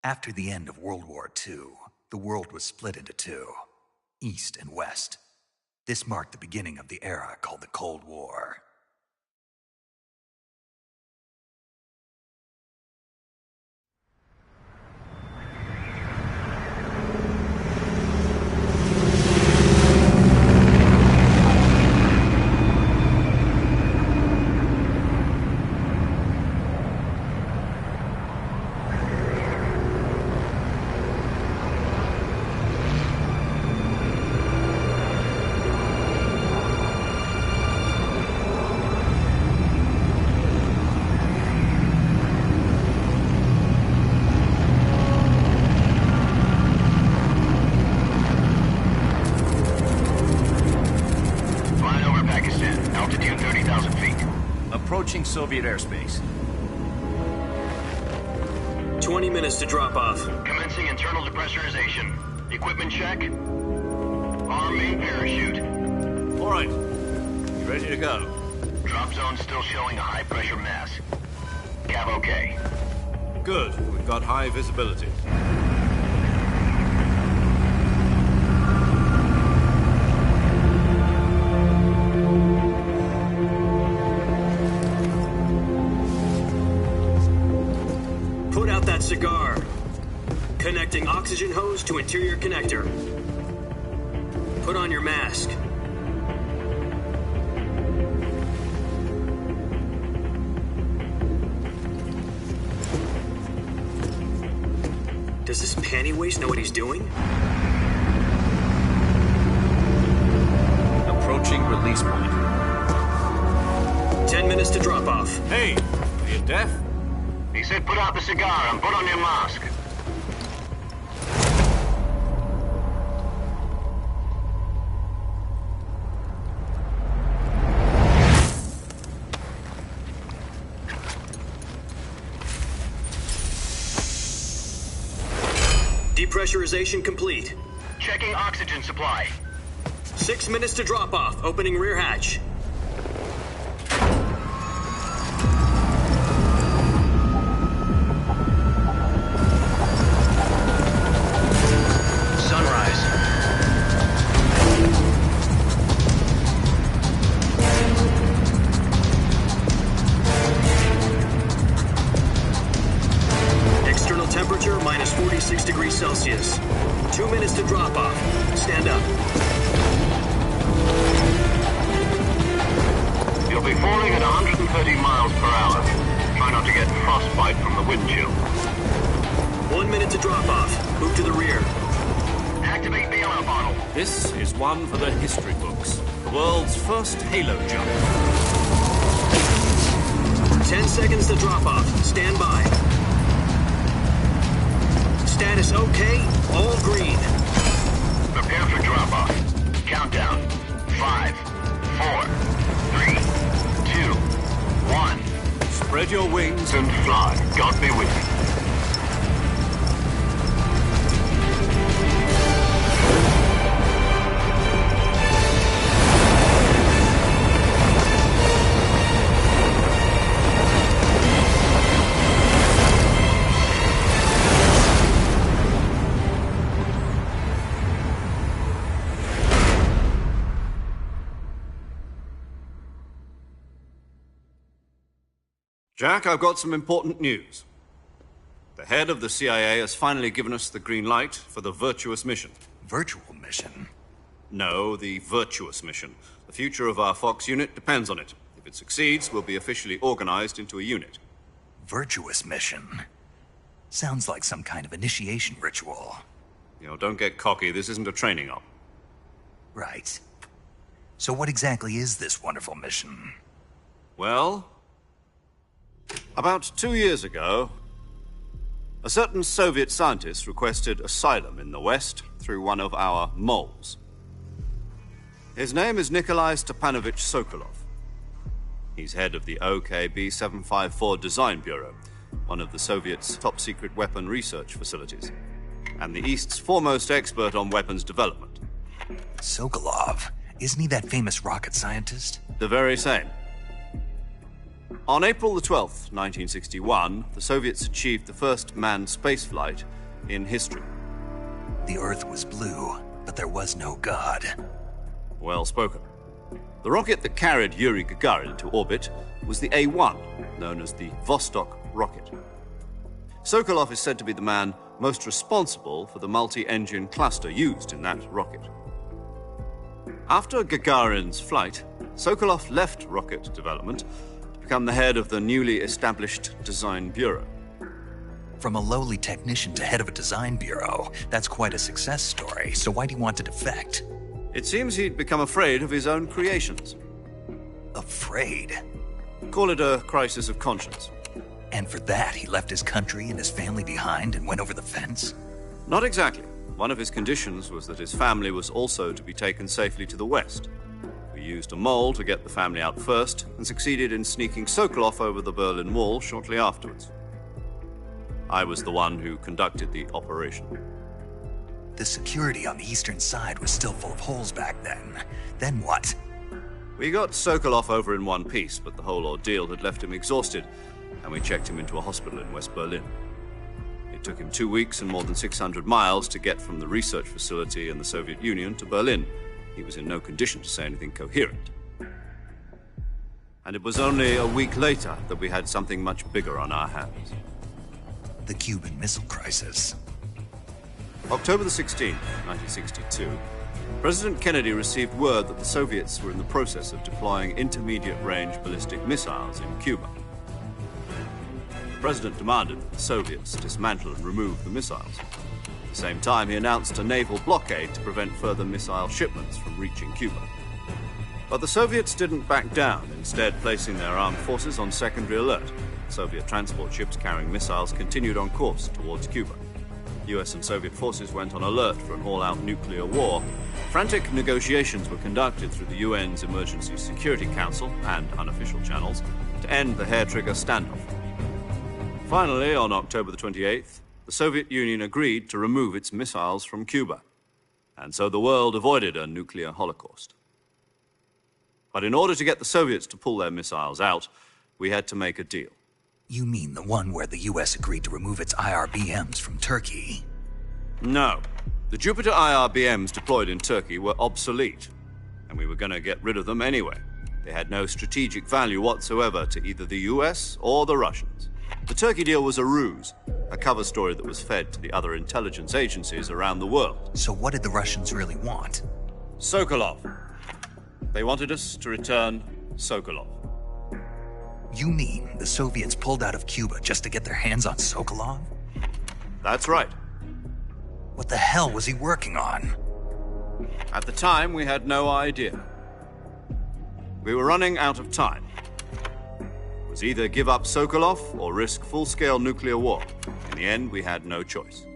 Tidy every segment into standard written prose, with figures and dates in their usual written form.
After the end of World War II, the world was split into two, East and West. This marked the beginning of the era called the Cold War. Approaching Soviet airspace. 20 minutes to drop off. Commencing internal depressurization. Equipment check. Arm main parachute. All right. You ready to go? Drop zone still showing a high pressure mass. Cav okay. Good. We've got high visibility. Cigar. Connecting oxygen hose to interior connector. Put on your mask. Does this panty waste know what he's doing? Approaching release point. 10 minutes to drop off. Hey, are you deaf? He said put out the cigar and put on your mask. Depressurization complete. Checking oxygen supply. 6 minutes to drop off. Opening rear hatch. Temperature minus 46 degrees Celsius. 2 minutes to drop off. Stand up. You'll be falling at 130 miles per hour. Try not to get frostbite from the wind chill. 1 minute to drop off. Move to the rear. Activate the air bottle. This is one for the history books. The world's first halo jump. 10 seconds to drop off. Stand by. Status okay, all green. Prepare for drop-off. Countdown. 5, 4, 3, 2, 1. Spread your wings And fly. God be with you. Jack, I've got some important news. The head of the CIA has finally given us the green light for the virtuous mission. Virtual mission? No, the virtuous mission. The future of our Fox unit depends on it. If it succeeds, we'll be officially organized into a unit. Virtuous mission? Sounds like some kind of initiation ritual. You know, don't get cocky. This isn't a training op. Right. So what exactly is this wonderful mission? Well, about 2 years ago, a certain Soviet scientist requested asylum in the West through one of our moles. His name is Nikolai Stepanovich Sokolov. He's head of the OKB-754 Design Bureau, one of the Soviets' top-secret weapon research facilities, and the East's foremost expert on weapons development. Sokolov? Isn't he that famous rocket scientist? The very same. On April the 12th, 1961, the Soviets achieved the first manned spaceflight in history. The Earth was blue, but there was no God. Well spoken. The rocket that carried Yuri Gagarin to orbit was the A-1, known as the Vostok rocket. Sokolov is said to be the man most responsible for the multi-engine cluster used in that rocket. After Gagarin's flight, Sokolov left rocket development to become the head of the newly established Design Bureau. From a lowly technician to head of a design bureau, that's quite a success story, so why'd he want to defect? It seems he'd become afraid of his own creations. Afraid? Call it a crisis of conscience. And for that, he left his country and his family behind and went over the fence? Not exactly. One of his conditions was that his family was also to be taken safely to the west. We used a mole to get the family out first and succeeded in sneaking Sokolov over the Berlin Wall shortly afterwards. I was the one who conducted the operation. The security on the eastern side was still full of holes back then. Then what? We got Sokolov over in one piece, but the whole ordeal had left him exhausted, and we checked him into a hospital in West Berlin. It took him 2 weeks and more than 600 miles to get from the research facility in the Soviet Union to Berlin. He was in no condition to say anything coherent. And it was only a week later that we had something much bigger on our hands. The Cuban Missile Crisis. October the 16th, 1962, President Kennedy received word that the Soviets were in the process of deploying intermediate-range ballistic missiles in Cuba. The President demanded that the Soviets dismantle and remove the missiles. At the same time, he announced a naval blockade to prevent further missile shipments from reaching Cuba. But the Soviets didn't back down, instead placing their armed forces on secondary alert. Soviet transport ships carrying missiles continued on course towards Cuba. US and Soviet forces went on alert for an all-out nuclear war. Frantic negotiations were conducted through the UN's Emergency Security Council and unofficial channels to end the hair-trigger standoff. Finally, on October the 28th, the Soviet Union agreed to remove its missiles from Cuba, and so the world avoided a nuclear holocaust. But in order to get the Soviets to pull their missiles out, we had to make a deal. You mean the one where the US agreed to remove its IRBMs from Turkey? No. The Jupiter IRBMs deployed in Turkey were obsolete, and we were going to get rid of them anyway. They had no strategic value whatsoever to either the US or the Russians. The Turkey deal was a ruse, a cover story that was fed to the other intelligence agencies around the world. So what did the Russians really want? Sokolov. They wanted us to return Sokolov. You mean the Soviets pulled out of Cuba just to get their hands on Sokolov? That's right. What the hell was he working on? At the time, we had no idea. We were running out of time. It was either give up Sokolov or risk full-scale nuclear war. In the end, we had no choice.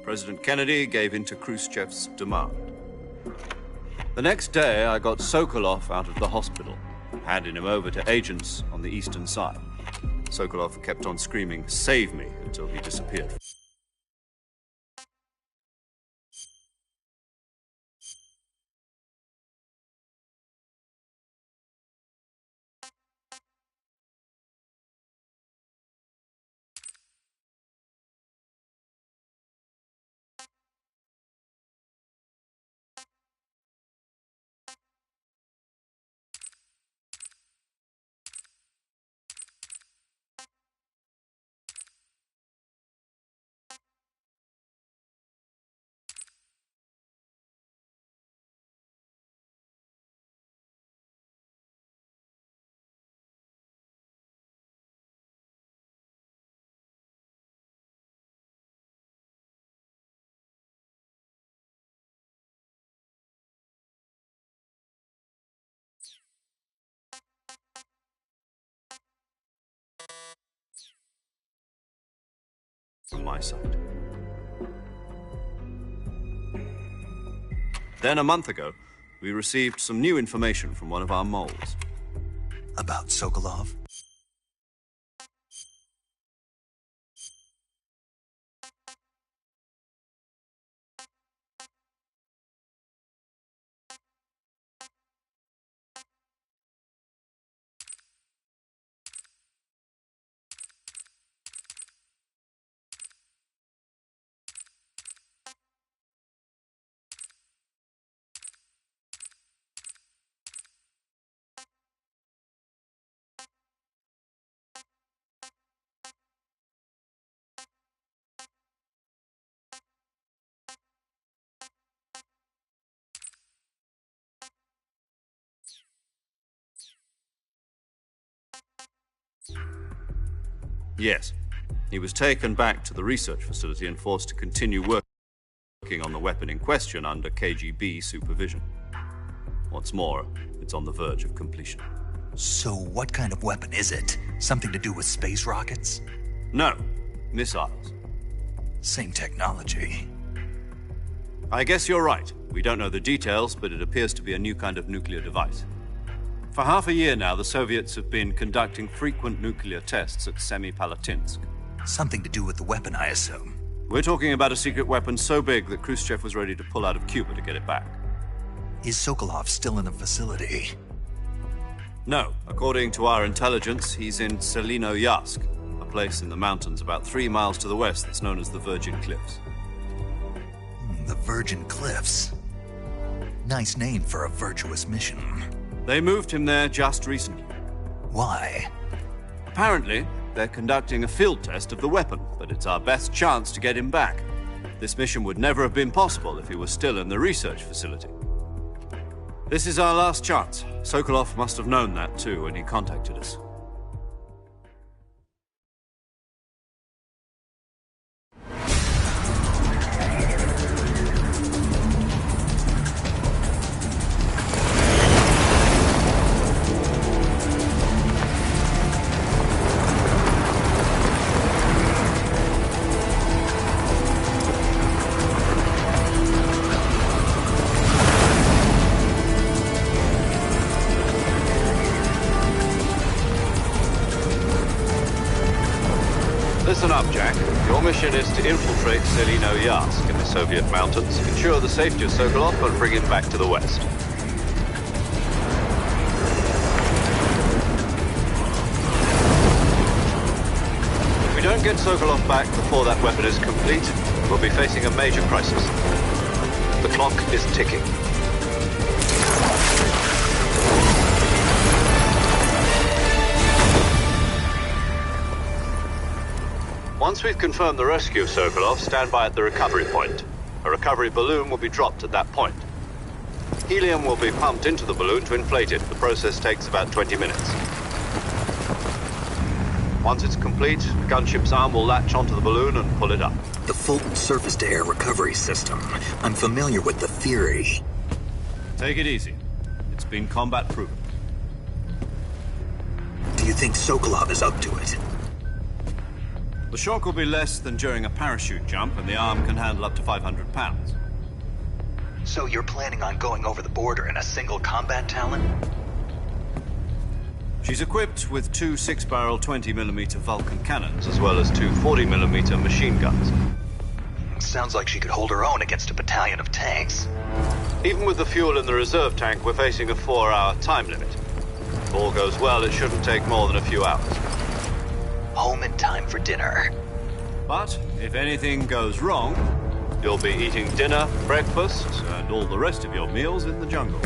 President Kennedy gave in to Khrushchev's demand. The next day, I got Sokolov out of the hospital, handing him over to agents on the eastern side. Sokolov kept on screaming, "Save me," until he disappeared. From my side. Then a month ago, we received some new information from one of our moles. About Sokolov? Yes. He was taken back to the research facility and forced to continue working on the weapon in question under KGB supervision. What's more, it's on the verge of completion. So what kind of weapon is it? Something to do with space rockets? No, missiles. Same technology. I guess you're right. We don't know the details, but it appears to be a new kind of nuclear device. For half a year now, the Soviets have been conducting frequent nuclear tests at Semipalatinsk. Something to do with the weapon, I assume. We're talking about a secret weapon so big that Khrushchev was ready to pull out of Cuba to get it back. Is Sokolov still in the facility? No. According to our intelligence, he's in NEO-OIX, a place in the mountains about 3 miles to the west that's known as the Virgin Cliffs. The Virgin Cliffs. Nice name for a virtuous mission. They moved him there just recently. Why? Apparently, they're conducting a field test of the weapon, but it's our best chance to get him back. This mission would never have been possible if he was still in the research facility. This is our last chance. Sokolov must have known that too when he contacted us. Listen up, Jack. Your mission is to infiltrate NEO-OIX in the Soviet mountains, ensure the safety of Sokolov, and bring him back to the West. If we don't get Sokolov back before that weapon is complete, we'll be facing a major crisis. The clock is ticking. Once we've confirmed the rescue of Sokolov, stand by at the recovery point. A recovery balloon will be dropped at that point. Helium will be pumped into the balloon to inflate it. The process takes about 20 minutes. Once it's complete, the gunship's arm will latch onto the balloon and pull it up. The Fulton surface-to-air recovery system. I'm familiar with the theory. Take it easy. It's been combat-proven. Do you think Sokolov is up to it? The shock will be less than during a parachute jump, and the arm can handle up to 500 pounds. So you're planning on going over the border in a single combat Talon? She's equipped with 2 6-barrel 20mm Vulcan cannons, as well as 2 40mm machine guns. Sounds like she could hold her own against a battalion of tanks. Even with the fuel in the reserve tank, we're facing a 4-hour time limit. If all goes well, it shouldn't take more than a few hours. Home in time for dinner. But if anything goes wrong, you'll be eating dinner, breakfast, and all the rest of your meals in the jungle.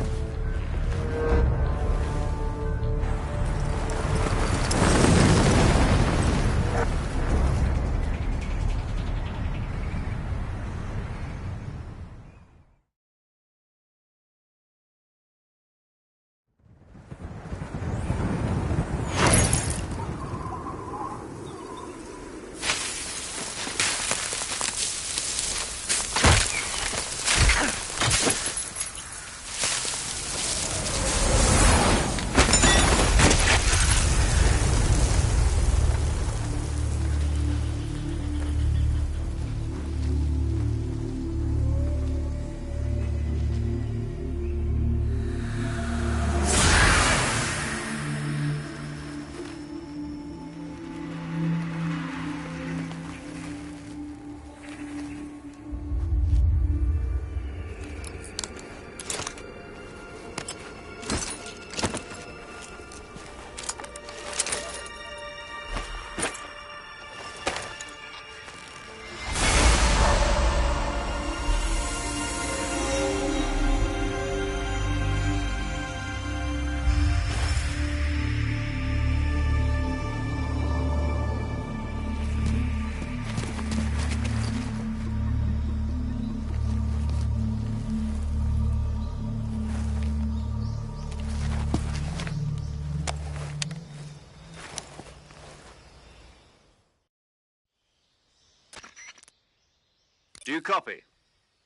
Do you copy?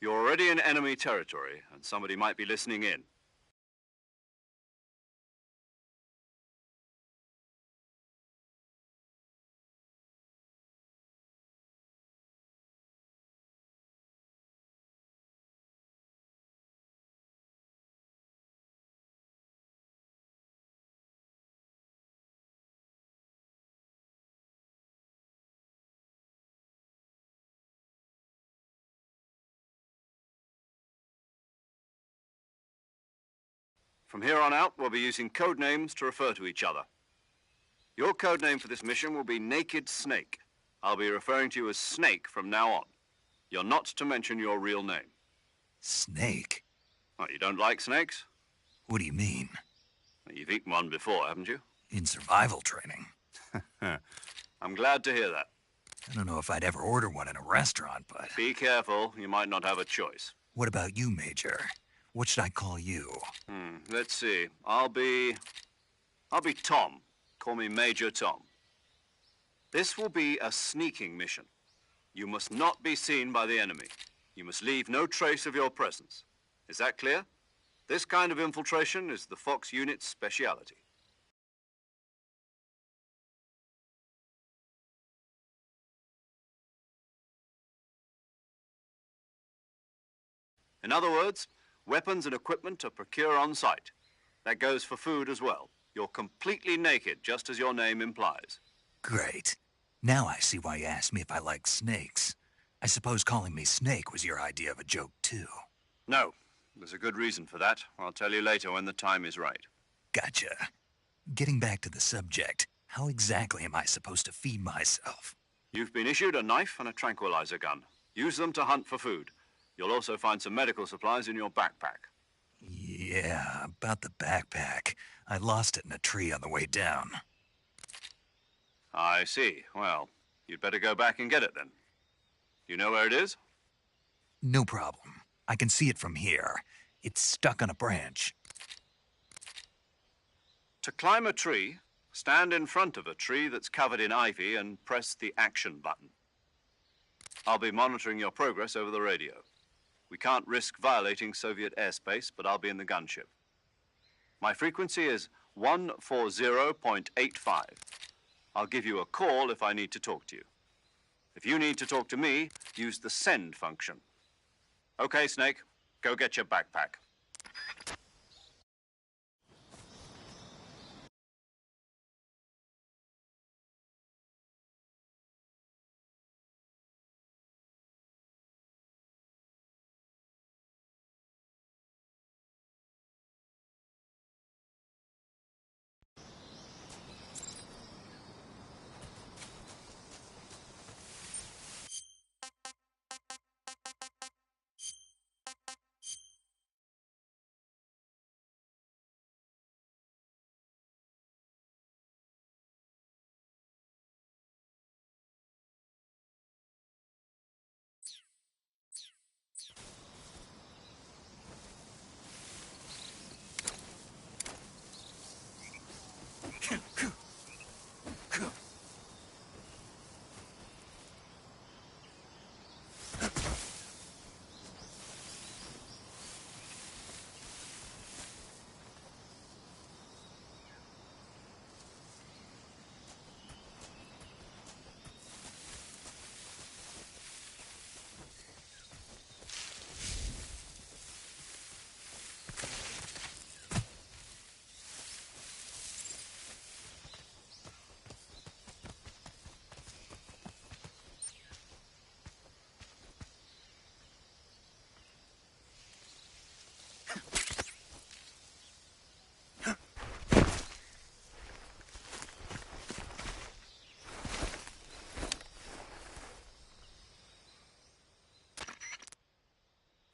You're already in enemy territory, and somebody might be listening in. From here on out, we'll be using code names to refer to each other. Your code name for this mission will be Naked Snake. I'll be referring to you as Snake from now on. You're not to mention your real name. Snake? Oh, you don't like snakes? What do you mean? You've eaten one before, haven't you? In survival training. I'm glad to hear that. I don't know if I'd ever order one in a restaurant, but... Be careful, you might not have a choice. What about you, Major? What should I call you? Let's see. I'll be Tom. Call me Major Tom. This will be a sneaking mission. You must not be seen by the enemy. You must leave no trace of your presence. Is that clear? This kind of infiltration is the Fox unit's speciality. In other words, weapons and equipment are procured on site. That goes for food as well. You're completely naked, just as your name implies. Great. Now I see why you asked me if I like snakes. I suppose calling me Snake was your idea of a joke, too. No. There's a good reason for that. I'll tell you later when the time is right. Gotcha. Getting back to the subject, how exactly am I supposed to feed myself? You've been issued a knife and a tranquilizer gun. Use them to hunt for food. You'll also find some medical supplies in your backpack. Yeah, about the backpack. I lost it in a tree on the way down. I see. Well, you'd better go back and get it then. You know where it is? No problem. I can see it from here. It's stuck on a branch. To climb a tree, stand in front of a tree that's covered in ivy and press the action button. I'll be monitoring your progress over the radio. We can't risk violating Soviet airspace, but I'll be in the gunship. My frequency is 140.85. I'll give you a call if I need to talk to you. If you need to talk to me, use the send function. Okay, Snake, go get your backpack.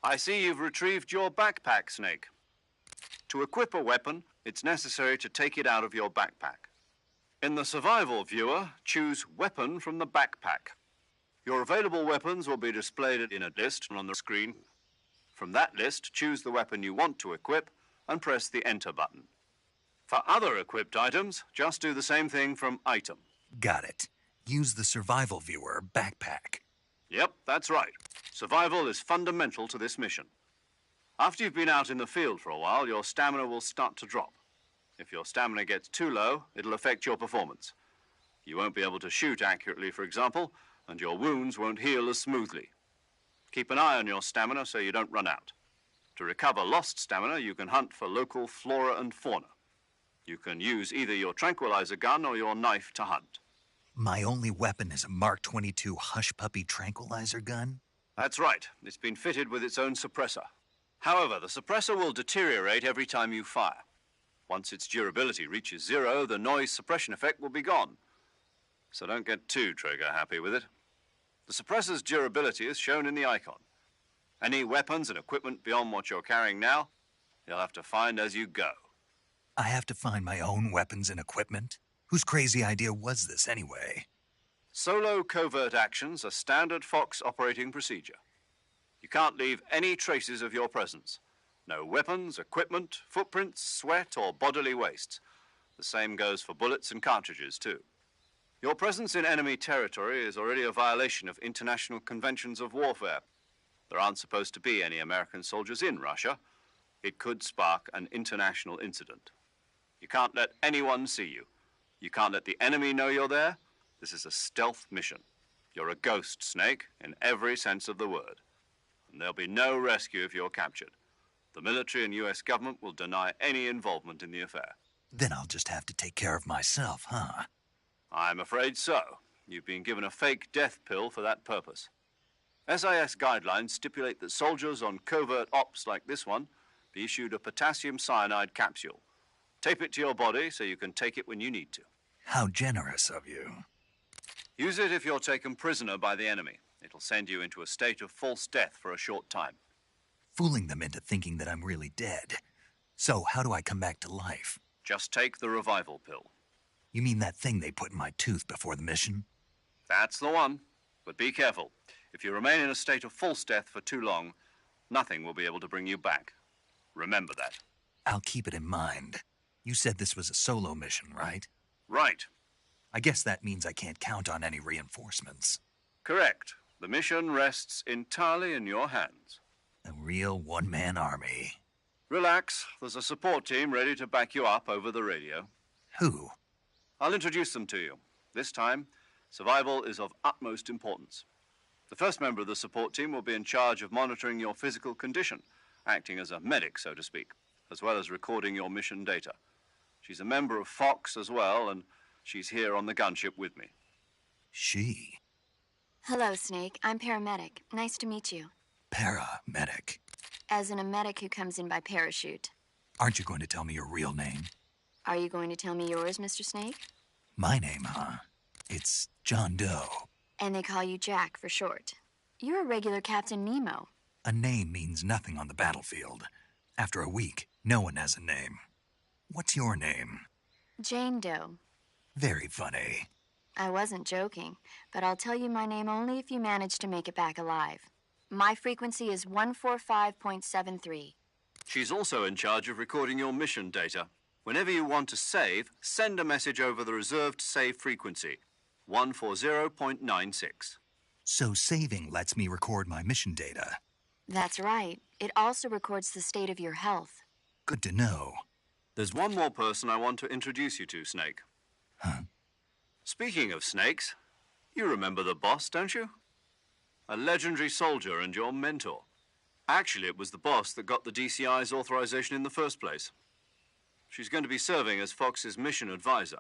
I see you've retrieved your backpack, Snake. To equip a weapon, it's necessary to take it out of your backpack. In the survival viewer, choose Weapon from the backpack. Your available weapons will be displayed in a list on the screen. From that list, choose the weapon you want to equip and press the Enter button. For other equipped items, just do the same thing from Item. Got it. Use the survival viewer backpack. Yep, that's right. Survival is fundamental to this mission. After you've been out in the field for a while, your stamina will start to drop. If your stamina gets too low, it'll affect your performance. You won't be able to shoot accurately, for example, and your wounds won't heal as smoothly. Keep an eye on your stamina so you don't run out. To recover lost stamina, you can hunt for local flora and fauna. You can use either your tranquilizer gun or your knife to hunt. My only weapon is a Mark 22 Hush Puppy tranquilizer gun? That's right. It's been fitted with its own suppressor. However, the suppressor will deteriorate every time you fire. Once its durability reaches 0, the noise suppression effect will be gone. So don't get too trigger-happy with it. The suppressor's durability is shown in the icon. Any weapons and equipment beyond what you're carrying now, you'll have to find as you go. I have to find my own weapons and equipment? Whose crazy idea was this, anyway? Solo covert actions are standard Fox operating procedure. You can't leave any traces of your presence. No weapons, equipment, footprints, sweat, or bodily wastes. The same goes for bullets and cartridges, too. Your presence in enemy territory is already a violation of international conventions of warfare. There aren't supposed to be any American soldiers in Russia. It could spark an international incident. You can't let anyone see you. You can't let the enemy know you're there. This is a stealth mission. You're a ghost, Snake, in every sense of the word. And there'll be no rescue if you're captured. The military and U.S. government will deny any involvement in the affair. Then I'll just have to take care of myself, huh? I'm afraid so. You've been given a fake death pill for that purpose. SIS guidelines stipulate that soldiers on covert ops like this one be issued a potassium cyanide capsule. Tape it to your body so you can take it when you need to. How generous of you. Use it if you're taken prisoner by the enemy. It'll send you into a state of false death for a short time. Fooling them into thinking that I'm really dead. So how do I come back to life? Just take the revival pill. You mean that thing they put in my tooth before the mission? That's the one. But be careful. If you remain in a state of false death for too long, nothing will be able to bring you back. Remember that. I'll keep it in mind. You said this was a solo mission, right? Right. I guess that means I can't count on any reinforcements. Correct. The mission rests entirely in your hands. A real one-man army. Relax. There's a support team ready to back you up over the radio. Who? I'll introduce them to you. This time, survival is of utmost importance. The first member of the support team will be in charge of monitoring your physical condition, acting as a medic, so to speak, as well as recording your mission data. She's a member of Fox as well, and she's here on the gunship with me. She? Hello, Snake. I'm paramedic. Nice to meet you. Paramedic. As in a medic who comes in by parachute. Aren't you going to tell me your real name? Are you going to tell me yours, Mr. Snake? My name, huh? It's John Doe. And they call you Jack for short. You're a regular Captain Nemo. A name means nothing on the battlefield. After a week, no one has a name. What's your name? Jane Doe. Very funny. I wasn't joking, but I'll tell you my name only if you manage to make it back alive. My frequency is 145.73. She's also in charge of recording your mission data. Whenever you want to save, send a message over the reserved save frequency, 140.96. So saving lets me record my mission data. That's right. It also records the state of your health. Good to know. There's one more person I want to introduce you to, Snake. Huh? Speaking of snakes, you remember the boss, don't you? A legendary soldier and your mentor. Actually, it was the boss that got the DCI's authorization in the first place. She's going to be serving as Fox's mission advisor.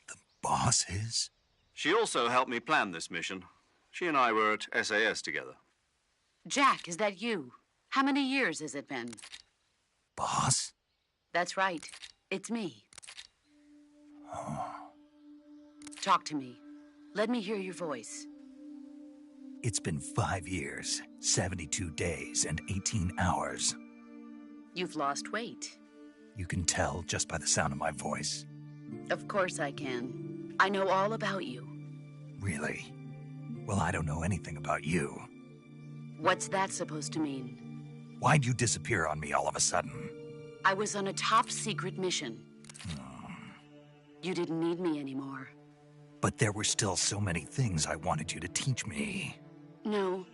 The boss is? She also helped me plan this mission. She and I were at SAS together. Jack, is that you? How many years has it been? Boss? That's right. It's me. Oh. Talk to me. Let me hear your voice. It's been 5 years, 72 days, and 18 hours. You've lost weight. You can tell just by the sound of my voice. Of course I can. I know all about you. Really? Well, I don't know anything about you. What's that supposed to mean? Why'd you disappear on me all of a sudden? I was on a top-secret mission. You didn't need me anymore. But there were still so many things I wanted you to teach me. No,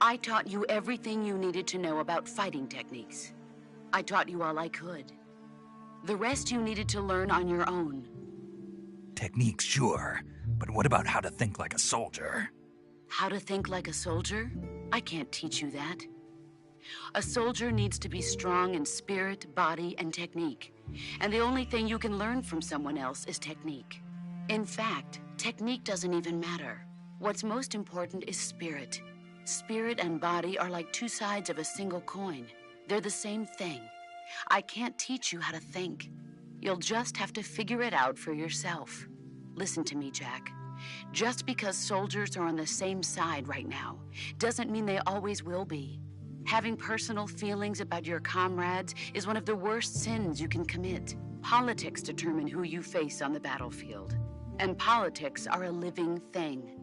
I taught you everything you needed to know about fighting techniques. I taught you all I could. The rest you needed to learn on your own. Techniques, sure. But what about how to think like a soldier? How to think like a soldier? I can't teach you that. A soldier needs to be strong in spirit, body, and technique. And the only thing you can learn from someone else is technique. In fact, technique doesn't even matter. What's most important is spirit. Spirit and body are like two sides of a single coin. They're the same thing. I can't teach you how to think. You'll just have to figure it out for yourself. Listen to me, Jack. Just because soldiers are on the same side right now doesn't mean they always will be. Having personal feelings about your comrades is one of the worst sins you can commit. Politics determine who you face on the battlefield. And politics are a living thing.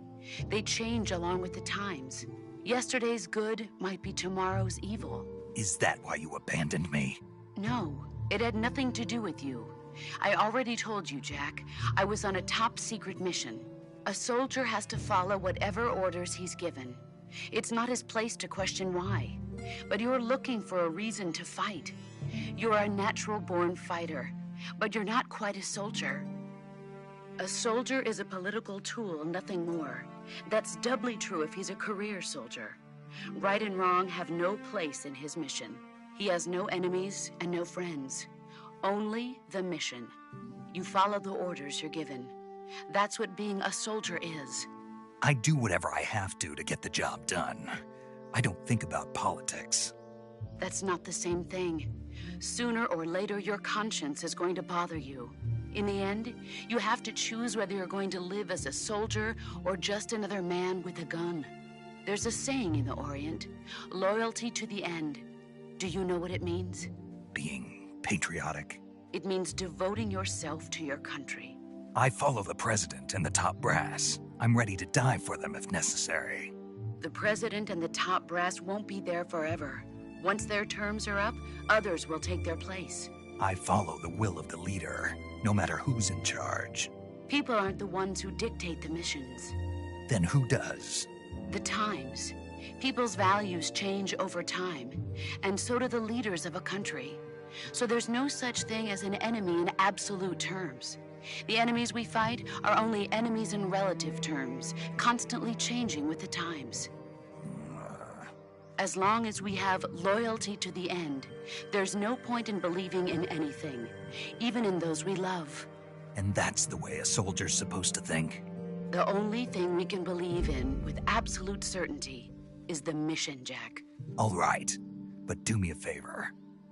They change along with the times. Yesterday's good might be tomorrow's evil. Is that why you abandoned me? No, it had nothing to do with you. I already told you, Jack. I was on a top-secret mission. A soldier has to follow whatever orders he's given. It's not his place to question why. But you're looking for a reason to fight. You're a natural-born fighter, but you're not quite a soldier. A soldier is a political tool, nothing more. That's doubly true if he's a career soldier. Right and wrong have no place in his mission. He has no enemies and no friends. Only the mission. You follow the orders you're given. That's what being a soldier is. I do whatever I have to get the job done. I don't think about politics. That's not the same thing. Sooner or later, your conscience is going to bother you. In the end, you have to choose whether you're going to live as a soldier or just another man with a gun. There's a saying in the Orient, loyalty to the end. Do you know what it means? Being patriotic. It means devoting yourself to your country. I follow the president and the top brass. I'm ready to die for them if necessary. The president and the top brass won't be there forever. Once their terms are up, others will take their place. I follow the will of the leader, no matter who's in charge. People aren't the ones who dictate the missions. Then who does? The times. People's values change over time, and so do the leaders of a country. So there's no such thing as an enemy in absolute terms. The enemies we fight are only enemies in relative terms, constantly changing with the times. As long as we have loyalty to the end, there's no point in believing in anything, even in those we love. And that's the way a soldier's supposed to think? The only thing we can believe in with absolute certainty is the mission, Jack. All right, but do me a favor.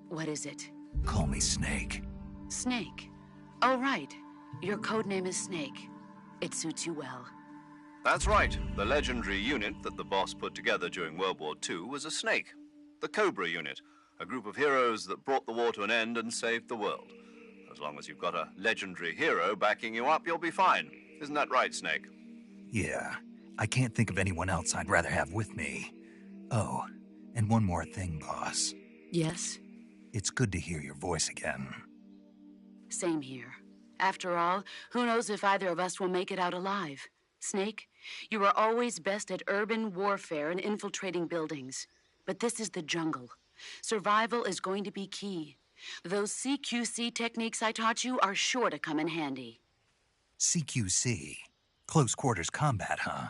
What is it? Call me Snake. Snake? Oh, right. Your codename is Snake. It suits you well. That's right. The legendary unit that the boss put together during World War II was a snake. The Cobra unit, a group of heroes that brought the war to an end and saved the world. As long as you've got a legendary hero backing you up, you'll be fine. Isn't that right, Snake? Yeah. I can't think of anyone else I'd rather have with me. Oh, and one more thing, boss. Yes? It's good to hear your voice again. Same here. After all, who knows if either of us will make it out alive? Snake, you are always best at urban warfare and infiltrating buildings. But this is the jungle. Survival is going to be key. Those CQC techniques I taught you are sure to come in handy. CQC? Close quarters combat, huh?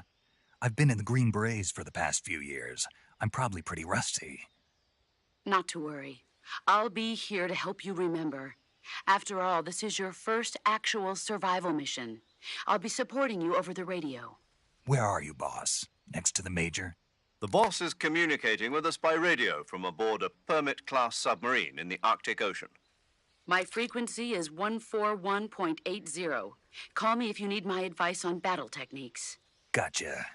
I've been in the Green Berets for the past few years. I'm probably pretty rusty. Not to worry. I'll be here to help you remember. After all, this is your first actual survival mission. I'll be supporting you over the radio. Where are you, boss? Next to the Major? The boss is communicating with us by radio from aboard a Permit-class submarine in the Arctic Ocean. My frequency is 141.80. Call me if you need my advice on battle techniques. Gotcha.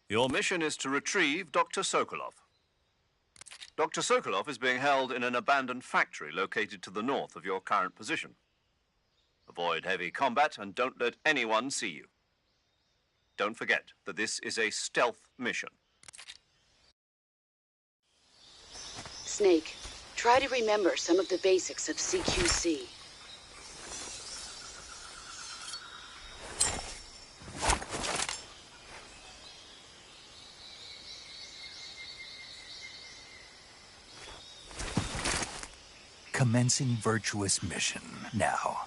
Your mission is to retrieve Dr. Sokolov. Dr. Sokolov is being held in an abandoned factory located to the north of your current position. Avoid heavy combat and don't let anyone see you. Don't forget that this is a stealth mission. Snake, try to remember some of the basics of CQC. Commencing virtuous mission now.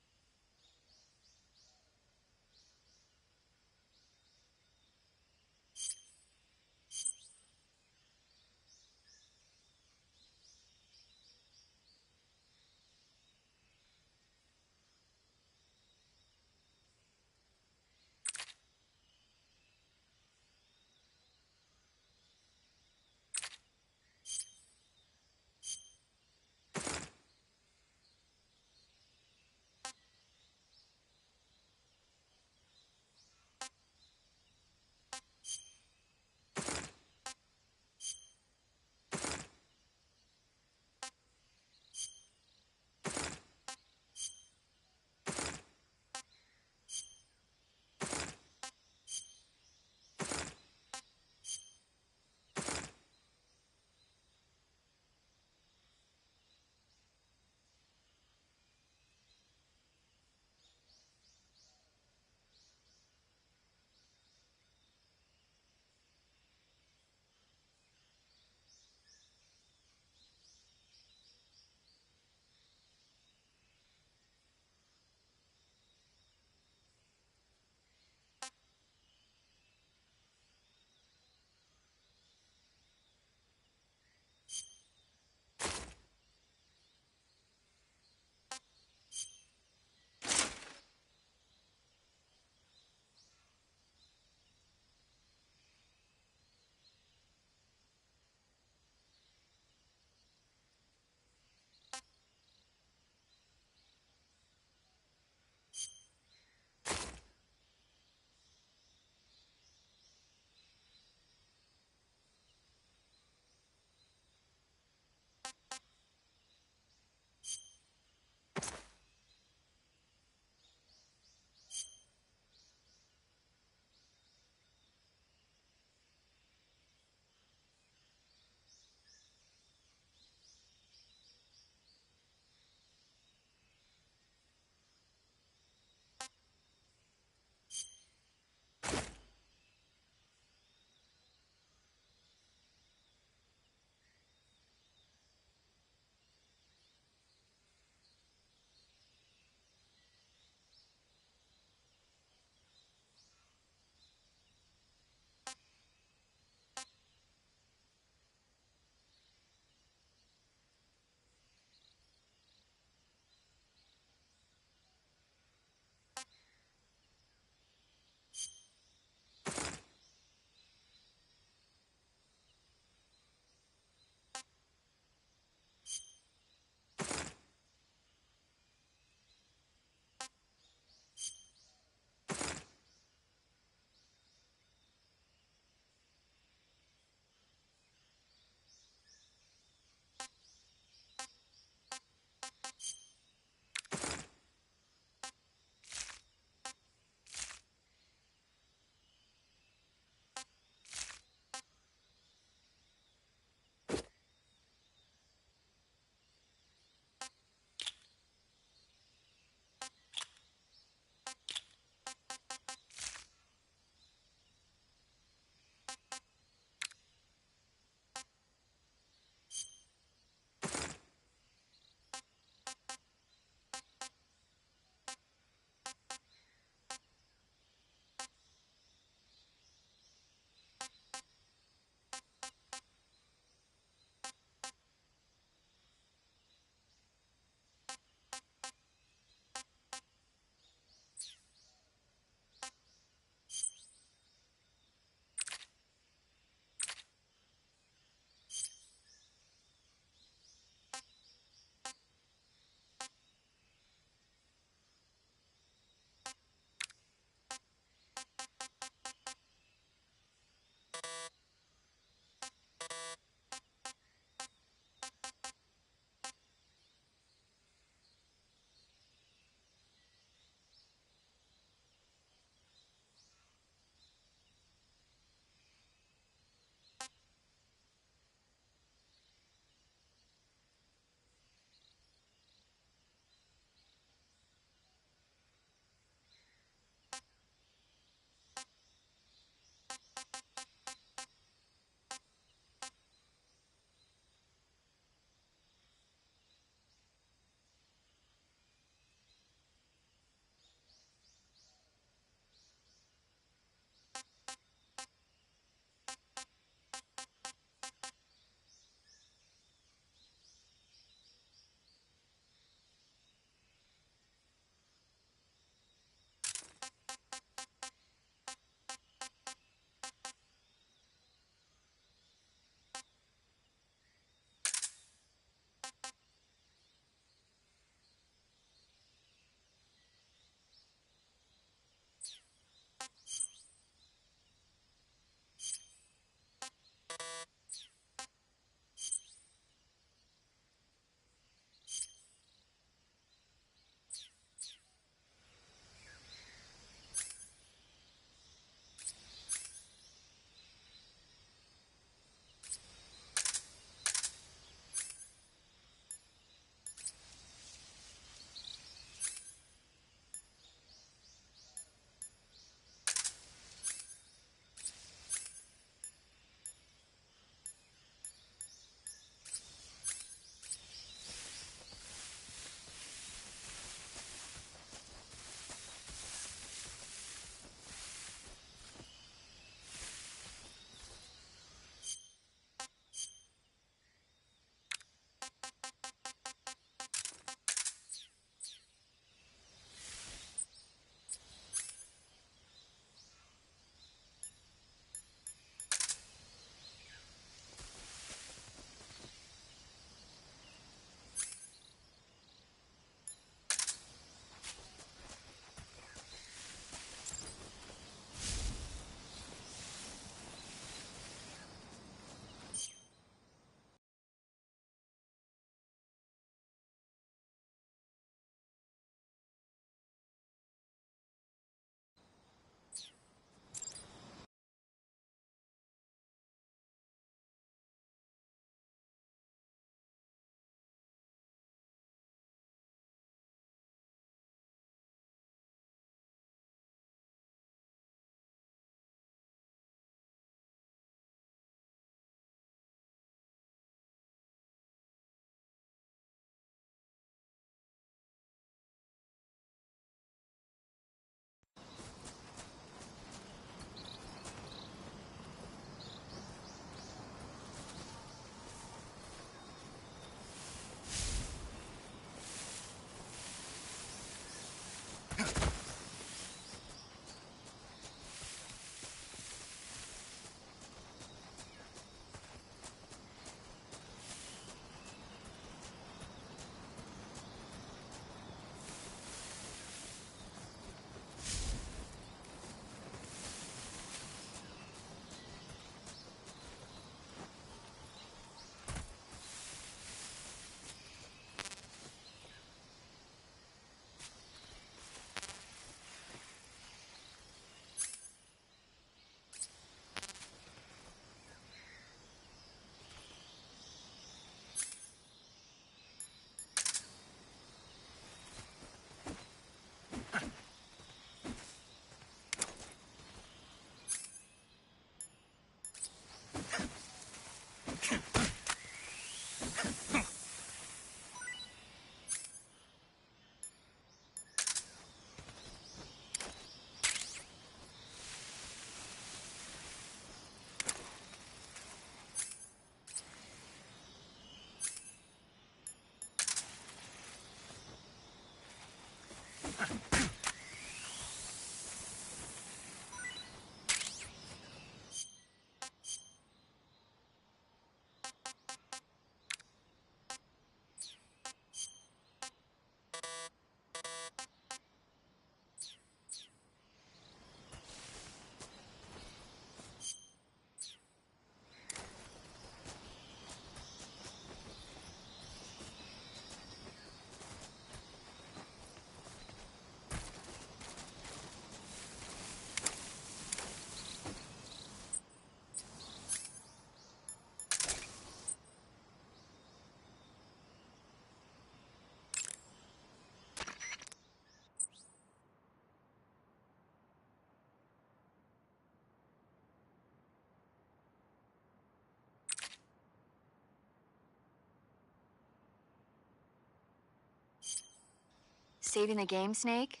Saving the game, Snake?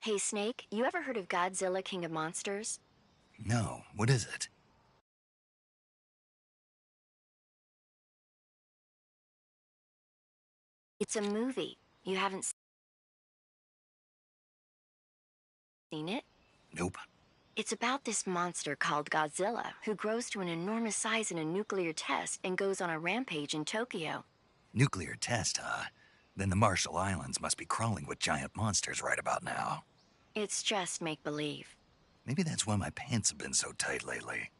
Hey, Snake, you ever heard of Godzilla, King of Monsters? No, what is it? It's a movie. You haven't seen it? Nope. It's about this monster called Godzilla, who grows to an enormous size in a nuclear test and goes on a rampage in Tokyo. Nuclear test, huh? Then the Marshall Islands must be crawling with giant monsters right about now. It's just make-believe. Maybe that's why my pants have been so tight lately.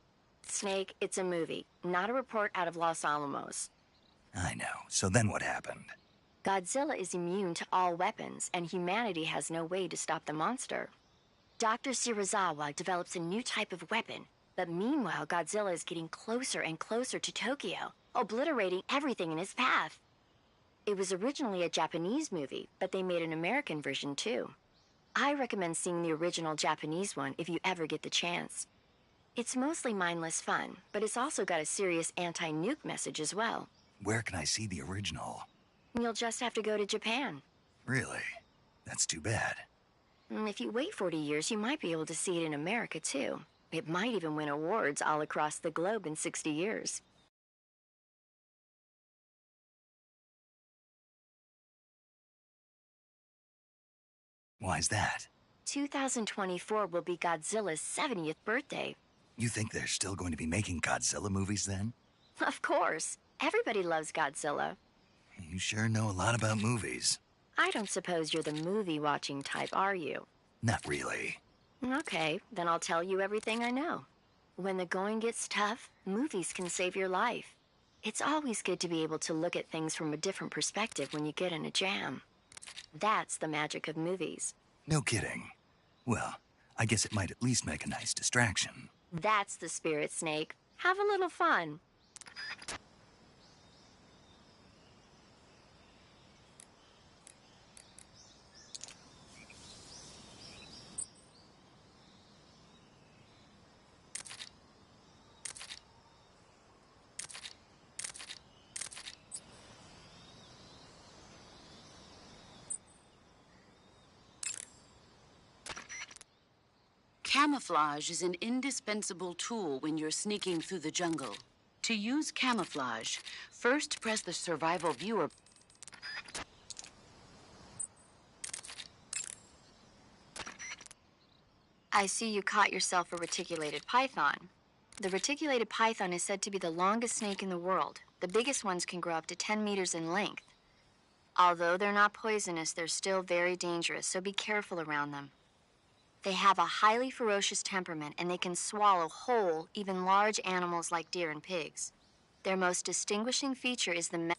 Snake, it's a movie, not a report out of Los Alamos. I know. So then what happened? Godzilla is immune to all weapons, and humanity has no way to stop the monster. Dr. Shirazawa develops a new type of weapon, but meanwhile Godzilla is getting closer and closer to Tokyo, obliterating everything in his path. It was originally a Japanese movie, but they made an American version too. I recommend seeing the original Japanese one if you ever get the chance. It's mostly mindless fun, but it's also got a serious anti-nuke message as well. Where can I see the original? You'll just have to go to Japan. Really? That's too bad. If you wait 40 years, you might be able to see it in America too. It might even win awards all across the globe in 60 years. Why's that? 2024 will be Godzilla's 70th birthday. You think they're still going to be making Godzilla movies then? Of course. Everybody loves Godzilla. You sure know a lot about movies. I don't suppose you're the movie-watching type, are you? Not really. Okay, then I'll tell you everything I know. When the going gets tough, movies can save your life. It's always good to be able to look at things from a different perspective when you get in a jam. That's the magic of movies. No kidding. Well, I guess it might at least make a nice distraction. That's the spirit, Snake. Have a little fun. Camouflage is an indispensable tool when you're sneaking through the jungle. To use camouflage, first press the survival viewer. I see you caught yourself a reticulated python. The reticulated python is said to be the longest snake in the world. The biggest ones can grow up to 10 meters in length. Although they're not poisonous, they're still very dangerous, so be careful around them. They have a highly ferocious temperament, and they can swallow whole, even large animals like deer and pigs. Their most distinguishing feature is the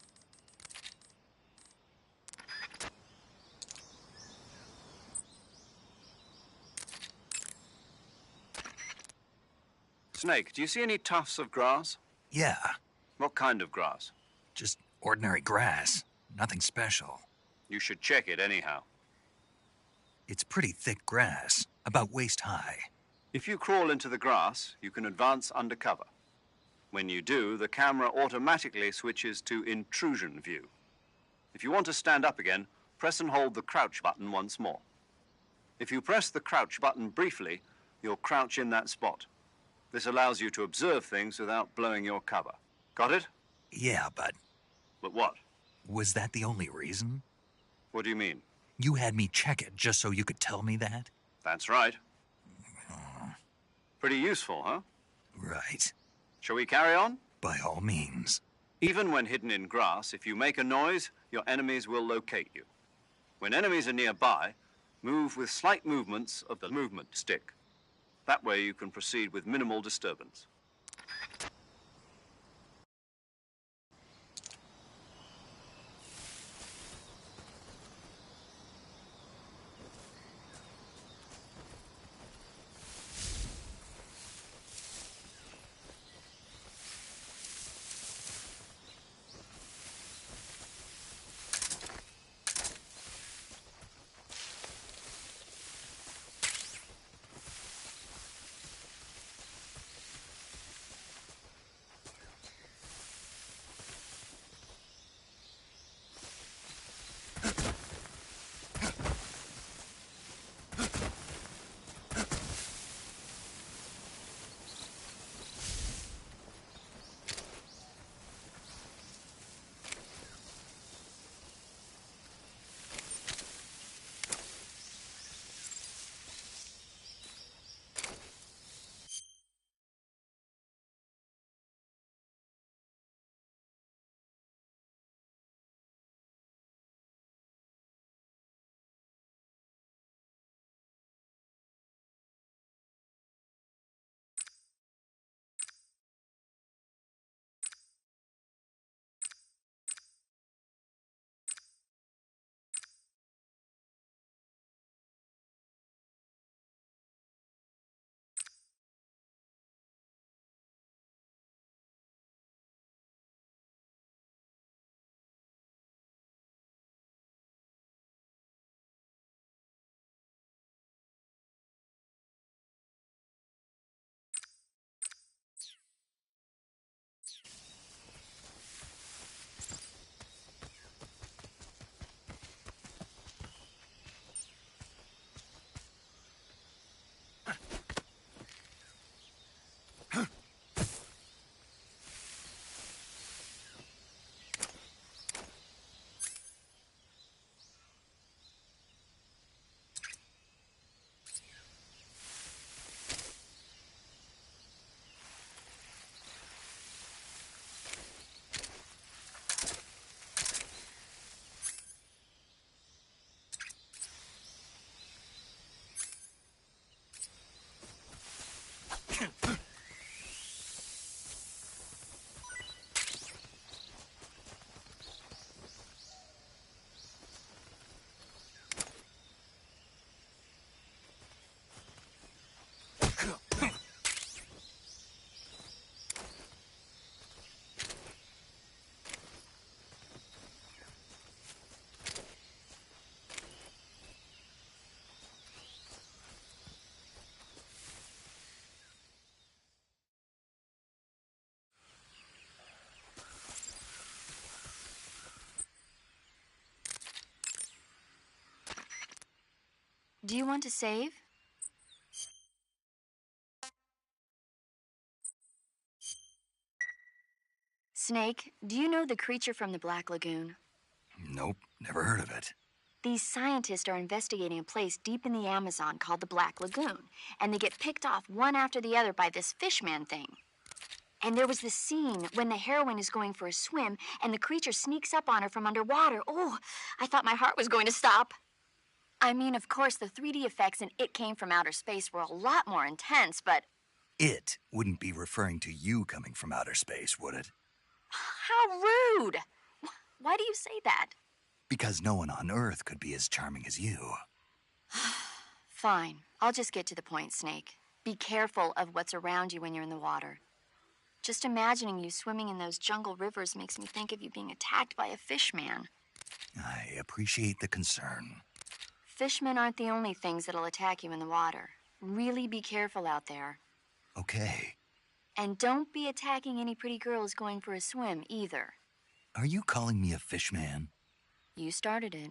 Snake, do you see any tufts of grass? Yeah, What kind of grass? just ordinary grass. Nothing special. You should check it anyhow. It's pretty thick grass, about waist high. If you crawl into the grass, you can advance under cover. When you do, the camera automatically switches to intrusion view. If you want to stand up again, press and hold the crouch button once more. If you press the crouch button briefly, you'll crouch in that spot. This allows you to observe things without blowing your cover. Got it? Yeah, but But what? was that the only reason? What do you mean? You had me check it just so you could tell me that? That's right. Pretty useful, huh? Right. Shall we carry on? By all means. Even when hidden in grass, if you make a noise, your enemies will locate you. When enemies are nearby, move with slight movements of the movement stick. That way you can proceed with minimal disturbance. Do you want to save? Snake, do you know the creature from the Black Lagoon? Nope, never heard of it. These scientists are investigating a place deep in the Amazon called the Black Lagoon, and they get picked off one after the other by this fishman thing. And there was this scene when the heroine is going for a swim, and the creature sneaks up on her from underwater. Oh, I thought my heart was going to stop. I mean, of course, the 3D effects in It Came from Outer Space were a lot more intense, but... It wouldn't be referring to you coming from outer space, would it? How rude! Why do you say that? Because no one on Earth could be as charming as you. Fine. I'll just get to the point, Snake. Be careful of what's around you when you're in the water. Just imagining you swimming in those jungle rivers makes me think of you being attacked by a fishman. I appreciate the concern. Fishmen aren't the only things that'll attack you in the water. Really be careful out there. Okay. And don't be attacking any pretty girls going for a swim, either. Are you calling me a fishman? You started it.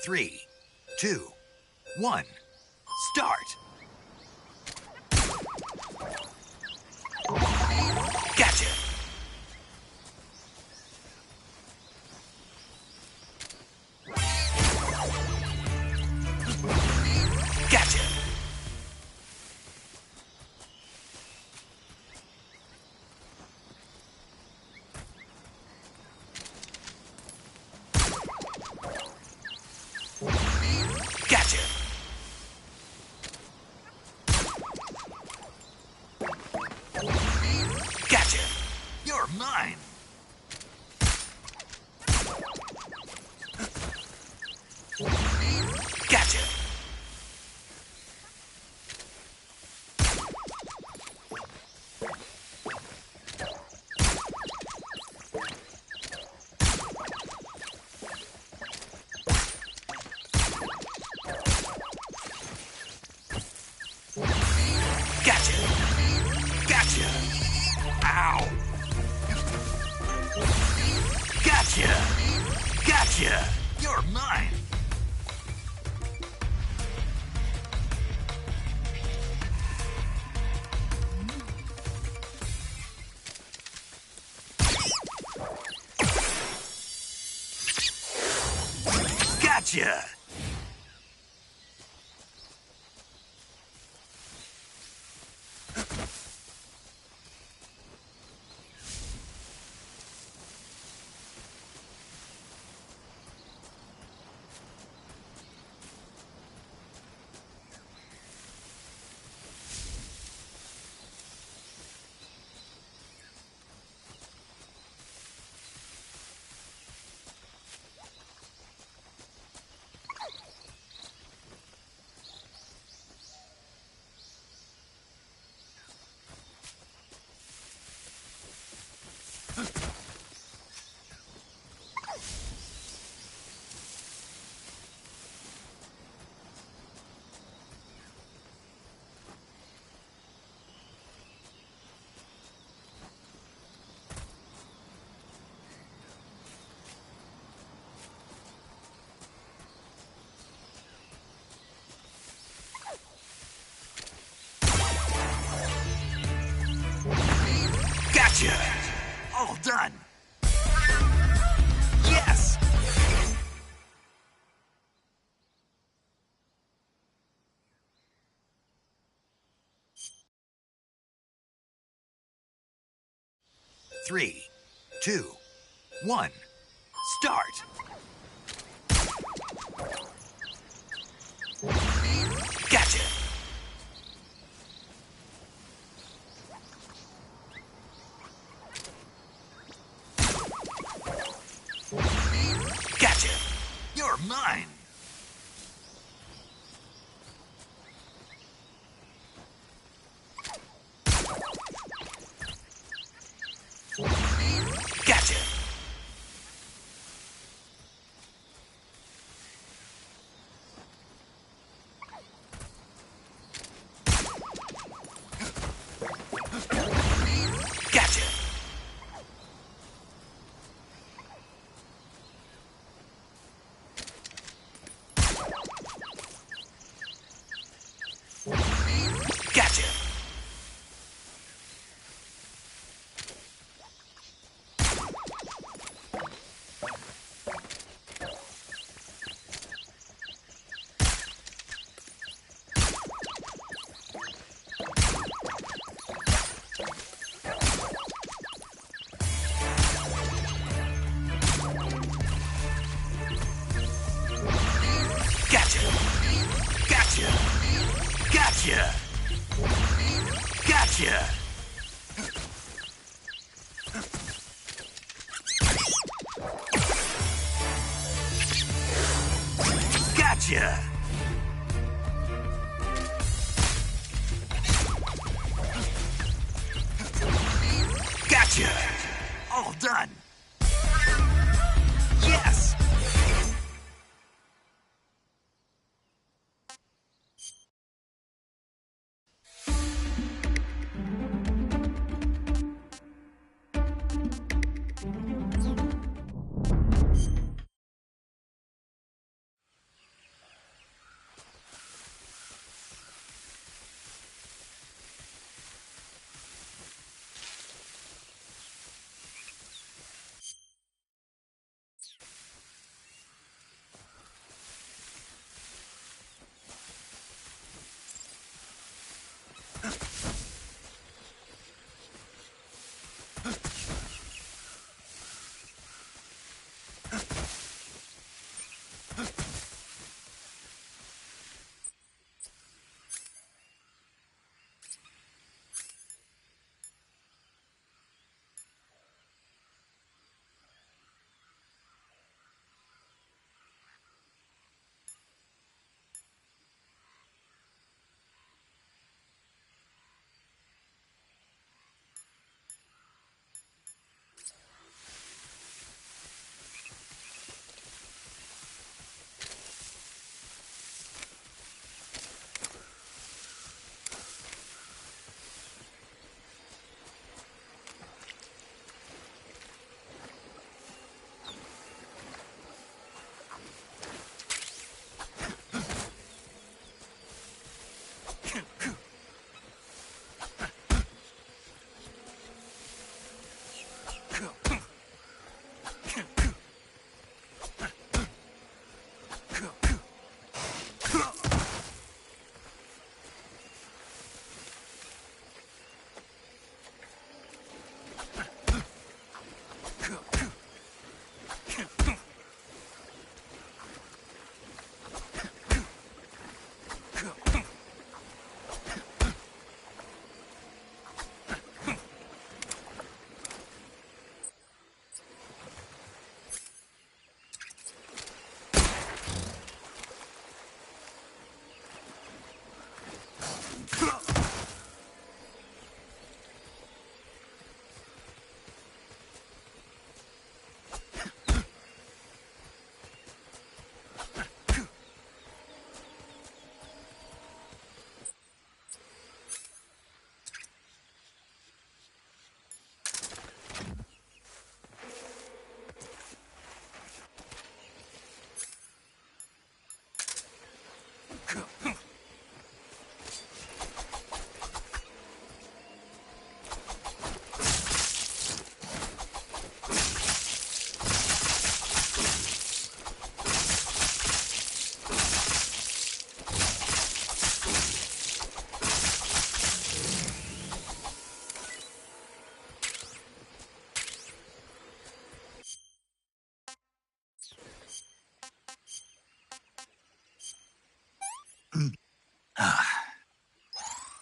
Three, 2, 1, start! Gotcha! Gotcha! Gotcha! Gotcha! You're mine! Gotcha! Gotcha! Gotcha! Ow! Gotcha! Gotcha! You're mine! Gotcha! 3, 2, 1, start! Gotcha! Gotcha! You're mine! Gotcha! Gotcha! Gotcha! Gotcha! Gotcha! Gotcha! Gotcha! Gotcha! Gotcha! All done! Yes!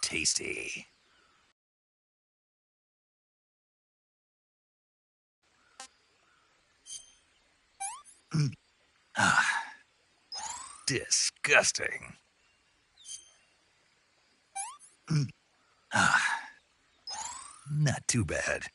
Tasty. Disgusting. Not too bad.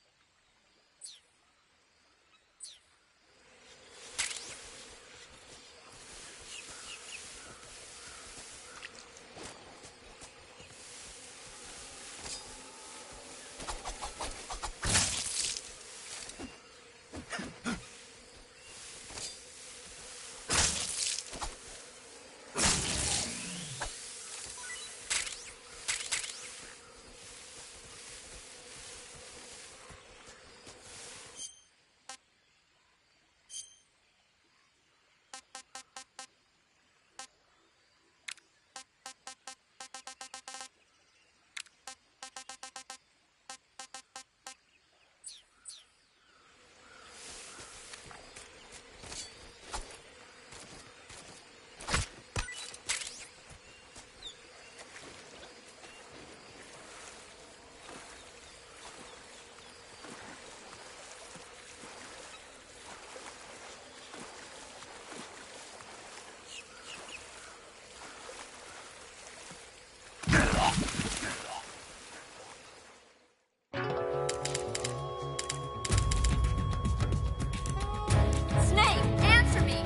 Snake, answer me!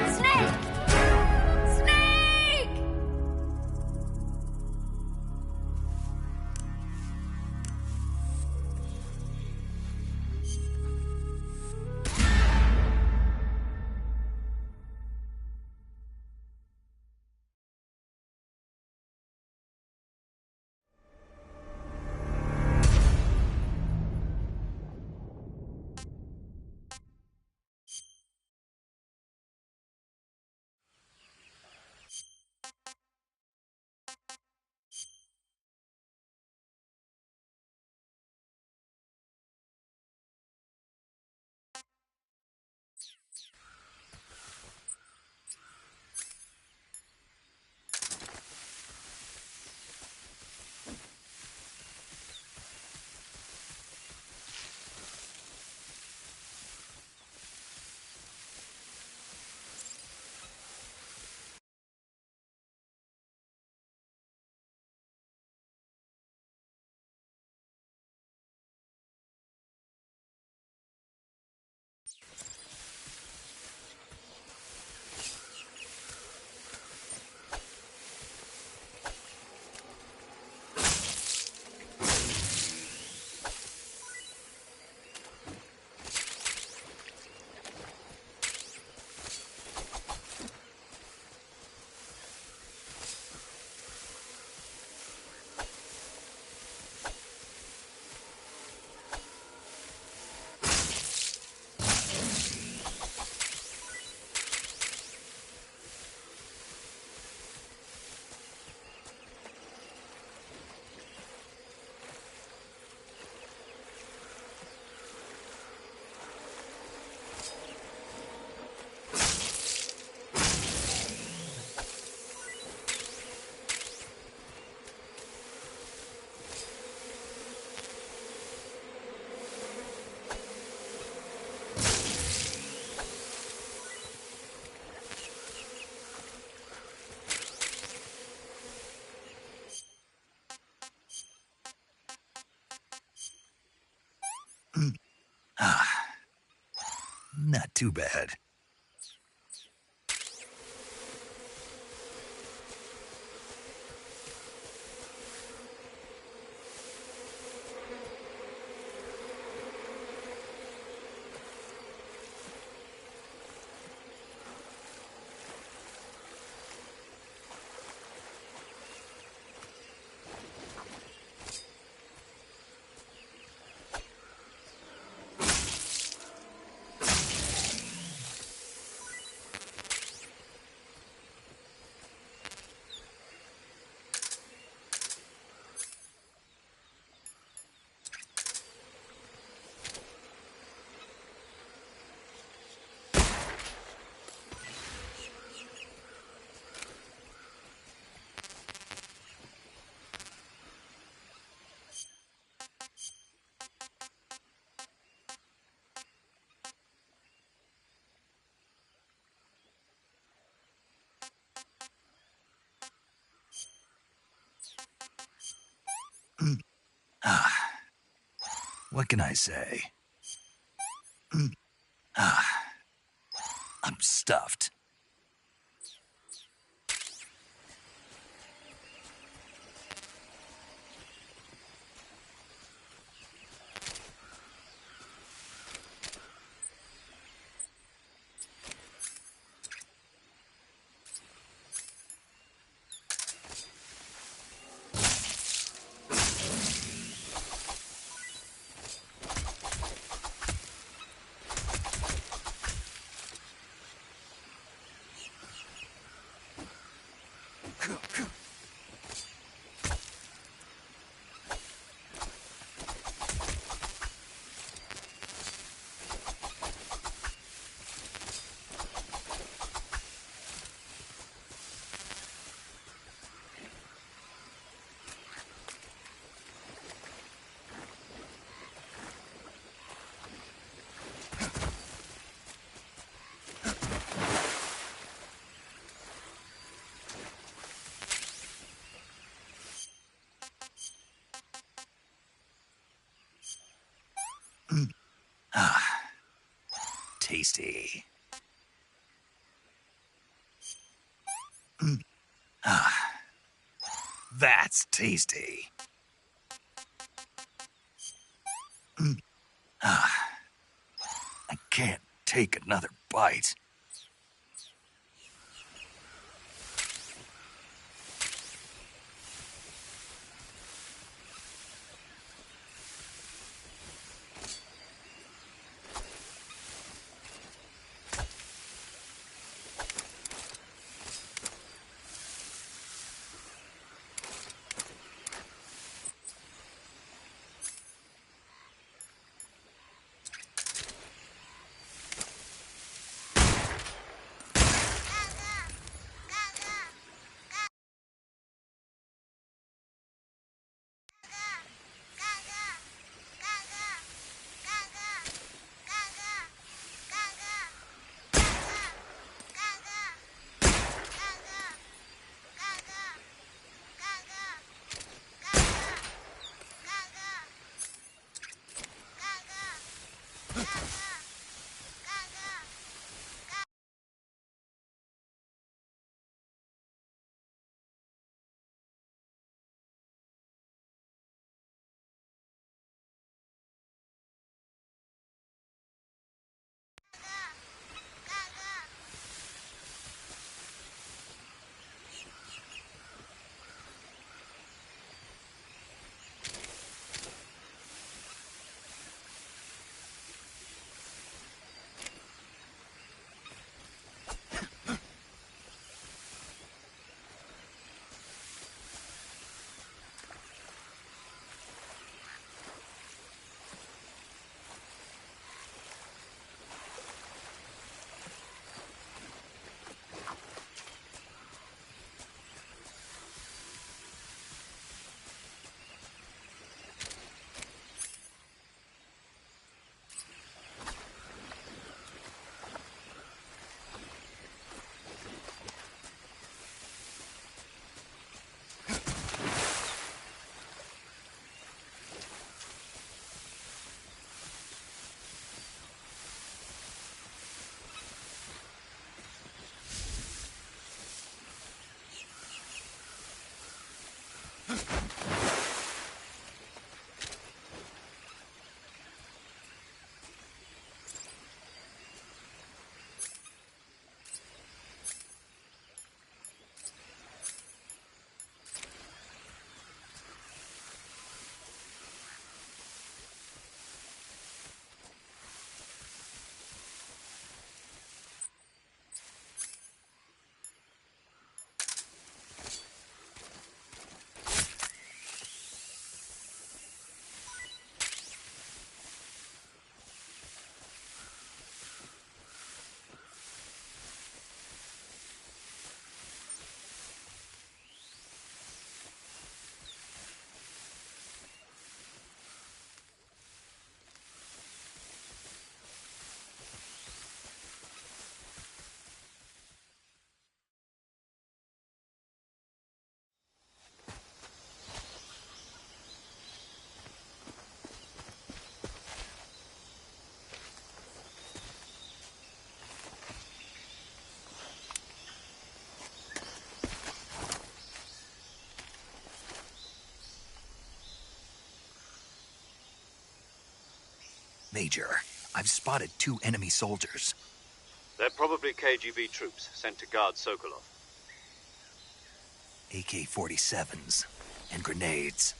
Snake! Snake! Not too bad. What can I say? I'm stuffed. Tasty. That's tasty. I can't take another bite. Major, I've spotted 2 enemy soldiers. They're probably KGB troops sent to guard Sokolov. AK-47s and grenades.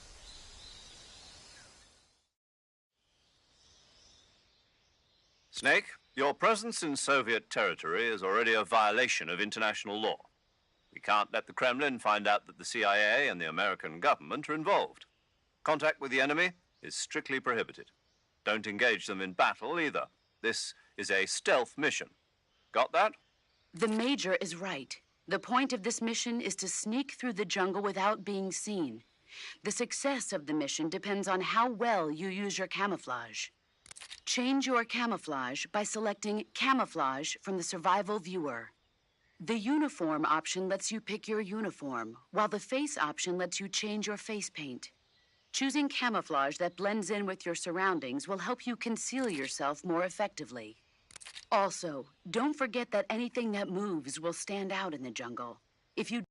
Snake, your presence in Soviet territory is already a violation of international law. We can't let the Kremlin find out that the CIA and the American government are involved. Contact with the enemy is strictly prohibited. Don't engage them in battle either. This is a stealth mission. Got that? The Major is right. The point of this mission is to sneak through the jungle without being seen. The success of the mission depends on how well you use your camouflage. Change your camouflage by selecting Camouflage from the Survival Viewer. The Uniform option lets you pick your uniform, while the Face option lets you change your face paint. Choosing camouflage that blends in with your surroundings will help you conceal yourself more effectively. Also, don't forget that anything that moves will stand out in the jungle. If you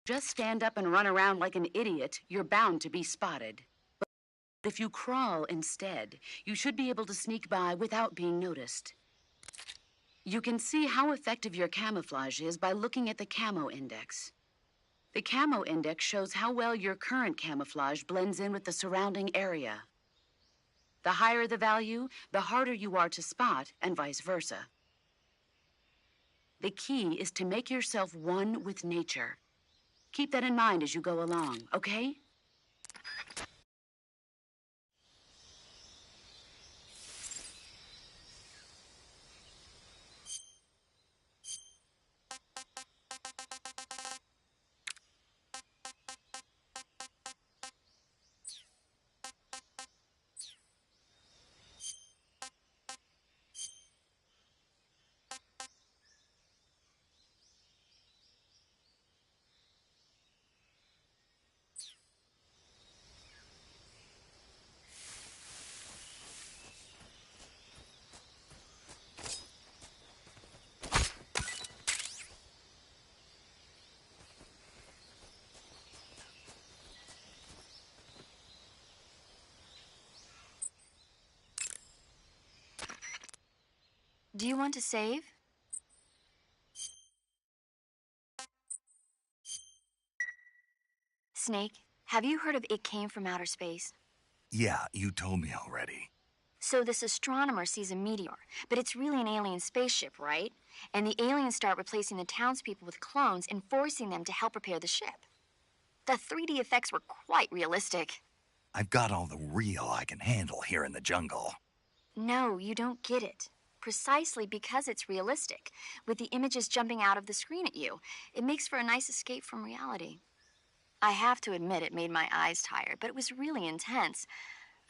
just stand up and run around like an idiot, you're bound to be spotted. But if you crawl instead, you should be able to sneak by without being noticed. You can see how effective your camouflage is by looking at the camo index. The camo index shows how well your current camouflage blends in with the surrounding area. The higher the value, the harder you are to spot, and vice versa. The key is to make yourself one with nature. Keep that in mind as you go along, okay? Do you want to save? Snake, have you heard of It Came from Outer Space? Yeah, you told me already. So this astronomer sees a meteor, but it's really an alien spaceship, right? And the aliens start replacing the townspeople with clones and forcing them to help repair the ship. The 3D effects were quite realistic. I've got all the real I can handle here in the jungle. No, you don't get it. Precisely because it's realistic, with the images jumping out of the screen at you, it makes for a nice escape from reality. I have to admit it made my eyes tired, but it was really intense.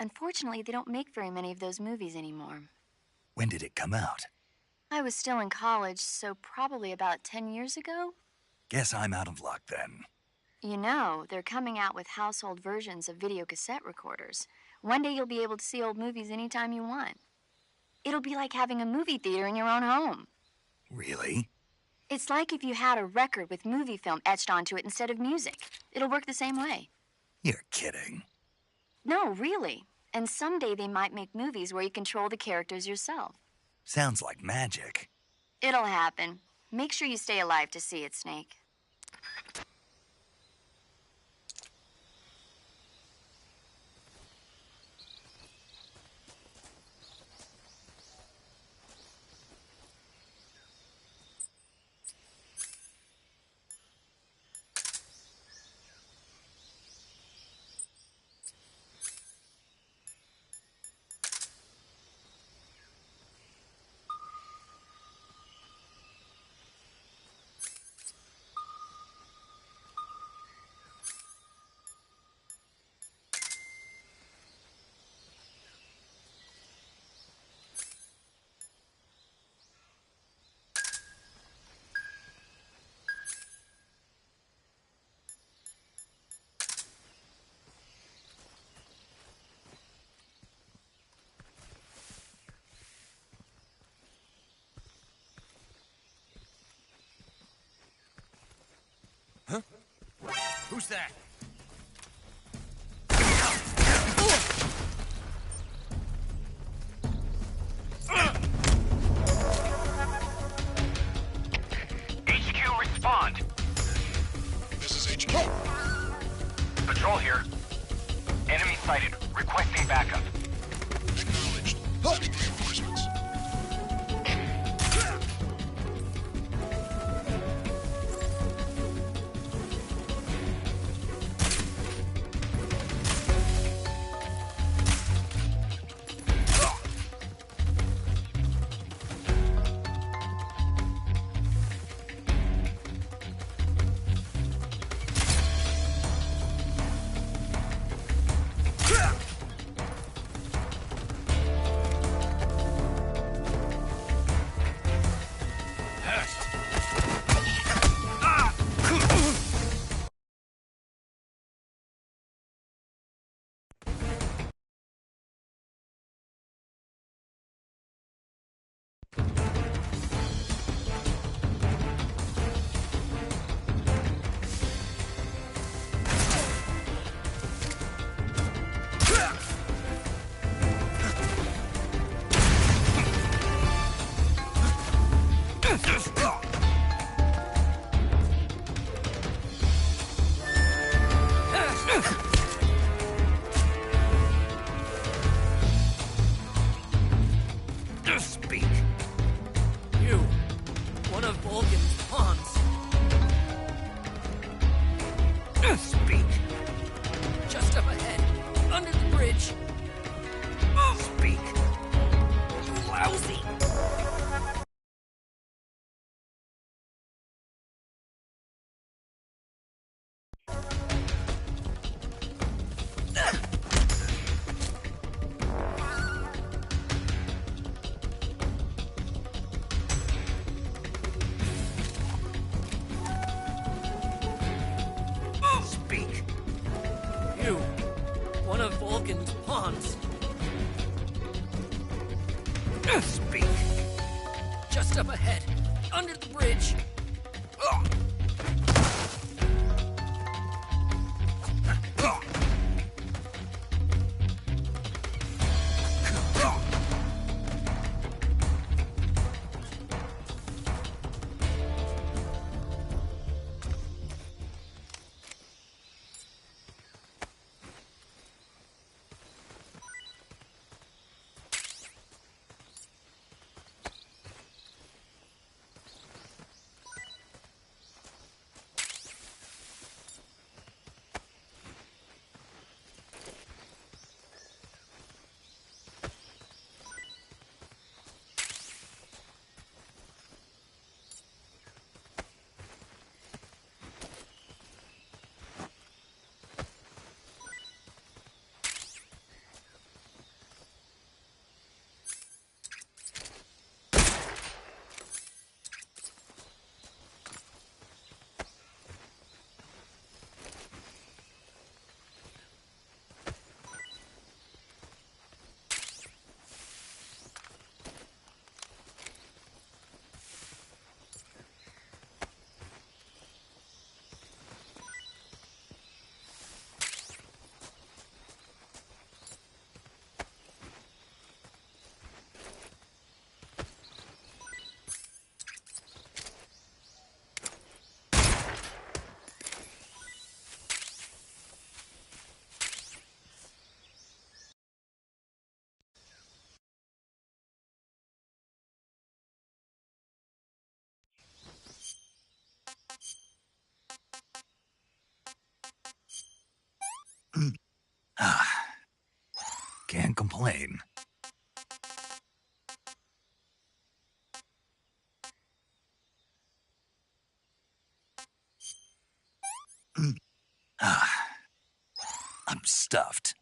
Unfortunately, they don't make very many of those movies anymore. When did it come out? I was still in college, so probably about 10 years ago. Guess I'm out of luck then. You know, they're coming out with household versions of video cassette recorders. One day you'll be able to see old movies anytime you want. It'll be like having a movie theater in your own home. Really? It's like if you had a record with movie film etched onto it instead of music. It'll work the same way. You're kidding. No, really. And someday they might make movies where you control the characters yourself. Sounds like magic. It'll happen. Make sure you stay alive to see it, Snake. Who's that? HQ, respond. This is HQ. Patrol here. Enemy sighted. Requesting backup. Acknowledged. Sending reinforcements. Speak. You, one of Vulcan's pawns. Speak. Just up ahead, under the bridge. Speak. You lousy. Speak. You, one of Vulcan's pawns. Speak. Just up ahead, under the bridge. Can't complain. I'm stuffed.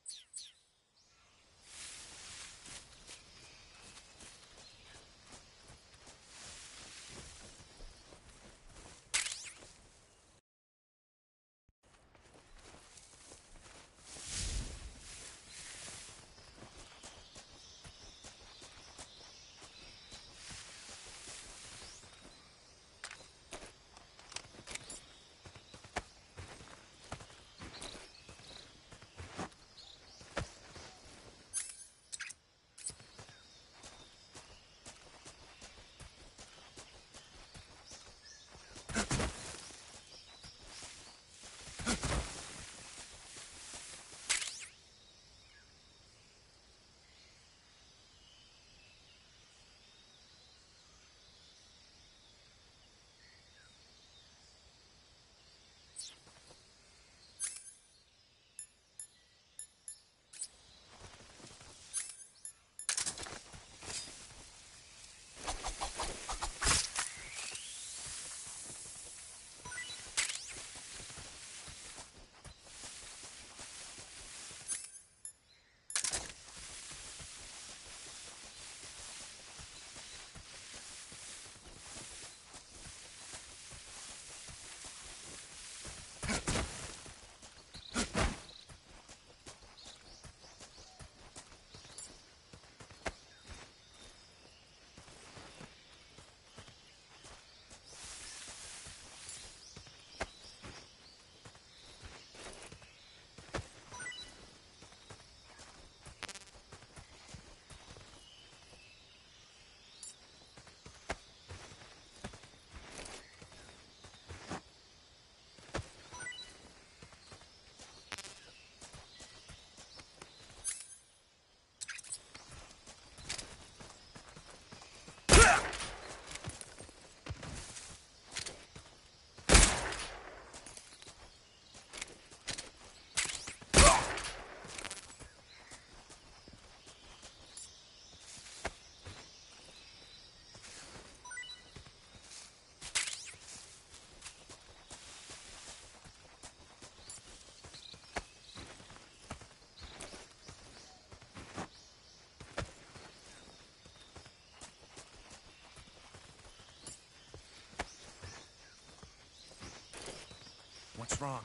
What's wrong?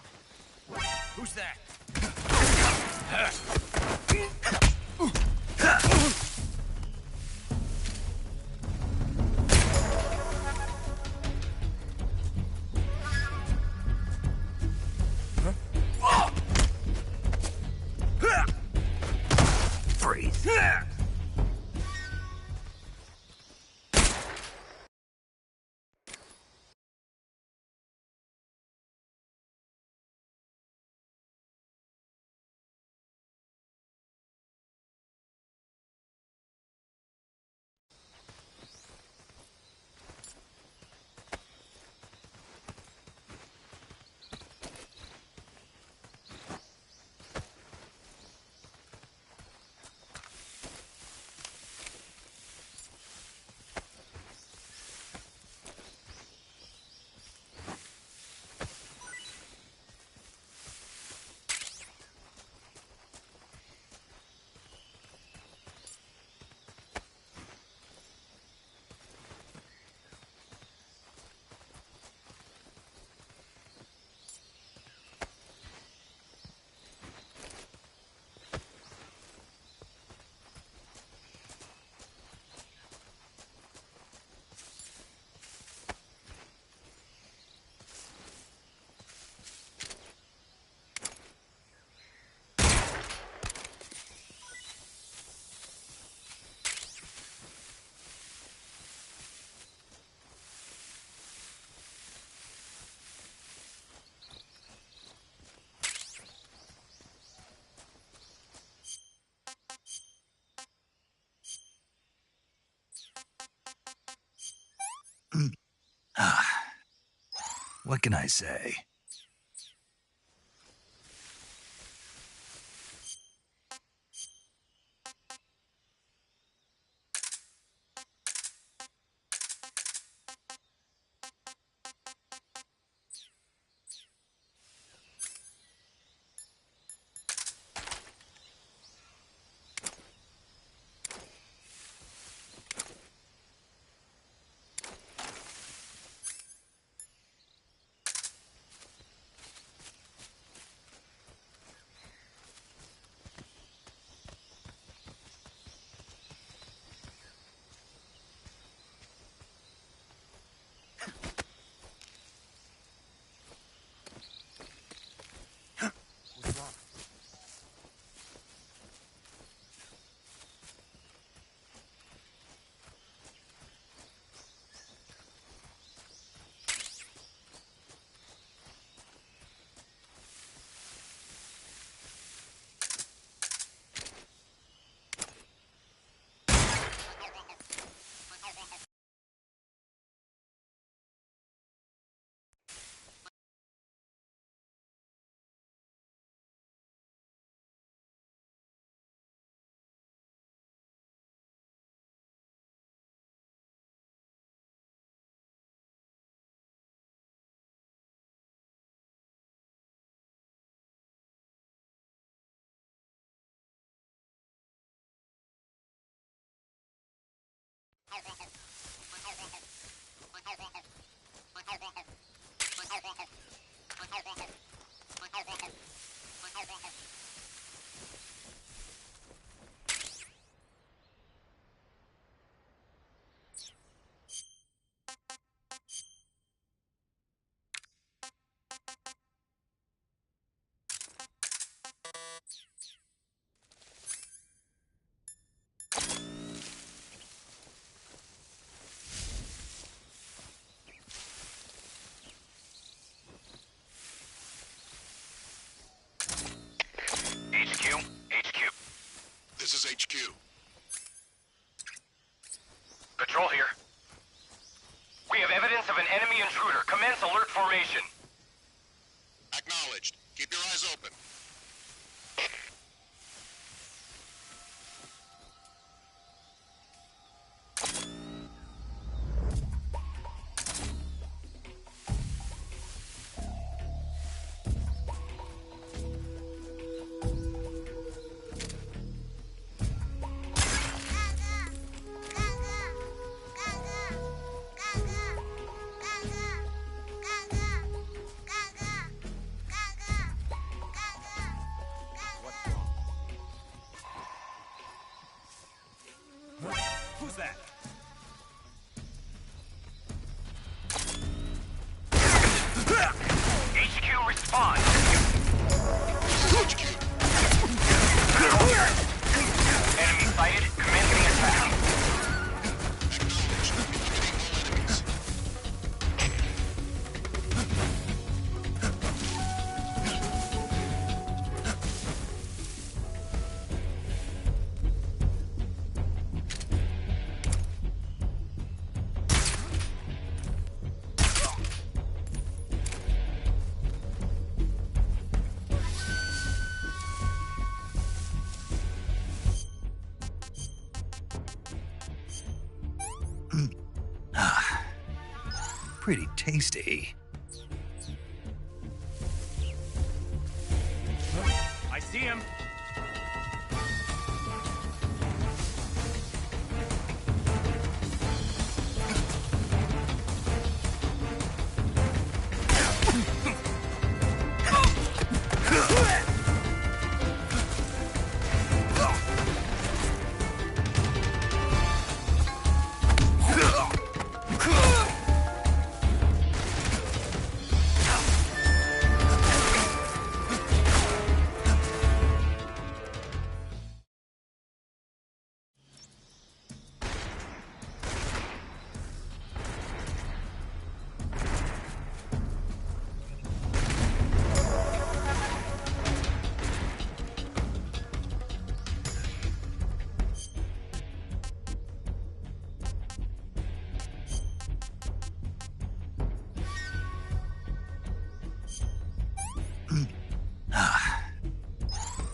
Who's that? Freeze. What can I say? Who's that? HQ, respond. HQ. Enemy sighted. Commencing attack. Acknowledged. Eliminating Pretty tasty. I see him.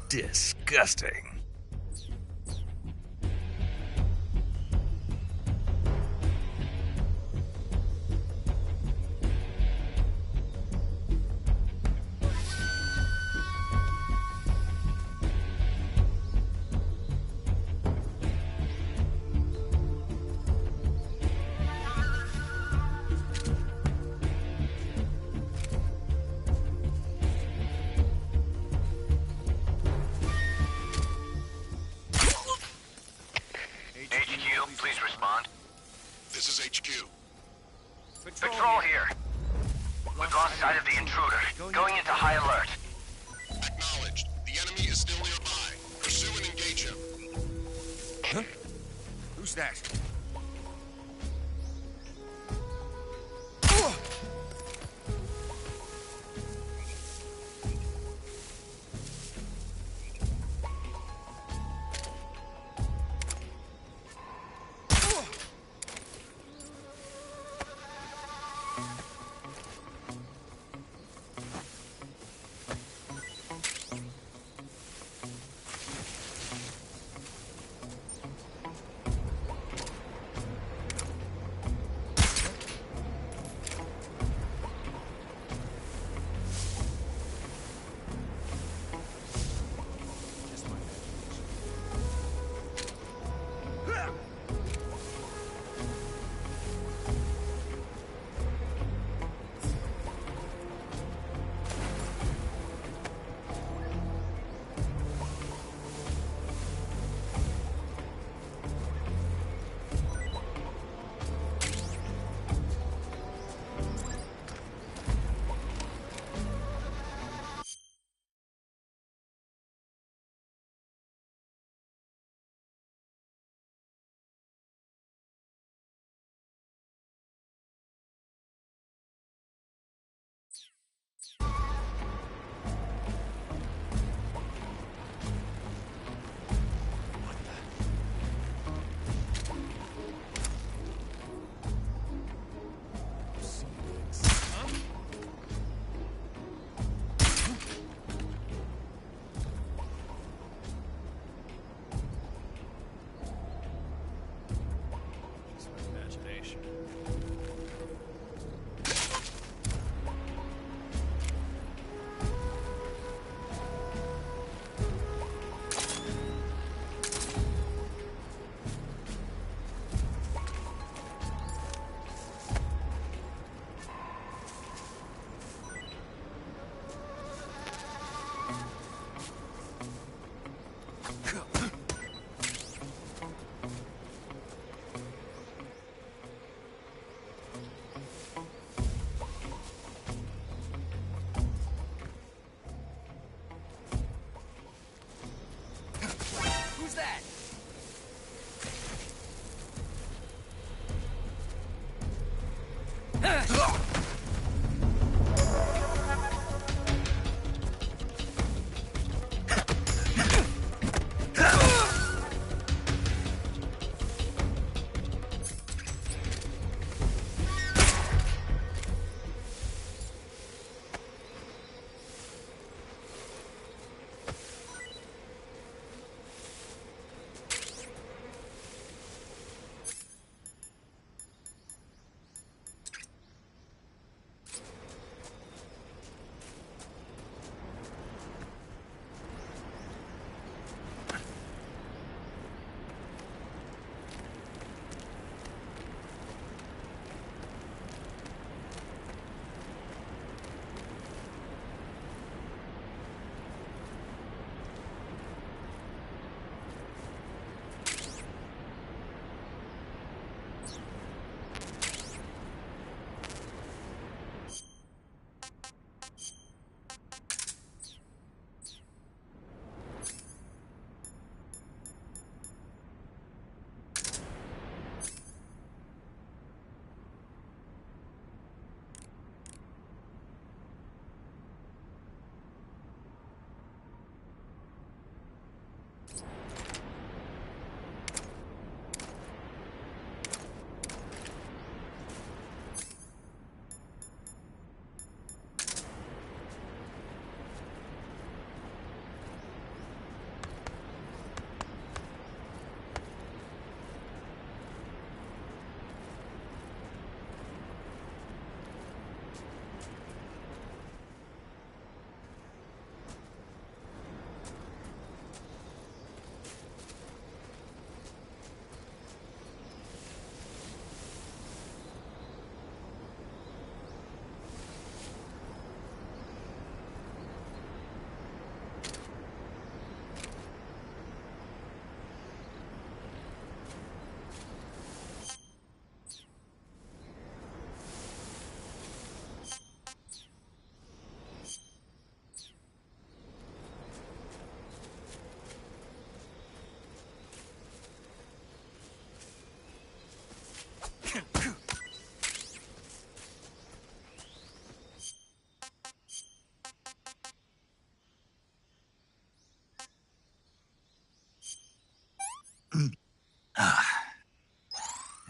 Disgusting. HQ, please respond. This is HQ. Patrol here. We've lost sight of the intruder. Going into high alert. Acknowledged. The enemy is still nearby. Pursue and engage him. Huh? Who's that? Who's that?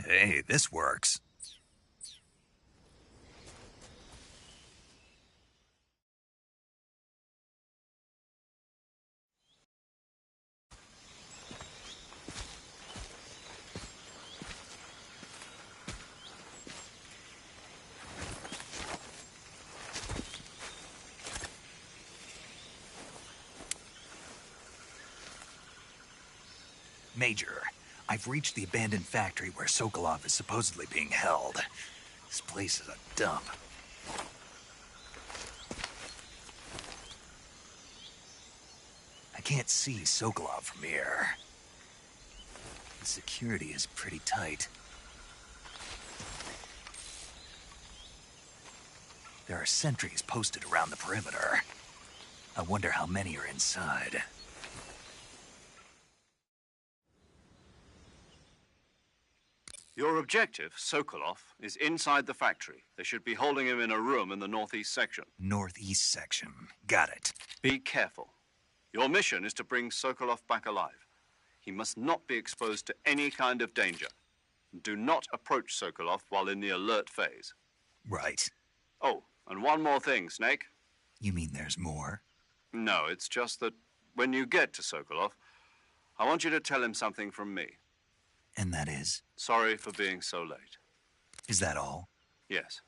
Hey, this works. Major, I've reached the abandoned factory where Sokolov is supposedly being held. This place is a dump. I can't see Sokolov from here. The security is pretty tight. There are sentries posted around the perimeter. I wonder how many are inside. Your objective, Sokolov, is inside the factory. They should be holding him in a room in the northeast section. Northeast section. Got it. Be careful. Your mission is to bring Sokolov back alive. He must not be exposed to any kind of danger. Do not approach Sokolov while in the alert phase. Right. Oh, and one more thing, Snake. You mean there's more? No, it's just that when you get to Sokolov, I want you to tell him something from me. And that is? Sorry for being so late. Is that all? Yes.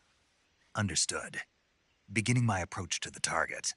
Understood. Beginning my approach to the target.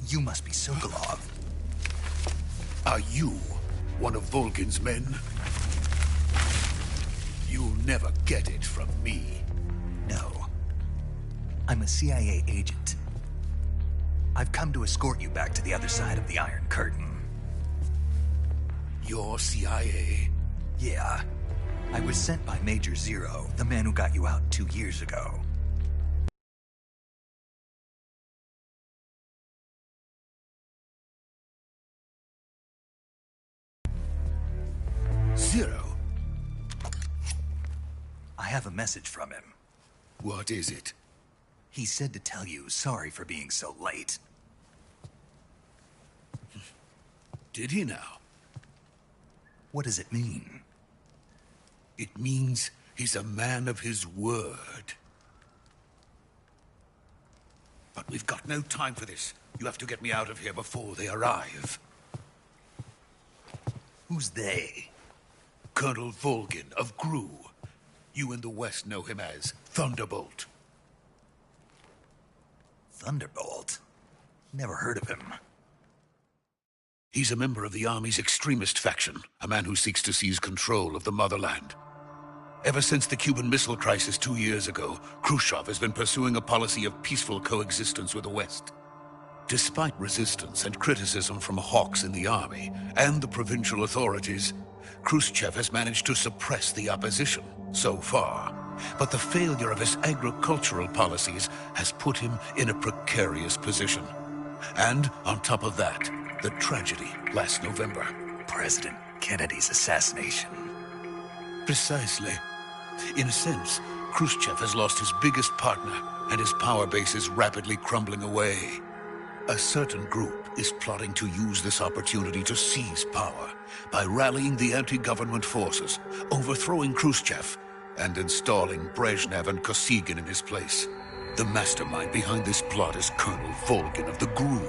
You must be Sokolov. Are you one of Volgin's men? You'll never get it from me. No. I'm a CIA agent. I've come to escort you back to the other side of the Iron Curtain. You're CIA? Yeah. I was sent by Major Zero, the man who got you out 2 years ago. Zero? I have a message from him. What is it? He said to tell you sorry for being so late. Did he now? What does it mean? It means he's a man of his word. But we've got no time for this. You have to get me out of here before they arrive. Who's they? Colonel Volgin of GRU. You in the West know him as Thunderbolt. Thunderbolt? Never heard of him. He's a member of the Army's extremist faction, a man who seeks to seize control of the motherland. Ever since the Cuban Missile Crisis 2 years ago, Khrushchev has been pursuing a policy of peaceful coexistence with the West. Despite resistance and criticism from hawks in the Army and the provincial authorities, Khrushchev has managed to suppress the opposition, so far. But the failure of his agricultural policies has put him in a precarious position. And on top of that, the tragedy last November. President Kennedy's assassination. Precisely. In a sense, Khrushchev has lost his biggest partner, and his power base is rapidly crumbling away. A certain group is plotting to use this opportunity to seize power by rallying the anti-government forces, overthrowing Khrushchev, and installing Brezhnev and Kosygin in his place. The mastermind behind this plot is Colonel Volgin of the GRU.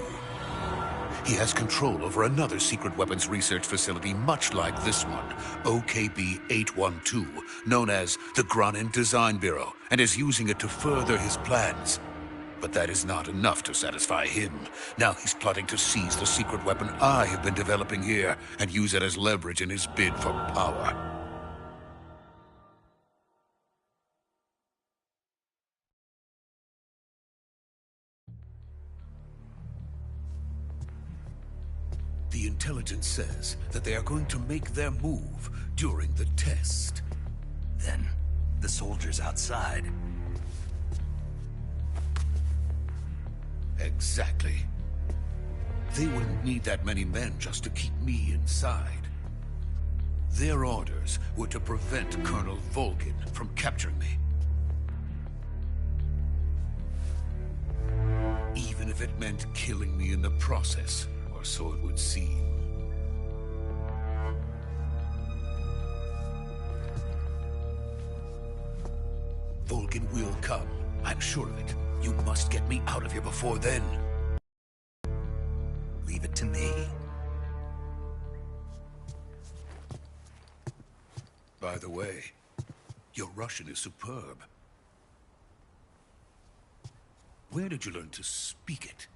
He has control over another secret weapons research facility much like this one, OKB-812, known as the Granin Design Bureau, and is using it to further his plans. But that is not enough to satisfy him. Now he's plotting to seize the secret weapon I have been developing here and use it as leverage in his bid for power. The intelligence says that they are going to make their move during the test. Then, the soldiers outside. Exactly. They wouldn't need that many men just to keep me inside. Their orders were to prevent Colonel Volgin from capturing me. Even if it meant killing me in the process, or so it would seem. Volgin will come. I'm sure of it. You must get me out of here before then. Leave it to me. By the way, your Russian is superb. Where did you learn to speak it?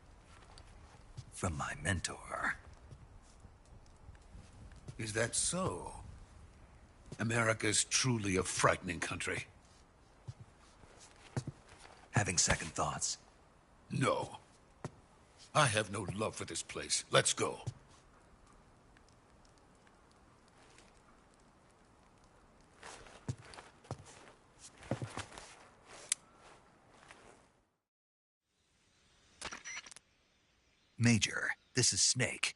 From my mentor. Is that so? America's truly a frightening country. Having second thoughts? No. I have no love for this place. Let's go. Major, this is Snake.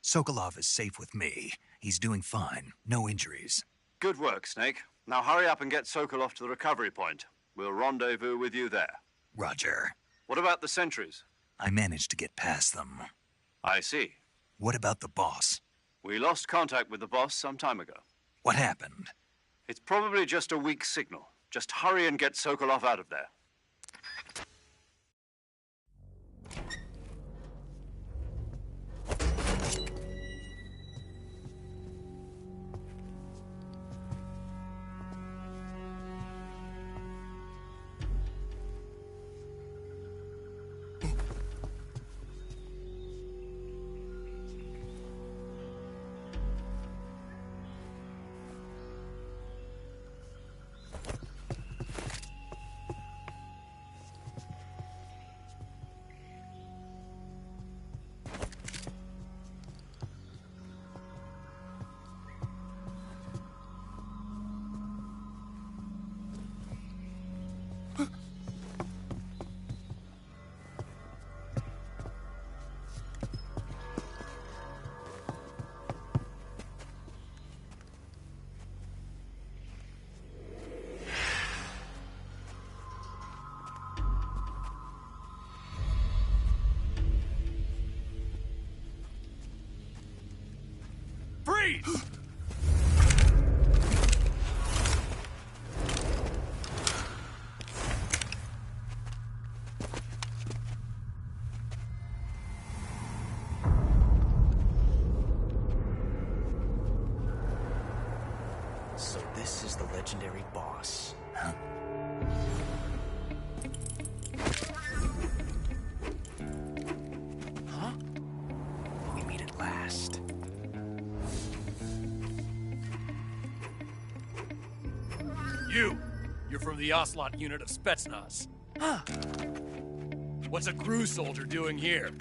Sokolov is safe with me. He's doing fine. No injuries. Good work, Snake. Now hurry up and get Sokolov to the recovery point. We'll rendezvous with you there. Roger. What about the sentries? I managed to get past them. I see. What about the boss? We lost contact with the boss some time ago. What happened? It's probably just a weak signal. Just hurry and get Sokolov out of there. Freeze! So this is the legendary boss. Huh? Huh? We meet at last. You're from the Ocelot unit of Spetsnaz. Huh. What's a crew soldier doing here?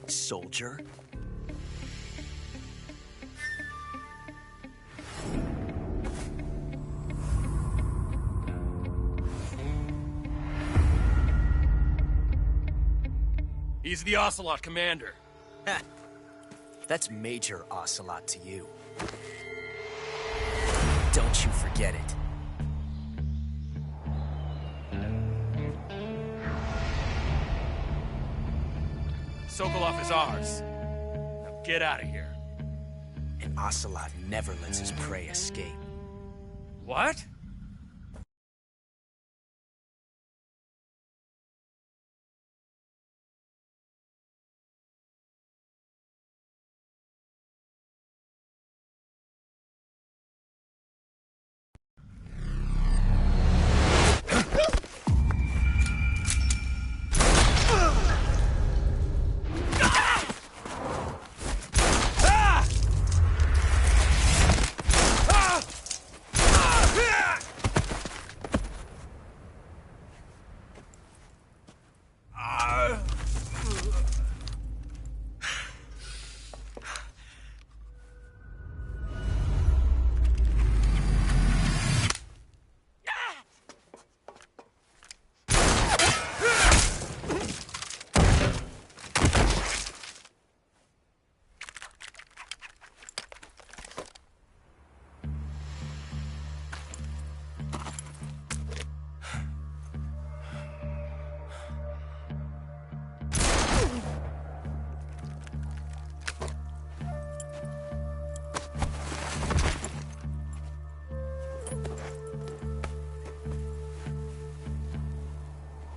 Soldier? He's the Ocelot commander. That's Major Ocelot to you. Don't you forget it. Sokolov is ours. Now get out of here. And Ocelot never lets his prey escape. What?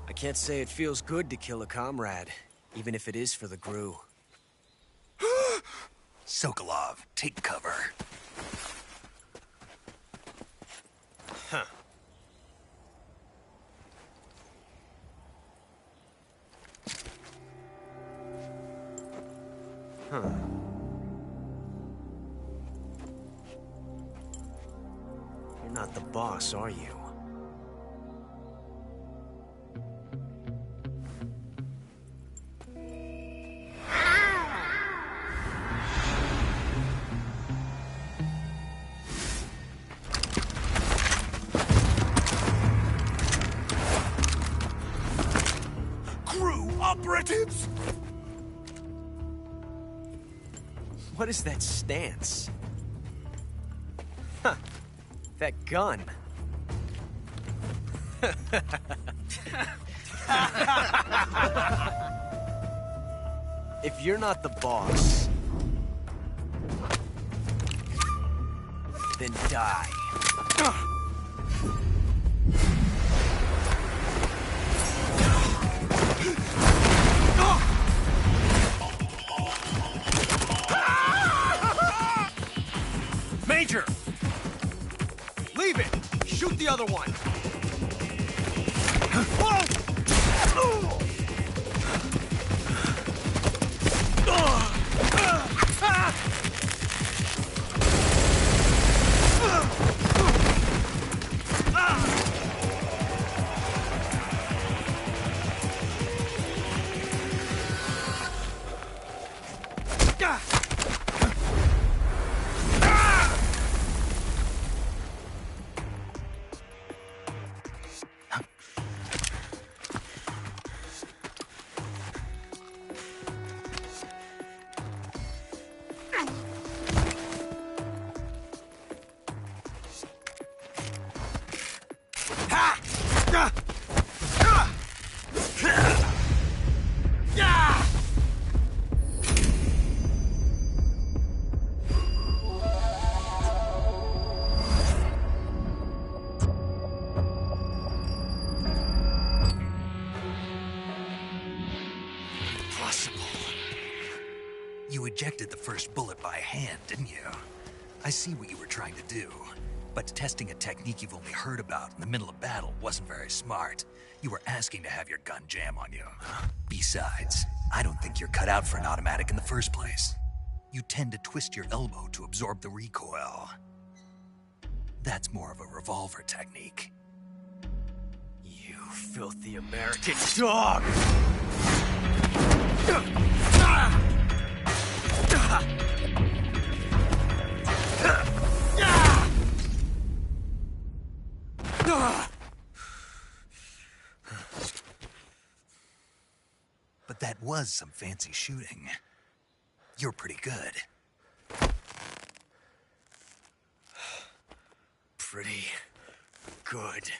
I can't say it feels good to kill a comrade, even if it is for the GRU. Sokolov, take cover. Huh. Huh. You're not the boss, are you? Operatives! What is that stance? Huh. That gun. If you're not the boss, then die. Major! Leave it! Shoot the other one! ejected the first bullet by hand, didn't you? I see what you were trying to do. But testing a technique you've only heard about in the middle of battle wasn't very smart. You were asking to have your gun jam on you. Besides, I don't think you're cut out for an automatic in the first place. You tend to twist your elbow to absorb the recoil. That's more of a revolver technique. You filthy American dog! But that was some fancy shooting. You're pretty good. Pretty good.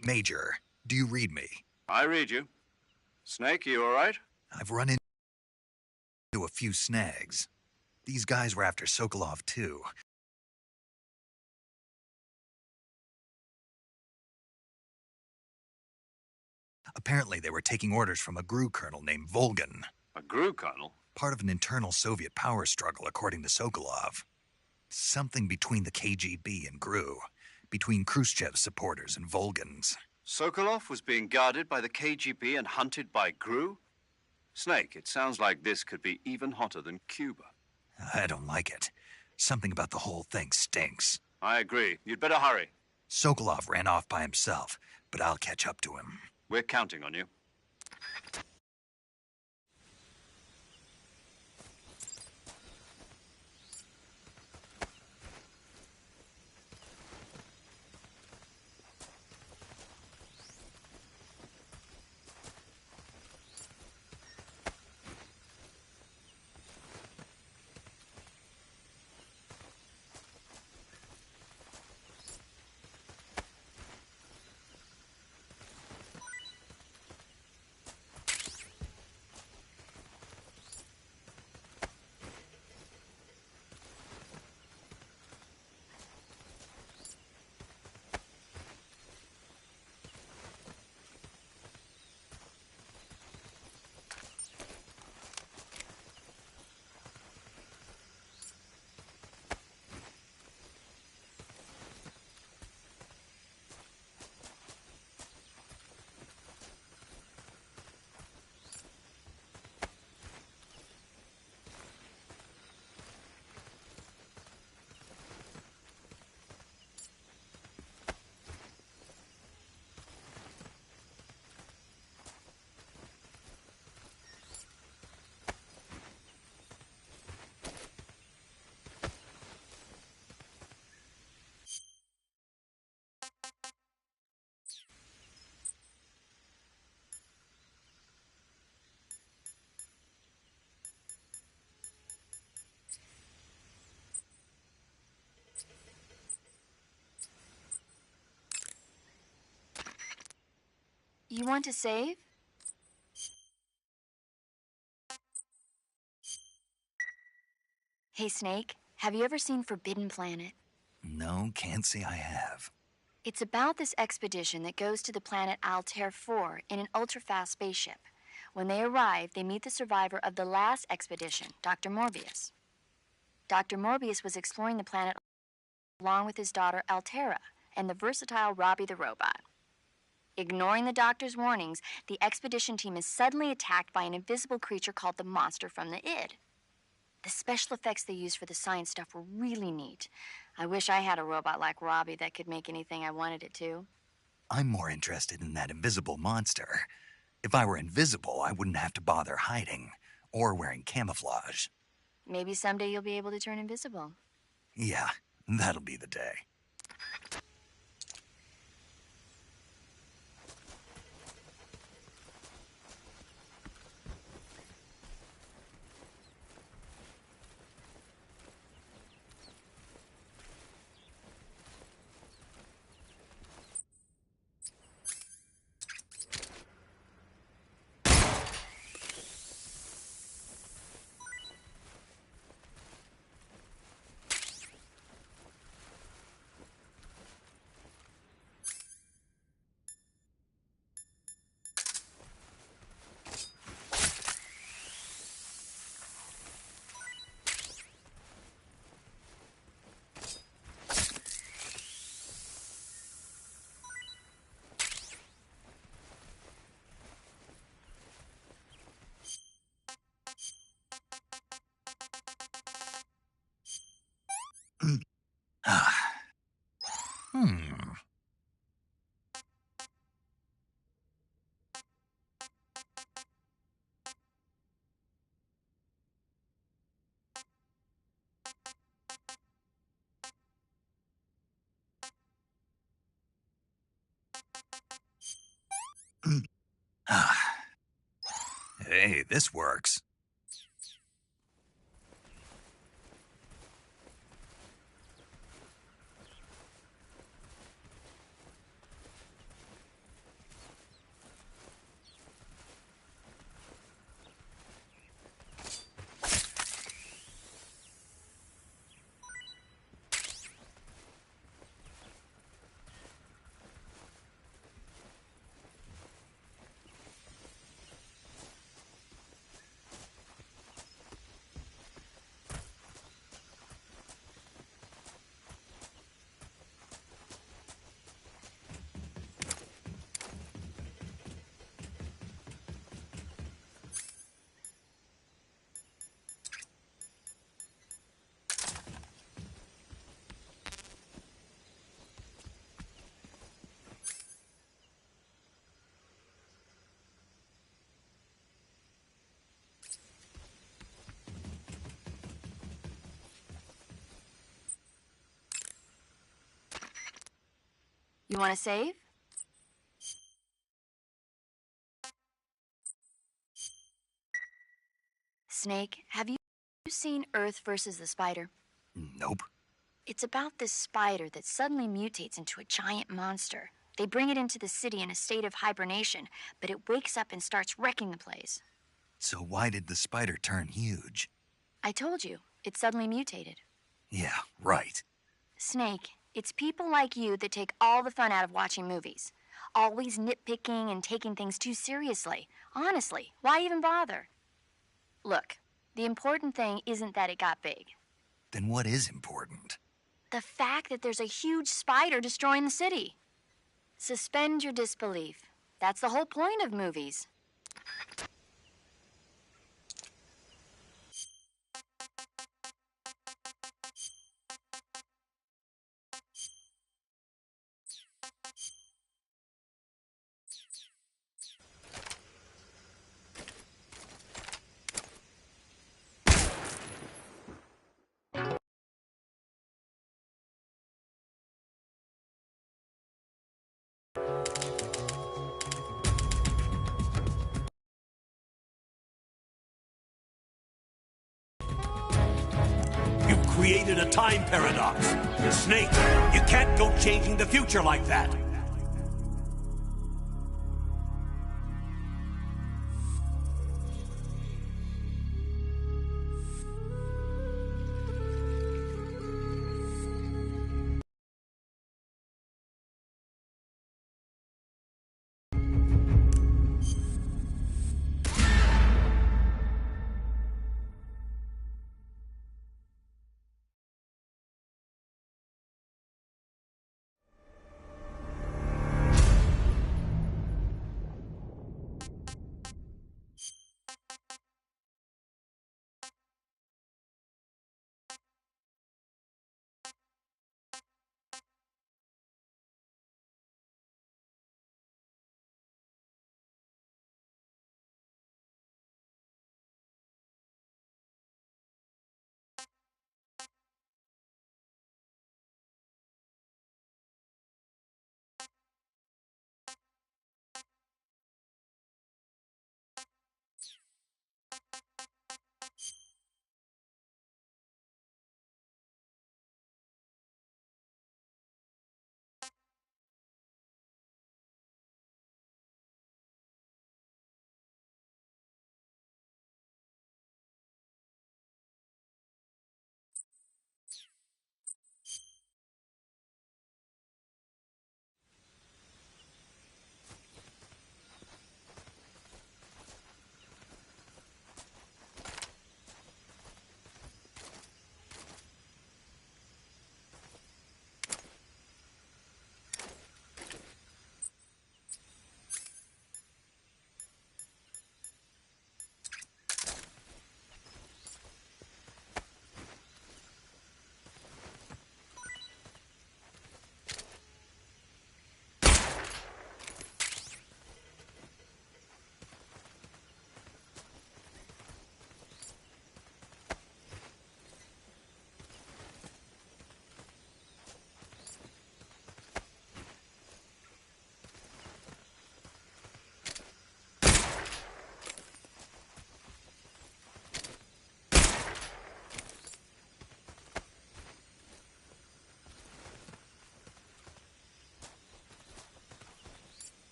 Major, do you read me? I read you. Snake, you all right? I've run into a few snags. These guys were after Sokolov, too. Apparently, they were taking orders from a GRU colonel named Volgan. A GRU colonel? Part of an internal Soviet power struggle, according to Sokolov. Something between the KGB and GRU. Between Khrushchev's supporters and Volgan's. Sokolov was being guarded by the KGB and hunted by GRU? Snake, it sounds like this could be even hotter than Cuba. I don't like it. Something about the whole thing stinks. I agree. You'd better hurry. Sokolov ran off by himself, but I'll catch up to him. We're counting on you. You want to save? Hey, Snake, have you ever seen Forbidden Planet? No, can't say I have. It's about this expedition that goes to the planet Altair 4 in an ultra-fast spaceship. When they arrive, they meet the survivor of the last expedition, Dr. Morbius. Dr. Morbius was exploring the planet along with his daughter Altera and the versatile Robbie the robot. Ignoring the doctor's warnings, the expedition team is suddenly attacked by an invisible creature called the Monster from the id. The special effects they used for the science stuff were really neat. I wish I had a robot like Robbie that could make anything I wanted it to. I'm more interested in that invisible monster. If I were invisible, I wouldn't have to bother hiding or wearing camouflage. Maybe someday you'll be able to turn invisible. Yeah, that'll be the day. Hmm. Hey, this works. You want to save? Snake, have you seen Earth versus the Spider? Nope. It's about this spider that suddenly mutates into a giant monster. They bring it into the city in a state of hibernation, but it wakes up and starts wrecking the place. So why did the spider turn huge? I told you, it suddenly mutated. Yeah, right. Snake, it's people like you that take all the fun out of watching movies. Always nitpicking and taking things too seriously. Honestly, why even bother? Look, the important thing isn't that it got big. Then what is important? The fact that there's a huge spider destroying the city. Suspend your disbelief. That's the whole point of movies. You've created a time paradox. Snake, you can't go changing the future like that.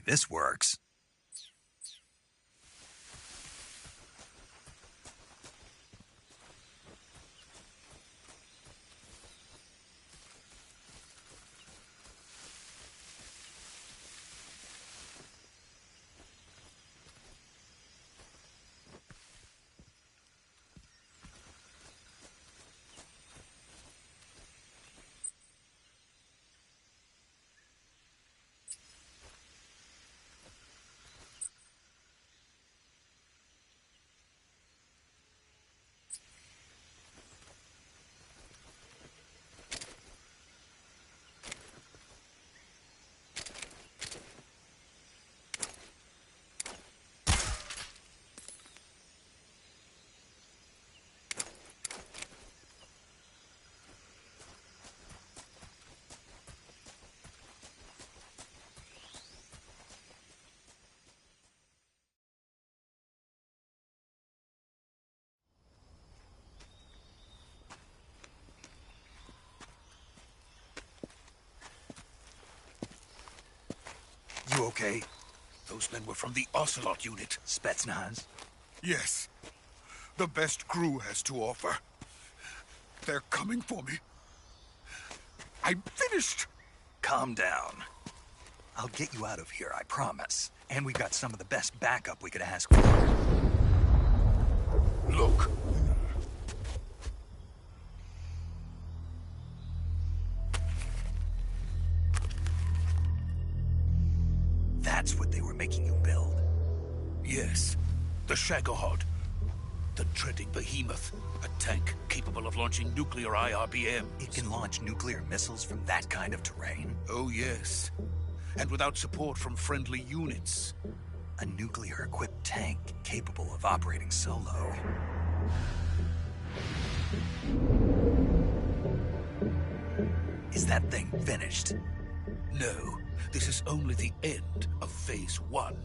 this works. You okay? Those men were from the Ocelot unit. Spetsnaz? Yes. The best crew has to offer. They're coming for me. I'm finished. Calm down. I'll get you out of here, I promise. And we've got some of the best backup we could ask for. Look. That's what they were making you build? Yes. The Shagohod. The treading behemoth. A tank capable of launching nuclear IRBMs. It can launch nuclear missiles from that kind of terrain? Oh, yes. And without support from friendly units. A nuclear-equipped tank capable of operating solo. Is that thing finished? No. This is only the end of Phase 1.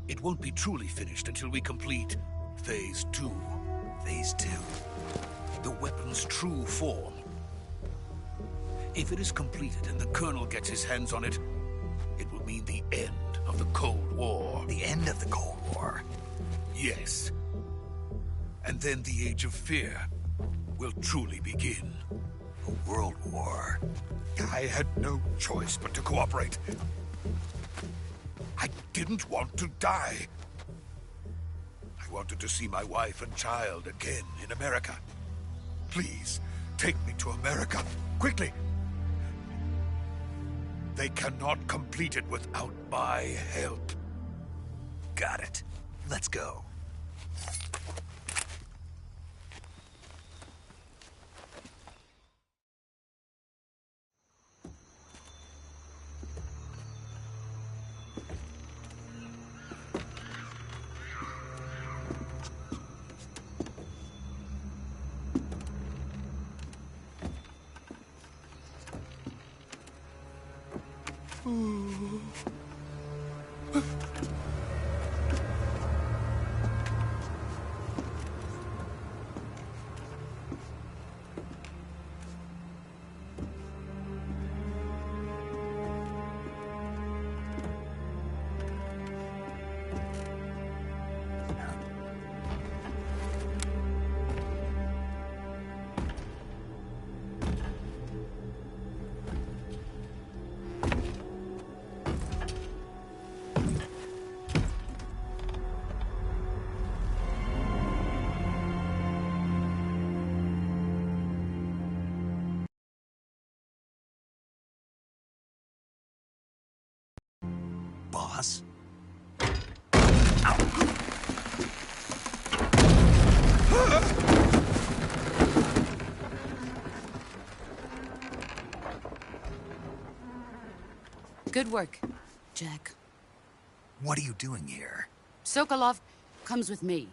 It won't be truly finished until we complete Phase 2. Phase 2? The weapon's true form. If it is completed and the Colonel gets his hands on it, it will mean the end of the Cold War. The end of the Cold War? Yes. And then the Age of Fear will truly begin. A world war? I had no choice but to cooperate. I didn't want to die. I wanted to see my wife and child again in America. Please, take me to America, quickly. They cannot complete it without my help. Got it. Let's go. Boss? Good work, Jack. What are you doing here? Sokolov comes with me.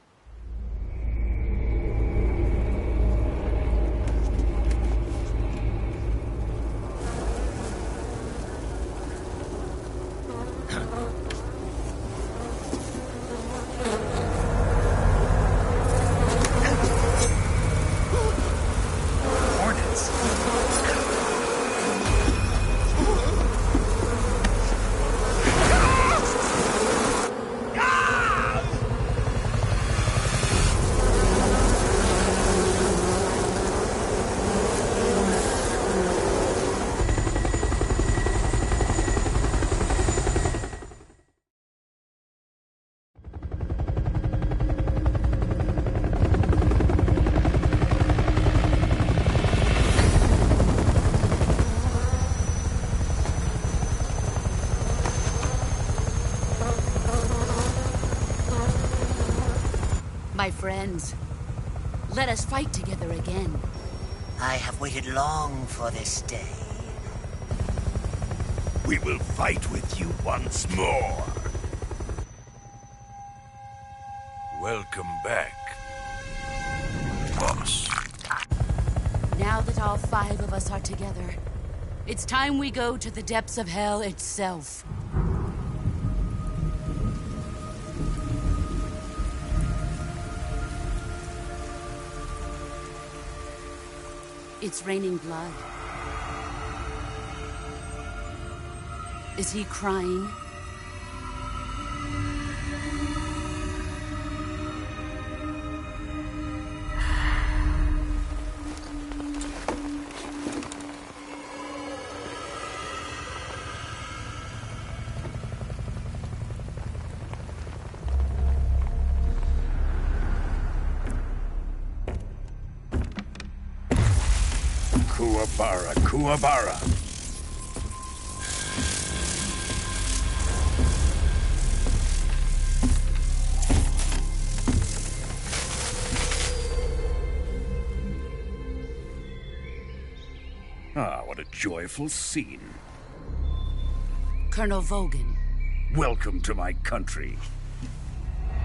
Hornets? My friends, let us fight together again. I have waited long for this day. We will fight with you once more. Welcome back, boss. Now that all 5 of us are together, it's time we go to the depths of hell itself. It's raining blood. Is he crying? Kuwabara, Kuwabara. Ah, what a joyful scene. Colonel Vogan. Welcome to my country.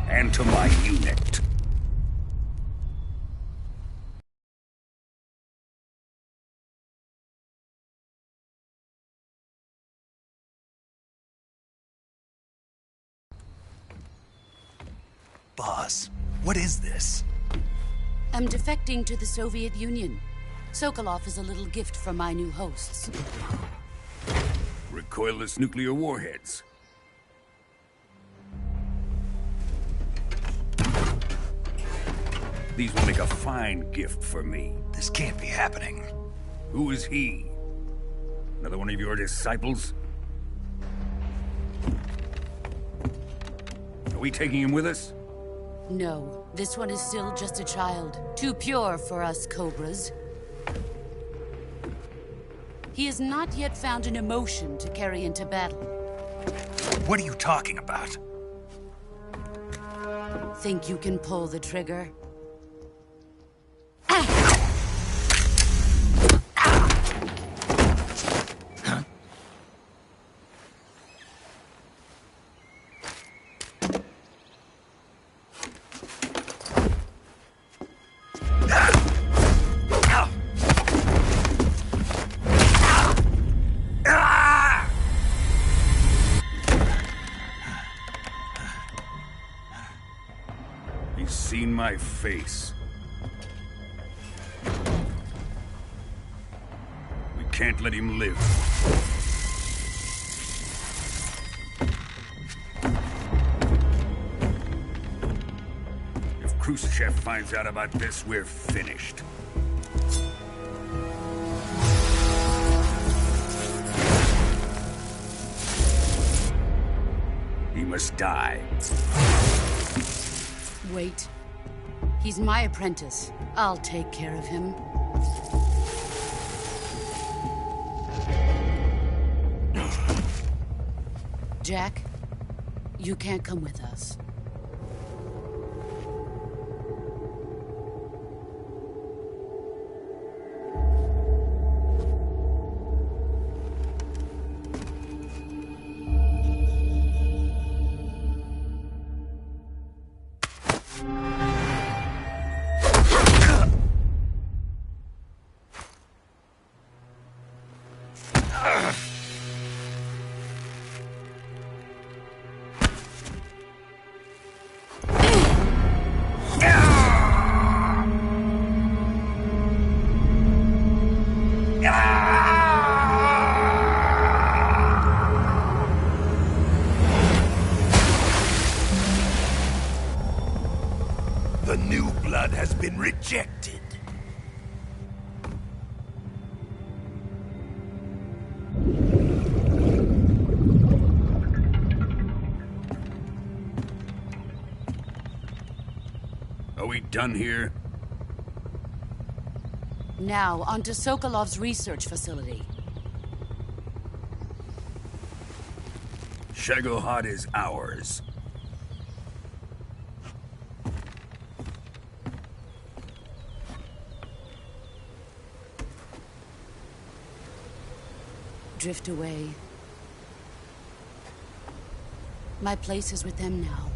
And to my unit. Boss, what is this? I'm defecting to the Soviet Union. Sokolov is a little gift from my new hosts. Recoilless nuclear warheads. These will make a fine gift for me. This can't be happening. Who is he? Another one of your disciples? Are we taking him with us? No, this one is still just a child. Too pure for us Cobras. He has not yet found an emotion to carry into battle. What are you talking about? Think you can pull the trigger? He's seen my face. We can't let him live. If Khrushchev finds out about this, we're finished. He must die. Wait. He's my apprentice. I'll take care of him. Jack, you can't come with us. The new blood has been rejected. Are we done here? Now, onto Sokolov's research facility. Shagohod is ours. drift away. My place is with them now.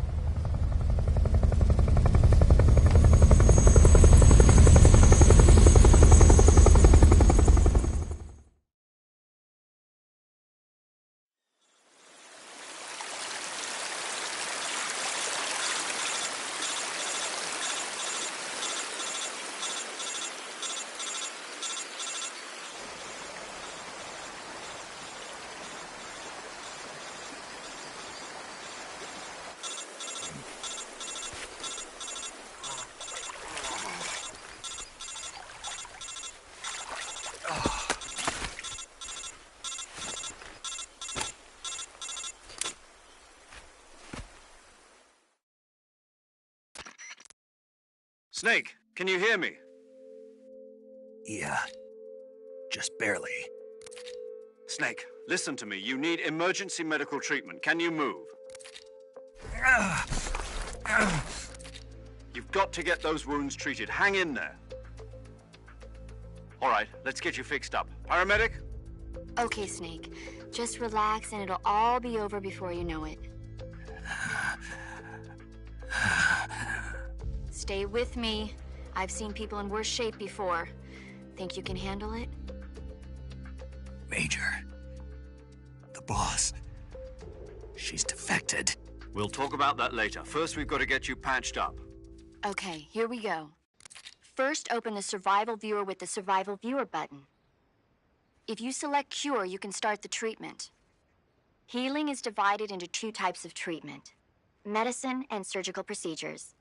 Snake, can you hear me? Yeah. Just barely. Snake, listen to me. You need emergency medical treatment. Can you move? You've got to get those wounds treated. Hang in there. All right, let's get you fixed up. Paramedic? Okay, Snake. Just relax and it'll all be over before you know it. Stay with me. I've seen people in worse shape before. Think you can handle it? Major. The boss. She's defected. We'll talk about that later. First, we've got to get you patched up. Okay, here we go. First, open the Survival Viewer with the Survival Viewer button. If you select Cure, you can start the treatment. Healing is divided into two types of treatment: medicine and surgical procedures.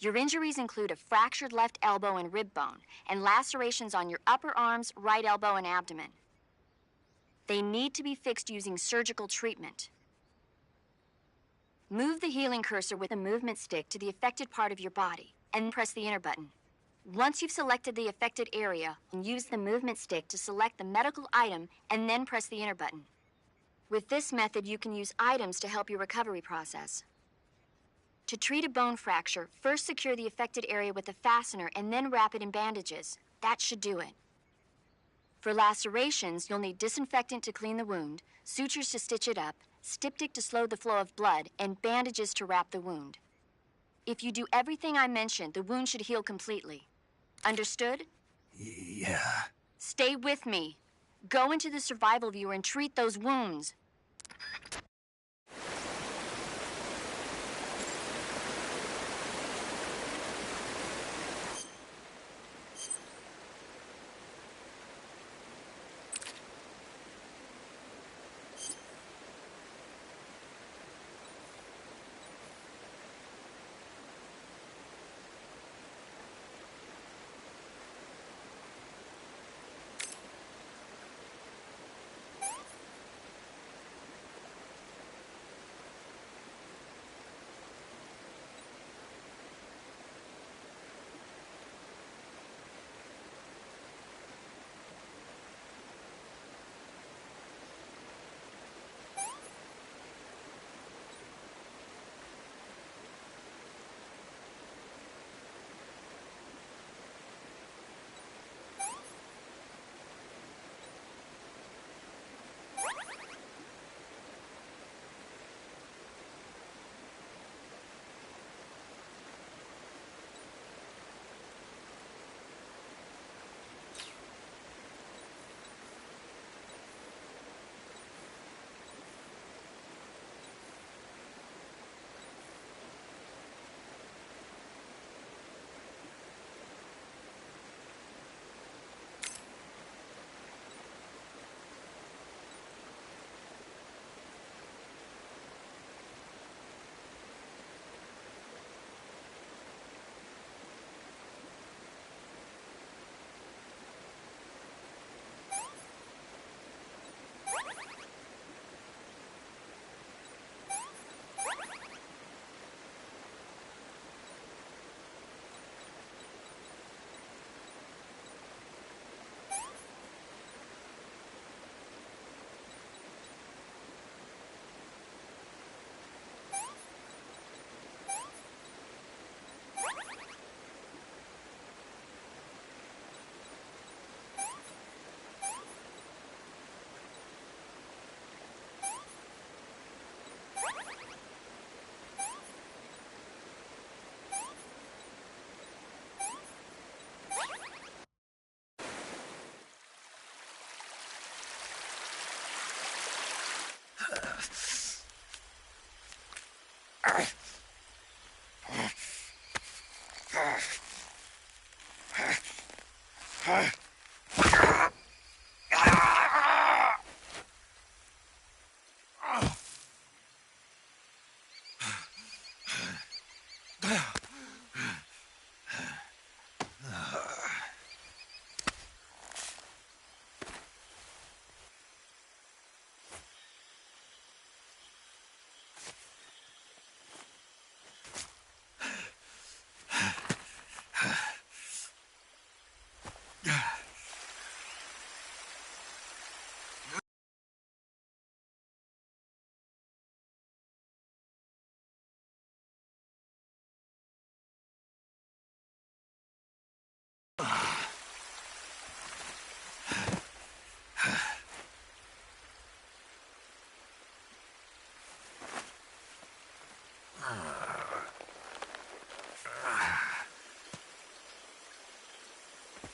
Your injuries include a fractured left elbow and rib bone, and lacerations on your upper arms, right elbow, and abdomen. They need to be fixed using surgical treatment. Move the healing cursor with a movement stick to the affected part of your body, and press the enter button. Once you've selected the affected area, use the movement stick to select the medical item, and then press the enter button. With this method, you can use items to help your recovery process. To treat a bone fracture, first secure the affected area with a fastener and then wrap it in bandages. That should do it. For lacerations, you'll need disinfectant to clean the wound, sutures to stitch it up, styptic to slow the flow of blood, and bandages to wrap the wound. If you do everything I mentioned, the wound should heal completely. Understood? Yeah. Stay with me. Go into the Survival Viewer and treat those wounds.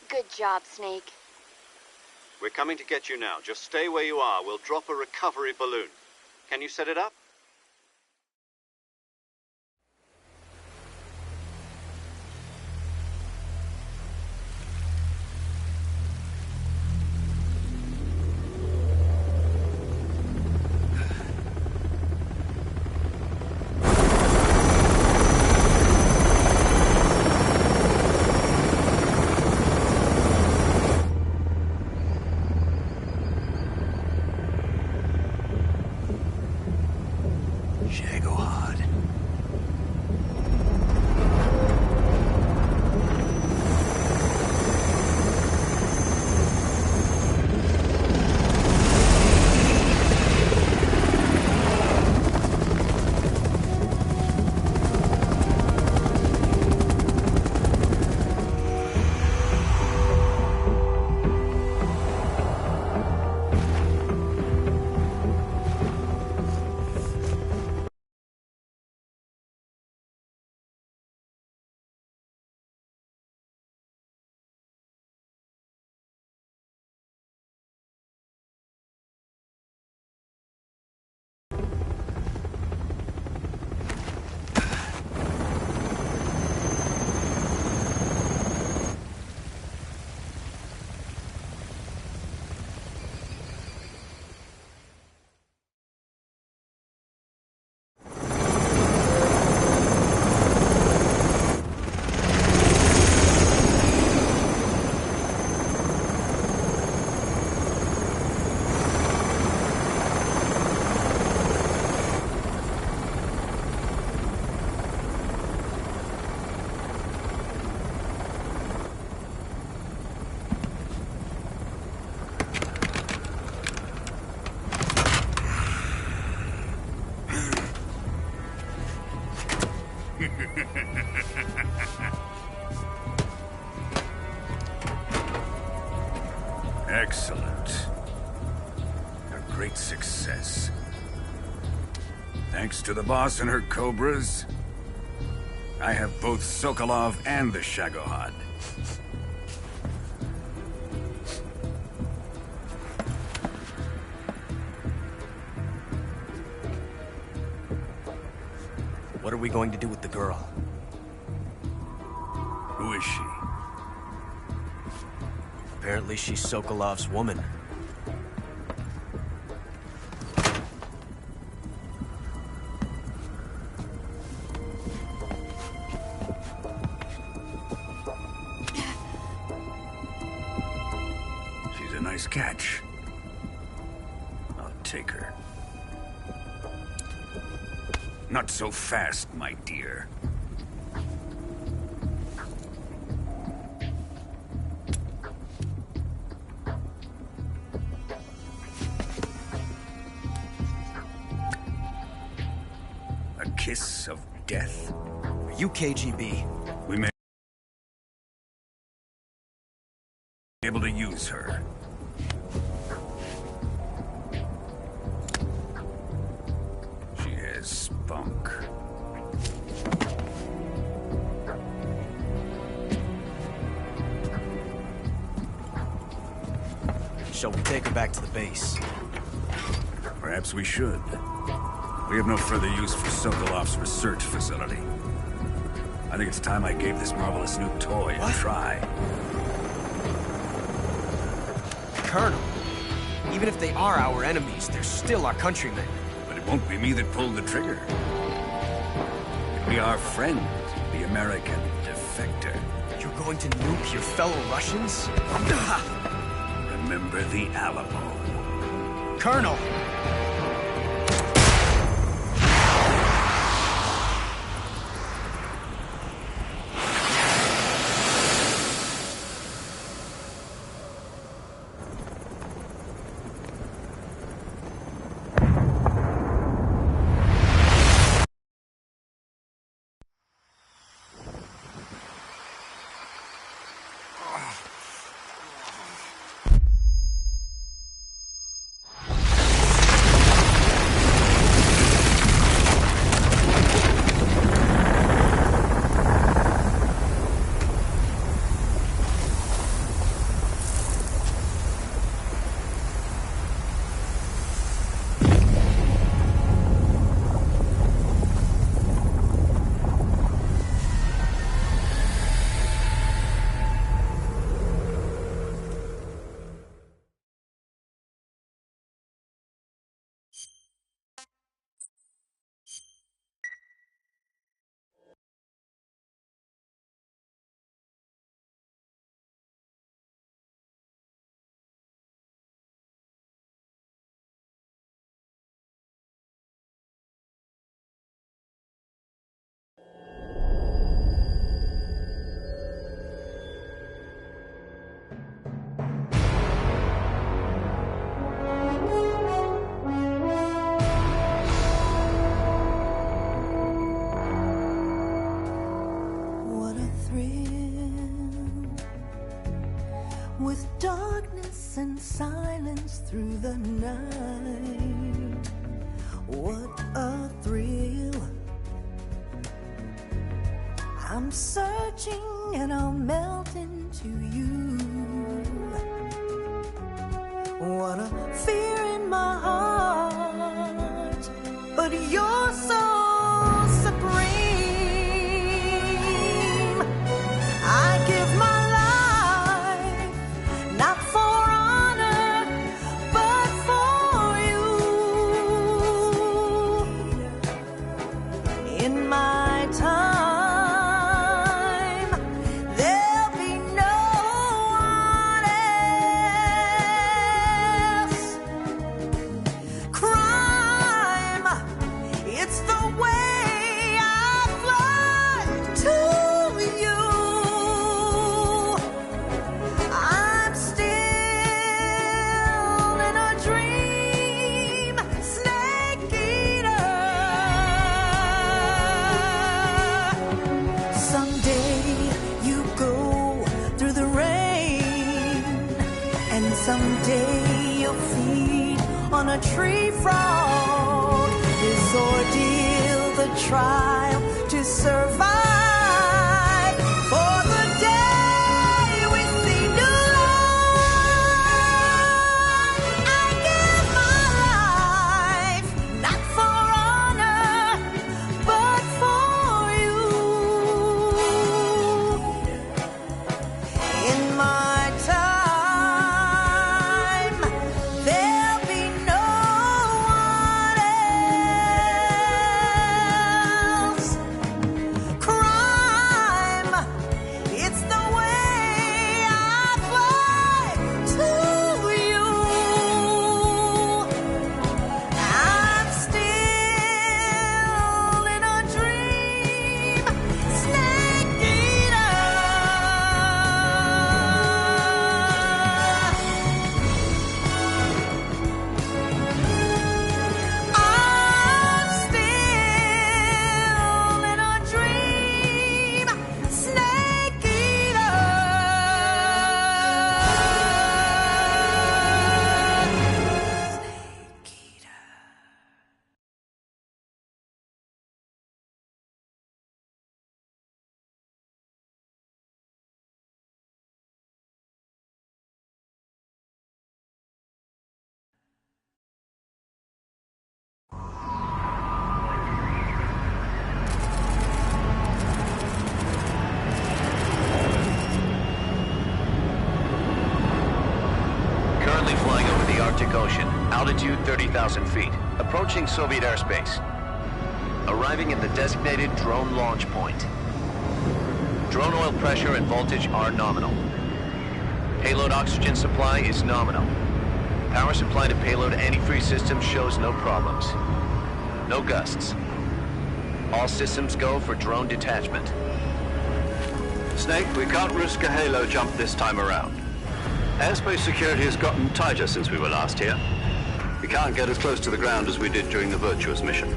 Good job, Snake. We're coming to get you now. Just stay where you are. We'll drop a recovery balloon. Can you set it up? Excellent. A great success. Thanks to the boss and her cobras, I have both Sokolov and the Shagohod. What are we going to do with the girl? Who is she? Apparently she's Sokolov's woman. She's a nice catch. I'll take her. Not so fast, my dear. A kiss of death? Are you KGB? We may be able to use her. She has spunk. Shall we take her back to the base? Perhaps we should. We have no further use for Sokolov's research facility. I think it's time I gave this marvelous new toy a try. Colonel, even if they are our enemies, they're still our countrymen. But it won't be me that pulled the trigger. It'll be our friend, the American defector. You're going to nuke your fellow Russians? Remember the Alamo. Colonel! With darkness and silence through the night, what a thrill. I'm searching and I'll melt into you. What a fear in my heart, but you're so supreme. I give my someday you'll feed on a tree frog. This ordeal, the trial to survive. For the day we see new life, I give my life, not for honor, but for you. In my time, altitude 30,000 feet, approaching Soviet airspace. Arriving at the designated drone launch point. Drone oil pressure and voltage are nominal. Payload oxygen supply is nominal. Power supply to payload antifreeze system shows no problems. No gusts. All systems go for drone detachment. Snake, we can't risk a halo jump this time around. Airspace security has gotten tighter since we were last here. We can't get as close to the ground as we did during the Virtuous mission.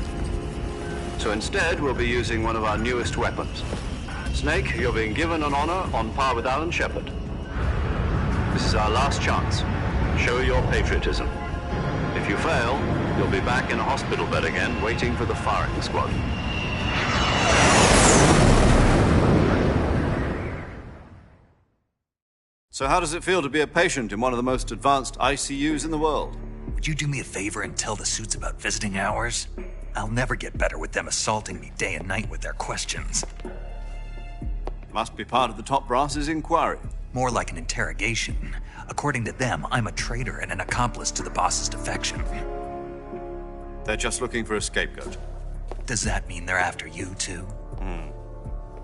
So instead, we'll be using one of our newest weapons. Snake, you're being given an honor on par with Alan Shepard. This is our last chance. Show your patriotism. If you fail, you'll be back in a hospital bed again, waiting for the firing squad. So how does it feel to be a patient in one of the most advanced ICUs in the world? Would you do me a favor and tell the suits about visiting hours? I'll never get better with them assaulting me day and night with their questions. Must be part of the top brass's inquiry. More like an interrogation. According to them, I'm a traitor and an accomplice to the boss's defection. They're just looking for a scapegoat. Does that mean they're after you, too?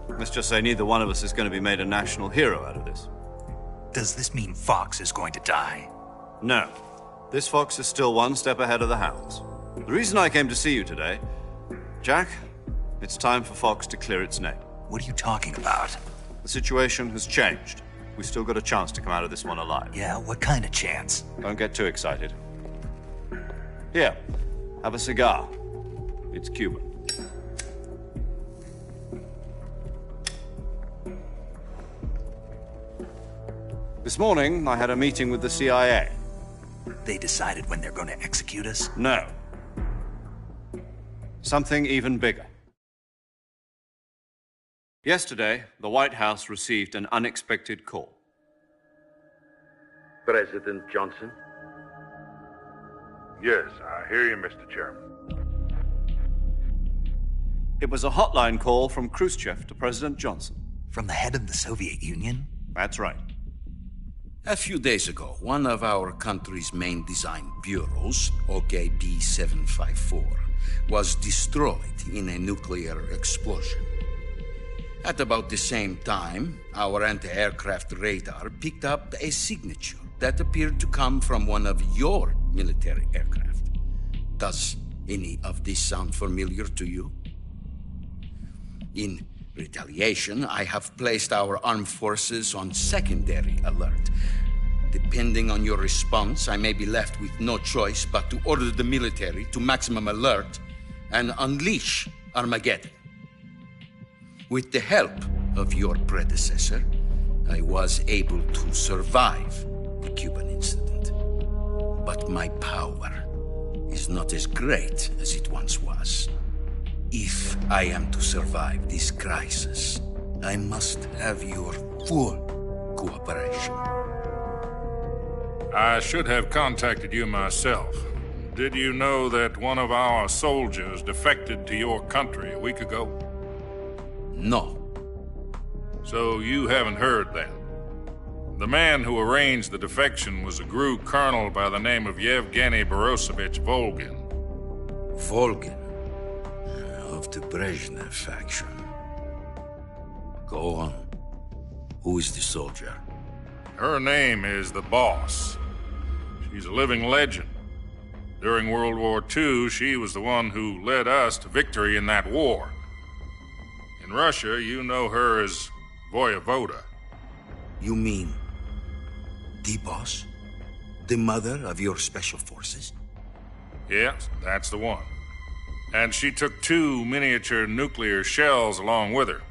Let's just say neither one of us is going to be made a national hero out of this. Does this mean Fox is going to die? No. This Fox is still one step ahead of the Hounds. The reason I came to see you today, Jack, it's time for Fox to clear its name. What are you talking about? The situation has changed. We still got a chance to come out of this one alive. Yeah, what kind of chance? Don't get too excited. Here, have a cigar. It's Cuban. This morning, I had a meeting with the CIA. They decided when they're going to execute us? No. Something even bigger. Yesterday, the White House received an unexpected call. President Johnson? Yes, I hear you, Mr. Chairman. It was a hotline call from Khrushchev to President Johnson. From the head of the Soviet Union? That's right. A few days ago, one of our country's main design bureaus, OKB-754, was destroyed in a nuclear explosion. At about the same time, our anti-aircraft radar picked up a signature that appeared to come from one of your military aircraft. Does any of this sound familiar to you? In retaliation, I have placed our armed forces on secondary alert. Depending on your response, I may be left with no choice but to order the military to maximum alert and unleash Armageddon. With the help of your predecessor, I was able to survive the Cuban incident. But my power is not as great as it once was. If I am to survive this crisis, I must have your full cooperation. I should have contacted you myself. Did you know that one of our soldiers defected to your country a week ago? No. So you haven't heard that. The man who arranged the defection was a GRU colonel by the name of Yevgeny Borosovich Volgin. Volgin? Of the Brezhnev faction. Go on. Who is the soldier? Her name is the Boss. She's a living legend. During World War II, she was the one who led us to victory in that war. In Russia, you know her as Voyevoda. You mean the Boss? The mother of your special forces? Yes, that's the one. And she took 2 miniature nuclear shells along with her.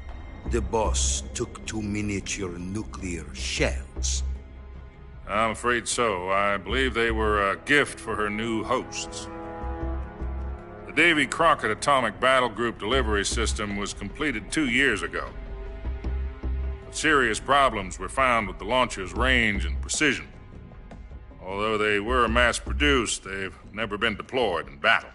The Boss took 2 miniature nuclear shells? I'm afraid so. I believe they were a gift for her new hosts. The Davy Crockett Atomic Battle Group delivery system was completed 2 years ago. But serious problems were found with the launcher's range and precision. Although they were mass-produced, they've never been deployed in battle.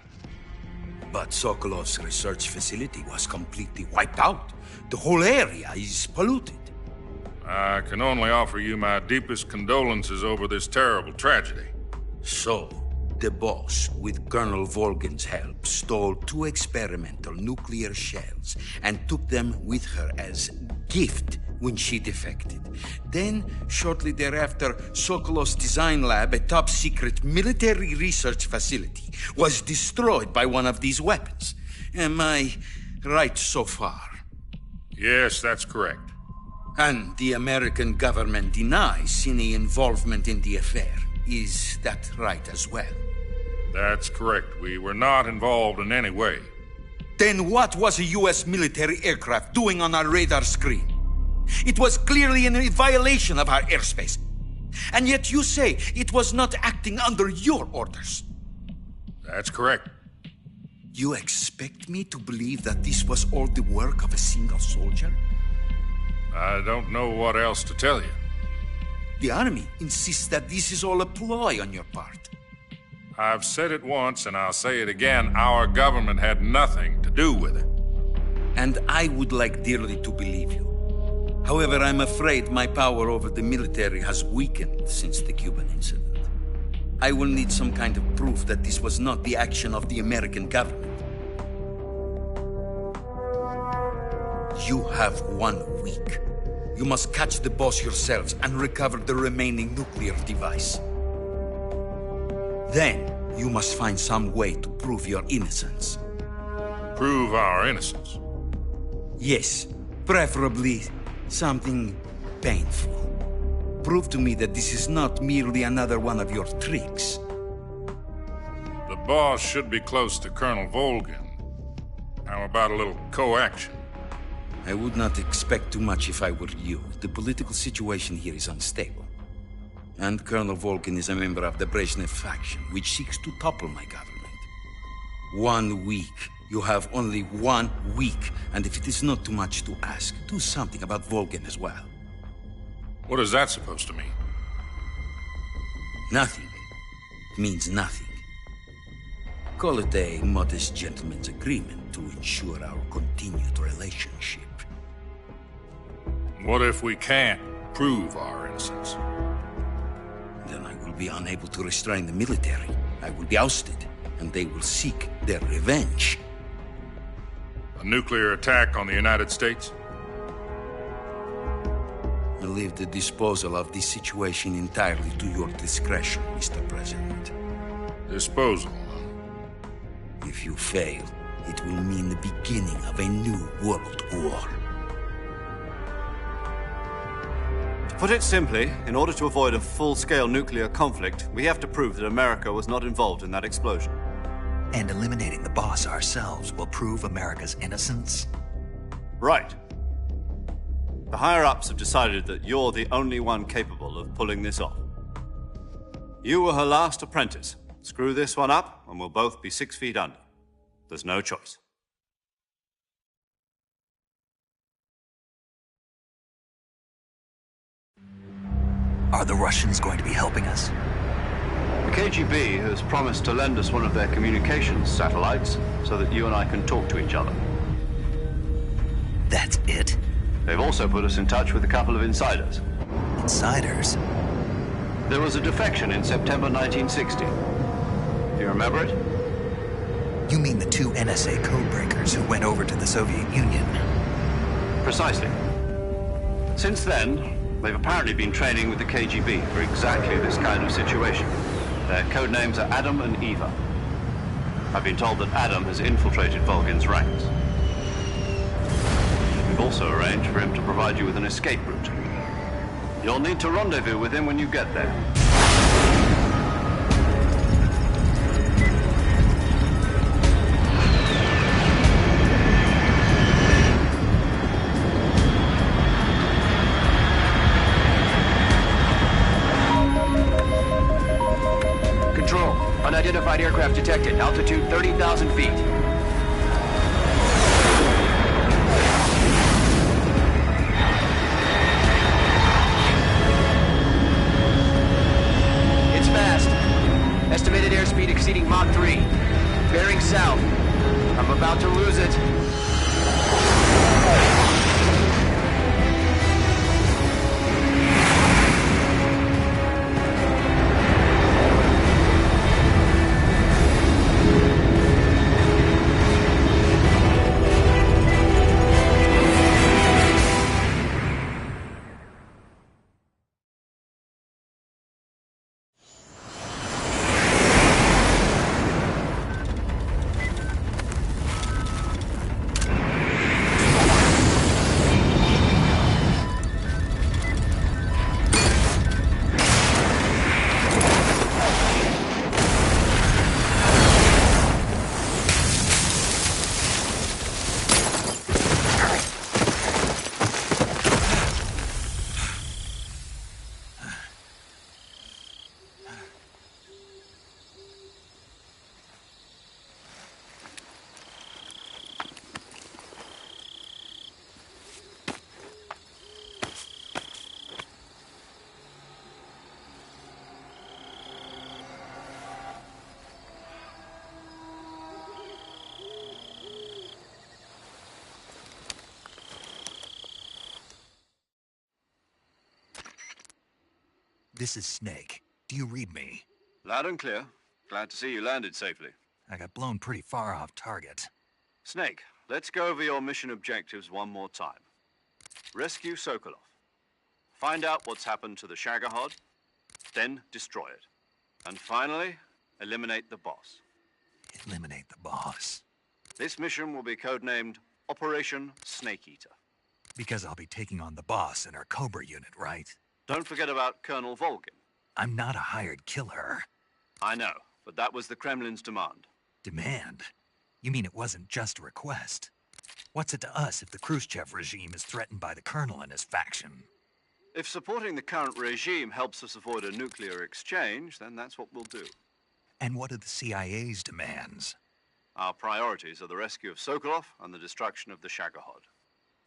But Sokolov's research facility was completely wiped out. The whole area is polluted. I can only offer you my deepest condolences over this terrible tragedy. So, the boss, with Colonel Volgin's help, stole 2 experimental nuclear shells and took them with her as gift when she defected. Then, shortly thereafter, Sokolov's design lab, a top-secret military research facility, was destroyed by one of these weapons. Am I right so far? Yes, that's correct. And the American government denies any involvement in the affair. Is that right as well? That's correct. We were not involved in any way. Then what was a U.S. military aircraft doing on our radar screen? It was clearly in violation of our airspace. And yet you say it was not acting under your orders. That's correct. You expect me to believe that this was all the work of a single soldier? I don't know what else to tell you. The Army insists that this is all a ploy on your part. I've said it once and I'll say it again. Our government had nothing to do with it. And I would like dearly to believe you. However, I'm afraid my power over the military has weakened since the Cuban incident. I will need some kind of proof that this was not the action of the American government. You have 1 week. You must catch the boss yourselves and recover the remaining nuclear device. Then, you must find some way to prove your innocence. Prove our innocence? Yes, preferably something painful. Prove to me that this is not merely another one of your tricks. The boss should be close to Colonel Volgin. How about a little co-action? I would not expect too much if I were you. The political situation here is unstable. And Colonel Volgin is a member of the Brezhnev faction, which seeks to topple my government. 1 week. You have only 1 week. And if it is not too much to ask, do something about Volgin as well. What is that supposed to mean? Nothing. It means nothing. Call it a modest gentleman's agreement to ensure our continued relationship. What if we can't prove our innocence? Then I will be unable to restrain the military. I will be ousted, and they will seek their revenge. A nuclear attack on the United States? I leave the disposal of this situation entirely to your discretion, Mr. President. Disposal? If you fail, it will mean the beginning of a new world war. To put it simply, in order to avoid a full-scale nuclear conflict, we have to prove that America was not involved in that explosion. And eliminating the boss ourselves will prove America's innocence? Right. The higher-ups have decided that you're the only one capable of pulling this off. You were her last apprentice. Screw this one up, and we'll both be 6 feet under. There's no choice. Are the Russians going to be helping us? The KGB has promised to lend us one of their communications satellites so that you and I can talk to each other. That's it? They've also put us in touch with a couple of insiders. Insiders? There was a defection in September 1960. Do you remember it? You mean the 2 NSA codebreakers who went over to the Soviet Union? Precisely. Since then, they've apparently been training with the KGB for exactly this kind of situation. Their code names are Adam and Eva. I've been told that Adam has infiltrated Volgin's ranks. We've also arranged for him to provide you with an escape route. You'll need to rendezvous with him when you get there. Unidentified aircraft detected. Altitude 30,000 feet. It's fast. Estimated airspeed exceeding Mach 3. Bearing south. I'm about to lose it. This is Snake. Do you read me? Loud and clear. Glad to see you landed safely. I got blown pretty far off target. Snake, let's go over your mission objectives one more time. Rescue Sokolov. Find out what's happened to the Shagohod, then destroy it. And finally, eliminate the boss. Eliminate the boss. This mission will be codenamed Operation Snake Eater. Because I'll be taking on the boss in our Cobra unit, right? Don't forget about Colonel Volgin. I'm not a hired killer. I know, but that was the Kremlin's demand. Demand? You mean it wasn't just a request? What's it to us if the Khrushchev regime is threatened by the Colonel and his faction? If supporting the current regime helps us avoid a nuclear exchange, then that's what we'll do. And what are the CIA's demands? Our priorities are the rescue of Sokolov and the destruction of the Shagohod.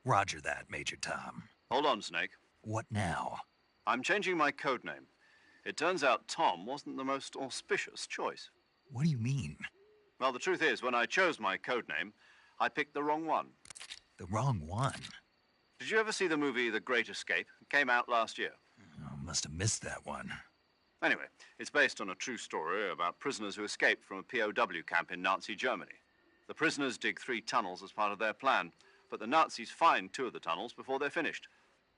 Roger that, Major Tom. Hold on, Snake. What now? I'm changing my codename. It turns out Tom wasn't the most auspicious choice. What do you mean? Well, the truth is, when I chose my codename, I picked the wrong one. The wrong one? Did you ever see the movie The Great Escape? It came out last year. Oh, must have missed that one. Anyway, it's based on a true story about prisoners who escaped from a POW camp in Nazi Germany. The prisoners dig 3 tunnels as part of their plan, but the Nazis find 2 of the tunnels before they're finished.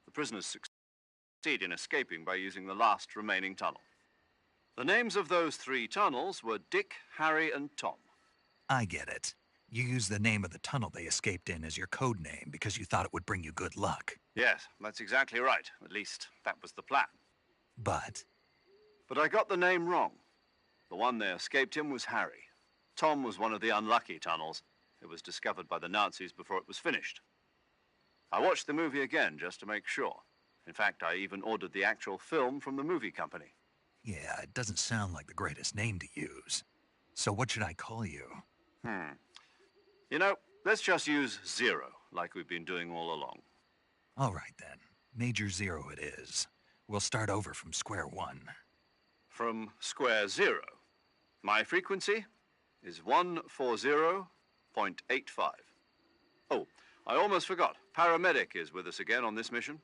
The prisoners succeed in escaping by using the last remaining tunnel. The names of those 3 tunnels were Dick, Harry, and Tom. I get it. You used the name of the tunnel they escaped in as your code name because you thought it would bring you good luck. Yes, that's exactly right. At least, that was the plan. But I got the name wrong. The one they escaped in was Harry. Tom was one of the unlucky tunnels. It was discovered by the Nazis before it was finished. I watched the movie again just to make sure. In fact, I even ordered the actual film from the movie company. yeah, it doesn't sound like the greatest name to use. So what should I call you? You know, let's just use Zero, like we've been doing all along. All right, then. Major Zero it is. We'll start over from square one. From square 0. My frequency is 140.85. Oh, I almost forgot. Paramedic is with us again on this mission.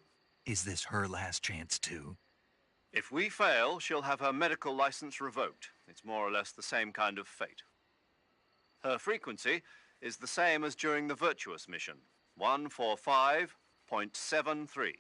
Is this her last chance, too? If we fail, she'll have her medical license revoked. It's more or less the same kind of fate. Her frequency is the same as during the Virtuous mission, 145.73.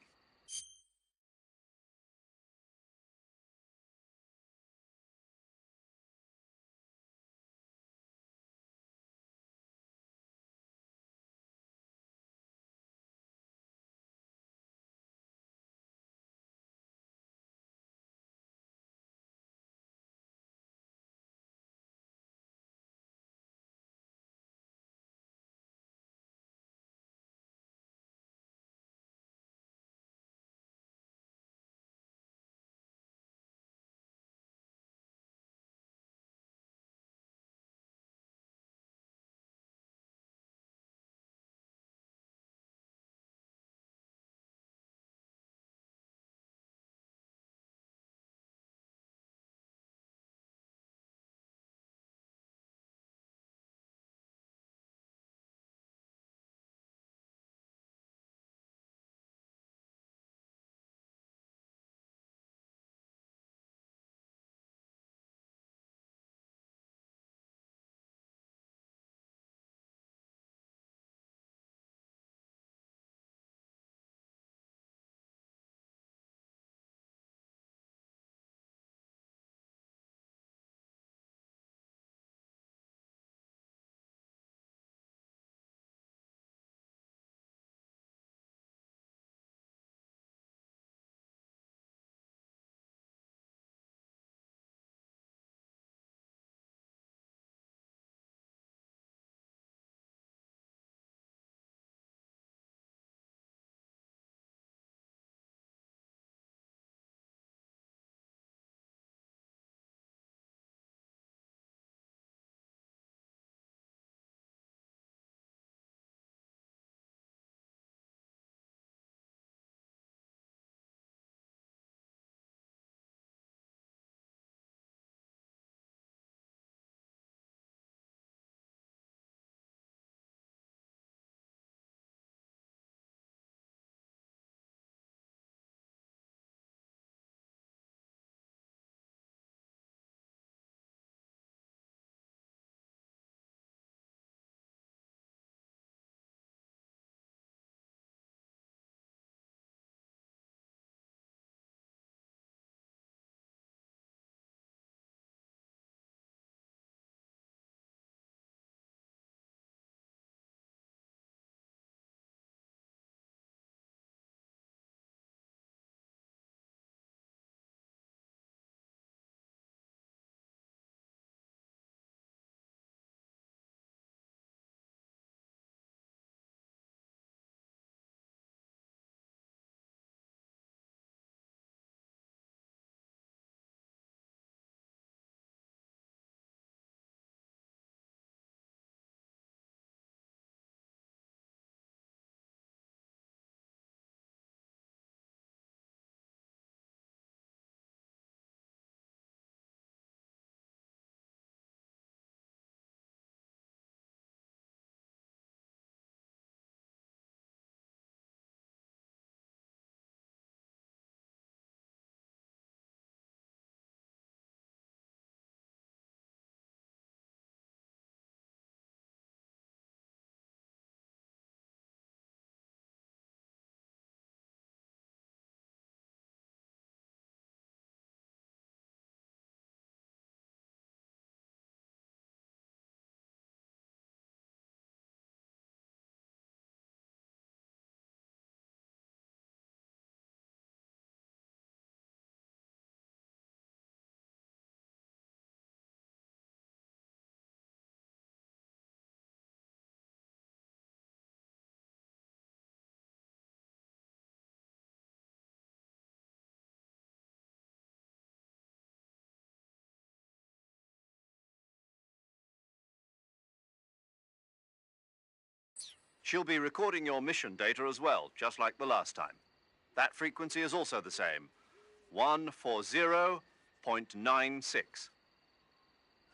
She'll be recording your mission data as well, just like the last time. That frequency is also the same, 140.96.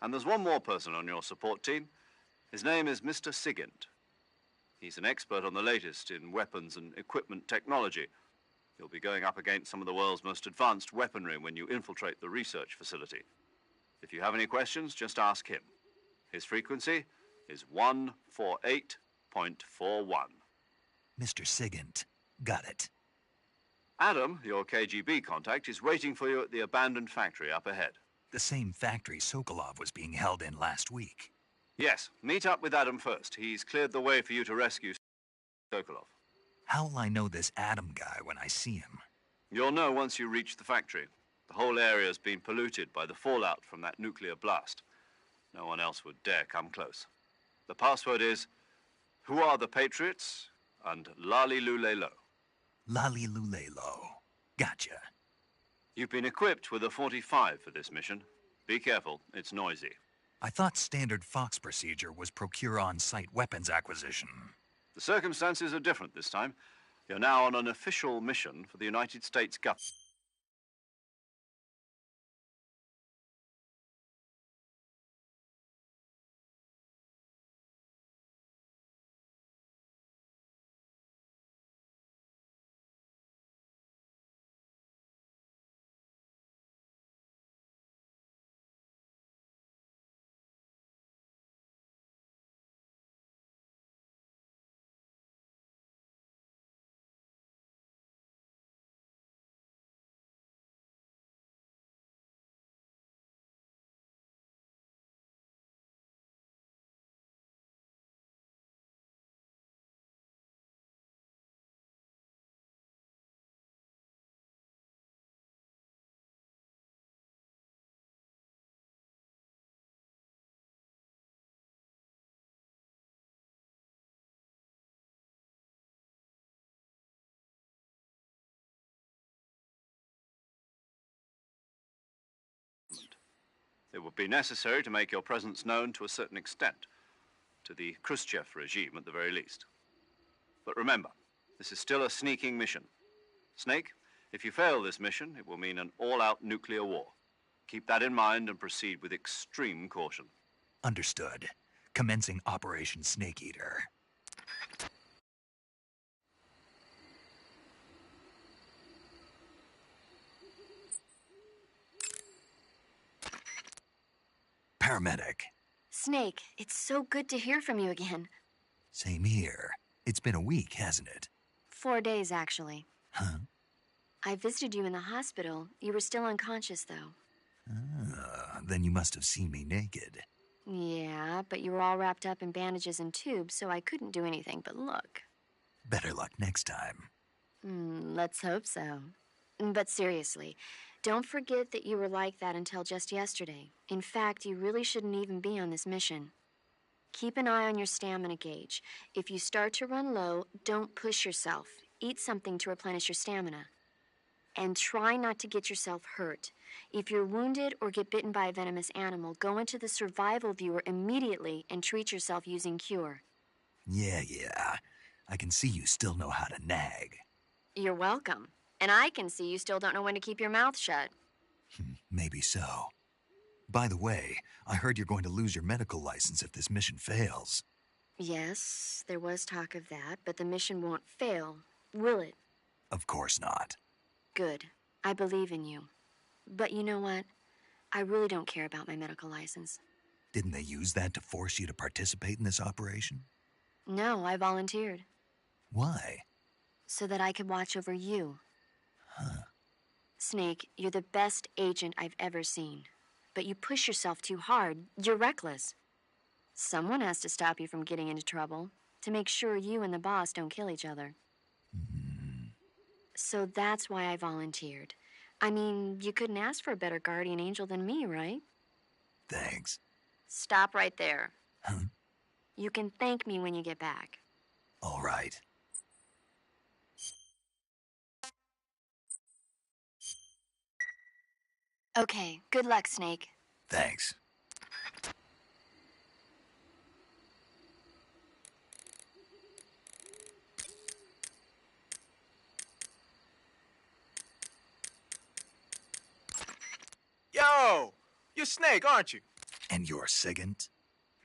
And there's one more person on your support team. His name is Mr. Sigint. He's an expert on the latest in weapons and equipment technology. You'll be going up against some of the world's most advanced weaponry when you infiltrate the research facility. If you have any questions, just ask him. His frequency is 148.41. Mr. Sigint. Got it. Adam, your KGB contact, is waiting for you at the abandoned factory up ahead. The same factory Sokolov was being held in last week. Yes, meet up with Adam first. He's cleared the way for you to rescue Sokolov. How'll I know this Adam guy when I see him? You'll know once you reach the factory. The whole area's been polluted by the fallout from that nuclear blast. No one else would dare come close. The password is, "Who are the Patriots?" and "Lali Lule Lo." Lali Lule Lo. Gotcha. You've been equipped with a 45 for this mission. Be careful, it's noisy. I thought standard Fox procedure was procure on-site weapons acquisition. The circumstances are different this time. You're now on an official mission for the United States government. It would be necessary to make your presence known to a certain extent, to the Khrushchev regime at the very least. But remember, this is still a sneaking mission. Snake, if you fail this mission, it will mean an all-out nuclear war. Keep that in mind and proceed with extreme caution. Understood. Commencing Operation Snake Eater. Paramedic. Snake, it's so good to hear from you again. Same here. It's been a week, hasn't it? 4 days, actually. Huh? I visited you in the hospital. You were still unconscious, though. Then you must have seen me naked. Yeah, but you were all wrapped up in bandages and tubes, so I couldn't do anything but look. Better luck next time. Let's hope so. But seriously, don't forget that you were like that until just yesterday. In fact, you really shouldn't even be on this mission. Keep an eye on your stamina gauge. If you start to run low, don't push yourself. Eat something to replenish your stamina. And try not to get yourself hurt. If you're wounded or get bitten by a venomous animal, go into the survival viewer immediately and treat yourself using Cure. Yeah. I can see you still know how to nag. You're welcome. And I can see you still don't know when to keep your mouth shut. Maybe so. By the way, I heard you're going to lose your medical license if this mission fails. Yes, there was talk of that, but the mission won't fail, will it? Of course not. Good. I believe in you. But you know what? I really don't care about my medical license. Didn't they use that to force you to participate in this operation? No, I volunteered. Why? So that I could watch over you. Huh. Snake, you're the best agent I've ever seen. But you push yourself too hard. You're reckless. Someone has to stop you from getting into trouble, to make sure you and the boss don't kill each other. So that's why I volunteered. I mean, you couldn't ask for a better guardian angel than me, right? Thanks. Stop right there. Huh? You can thank me when you get back. All right. Okay, good luck, Snake. Thanks. You're Snake, aren't you? And you're Sigint?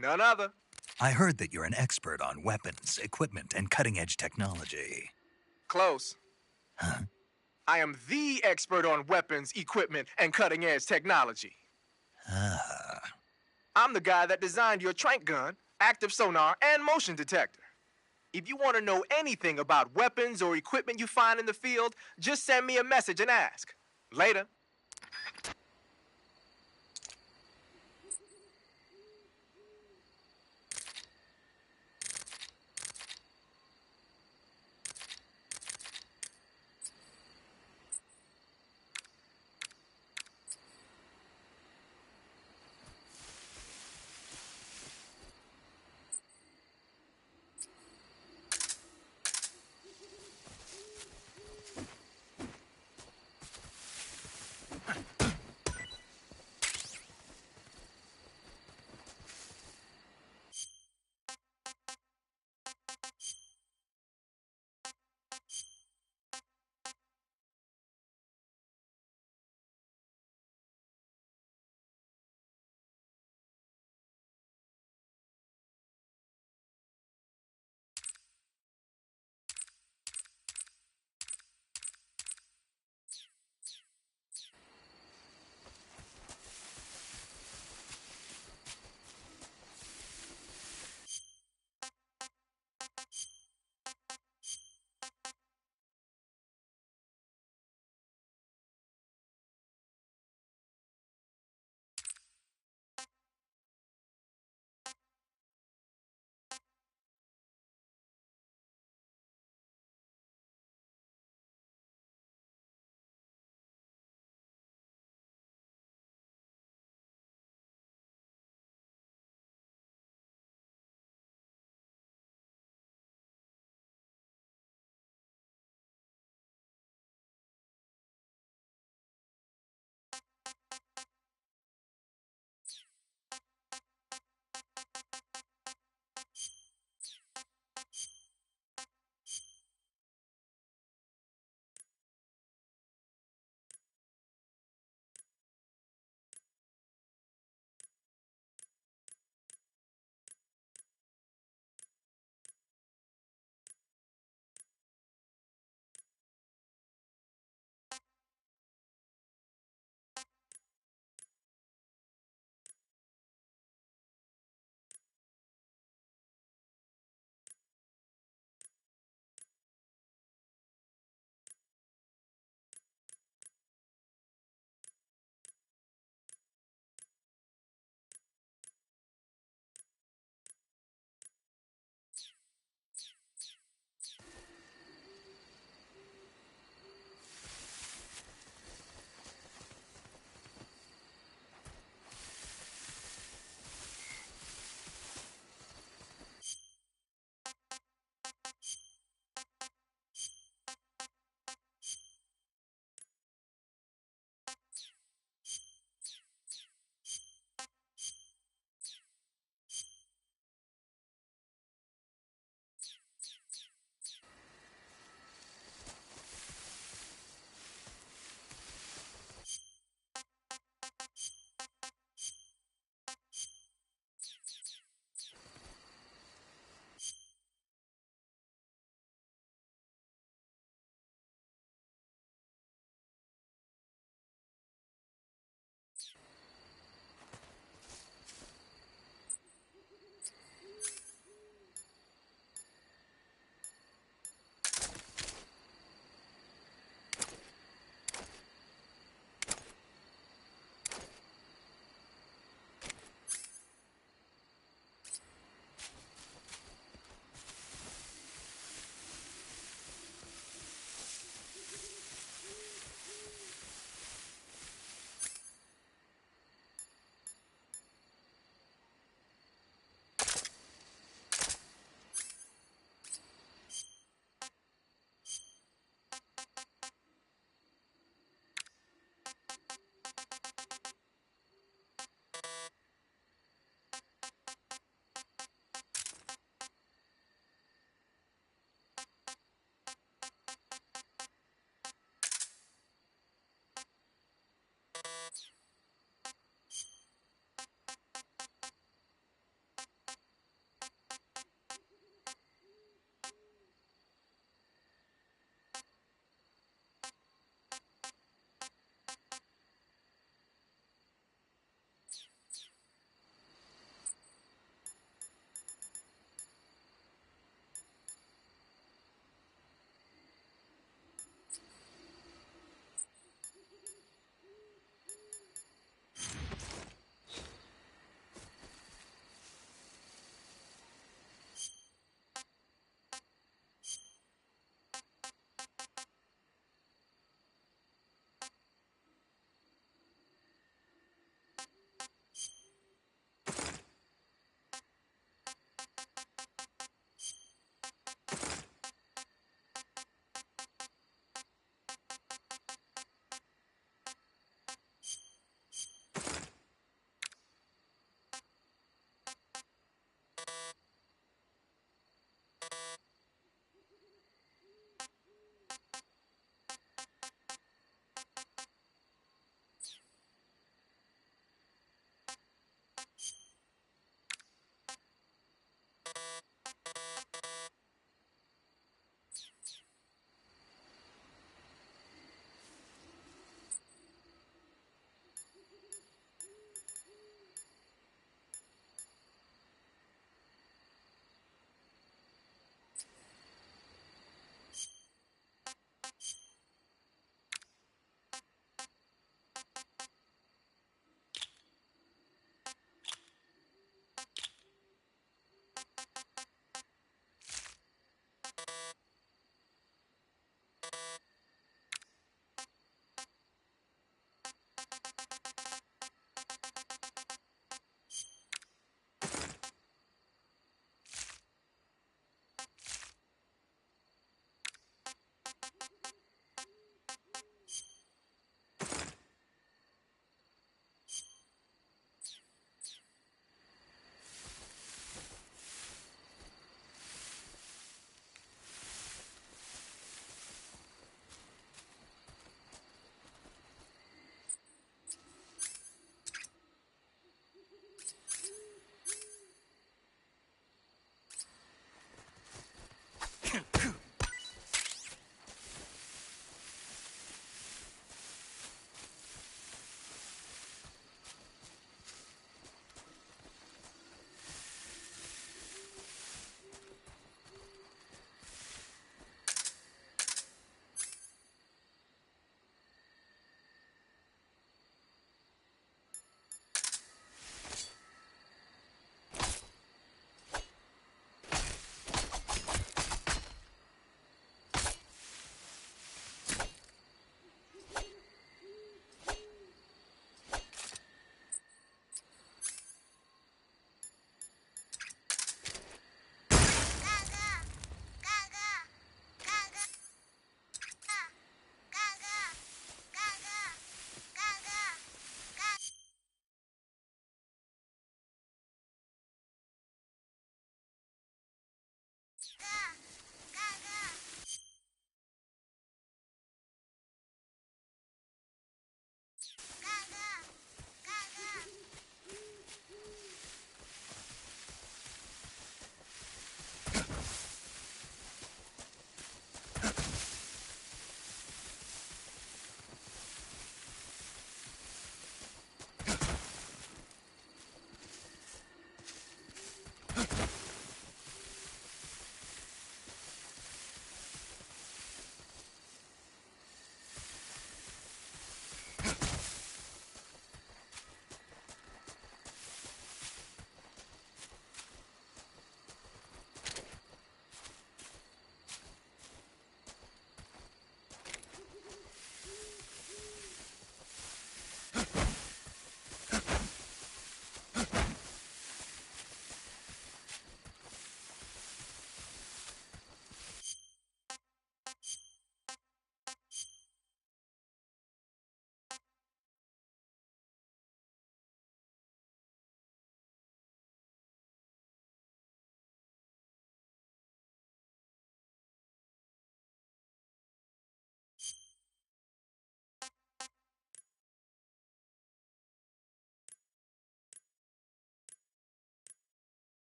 None other. I heard that you're an expert on weapons, equipment, and cutting-edge technology. Close. Huh? I am the expert on weapons, equipment, and cutting-edge technology. Ah. I'm the guy that designed your trank gun, active sonar, and motion detector. If you want to know anything about weapons or equipment you find in the field, just send me a message and ask. Later.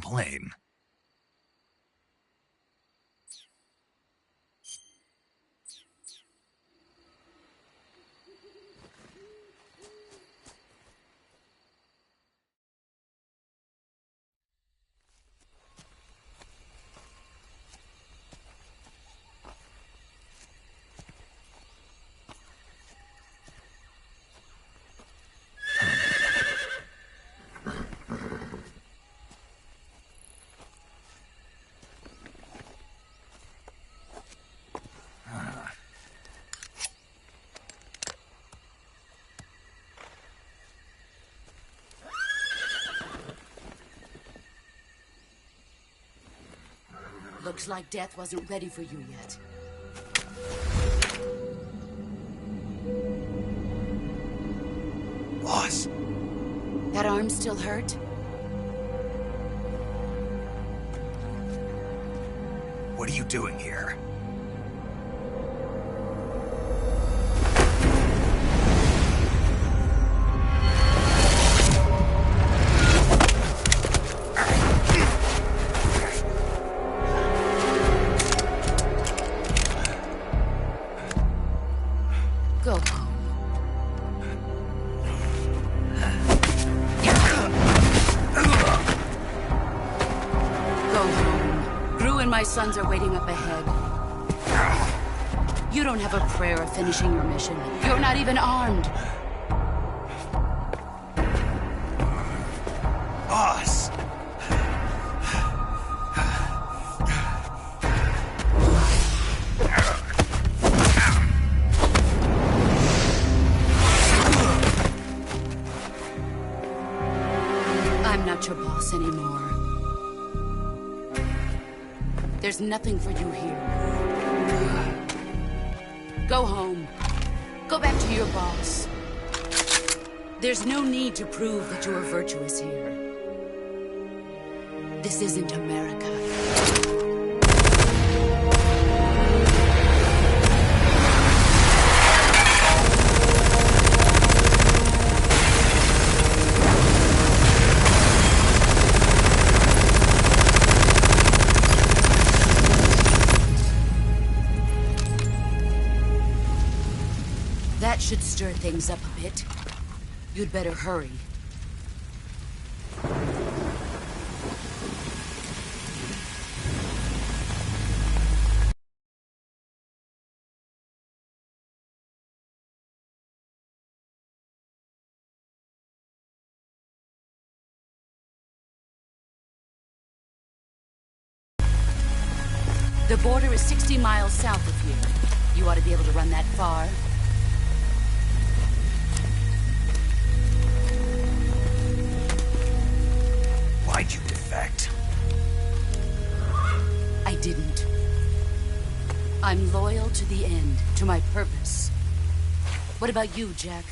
plane. Looks like death wasn't ready for you yet. Boss. That arm still hurt? What are you doing here? Go home. Go home. Gru and my sons are waiting up ahead. You don't have a prayer of finishing your mission. You're not even armed. Boss! I'm not your boss anymore. There's nothing for you here. Go home. Go back to your boss. There's no need to prove that you are virtuous here. This isn't America. That should stir things up a bit. You'd better hurry. The border is 60 miles south of here. You ought to be able to run that far. Why'd you defect? I didn't. I'm loyal to the end, to my purpose. What about you, Jack?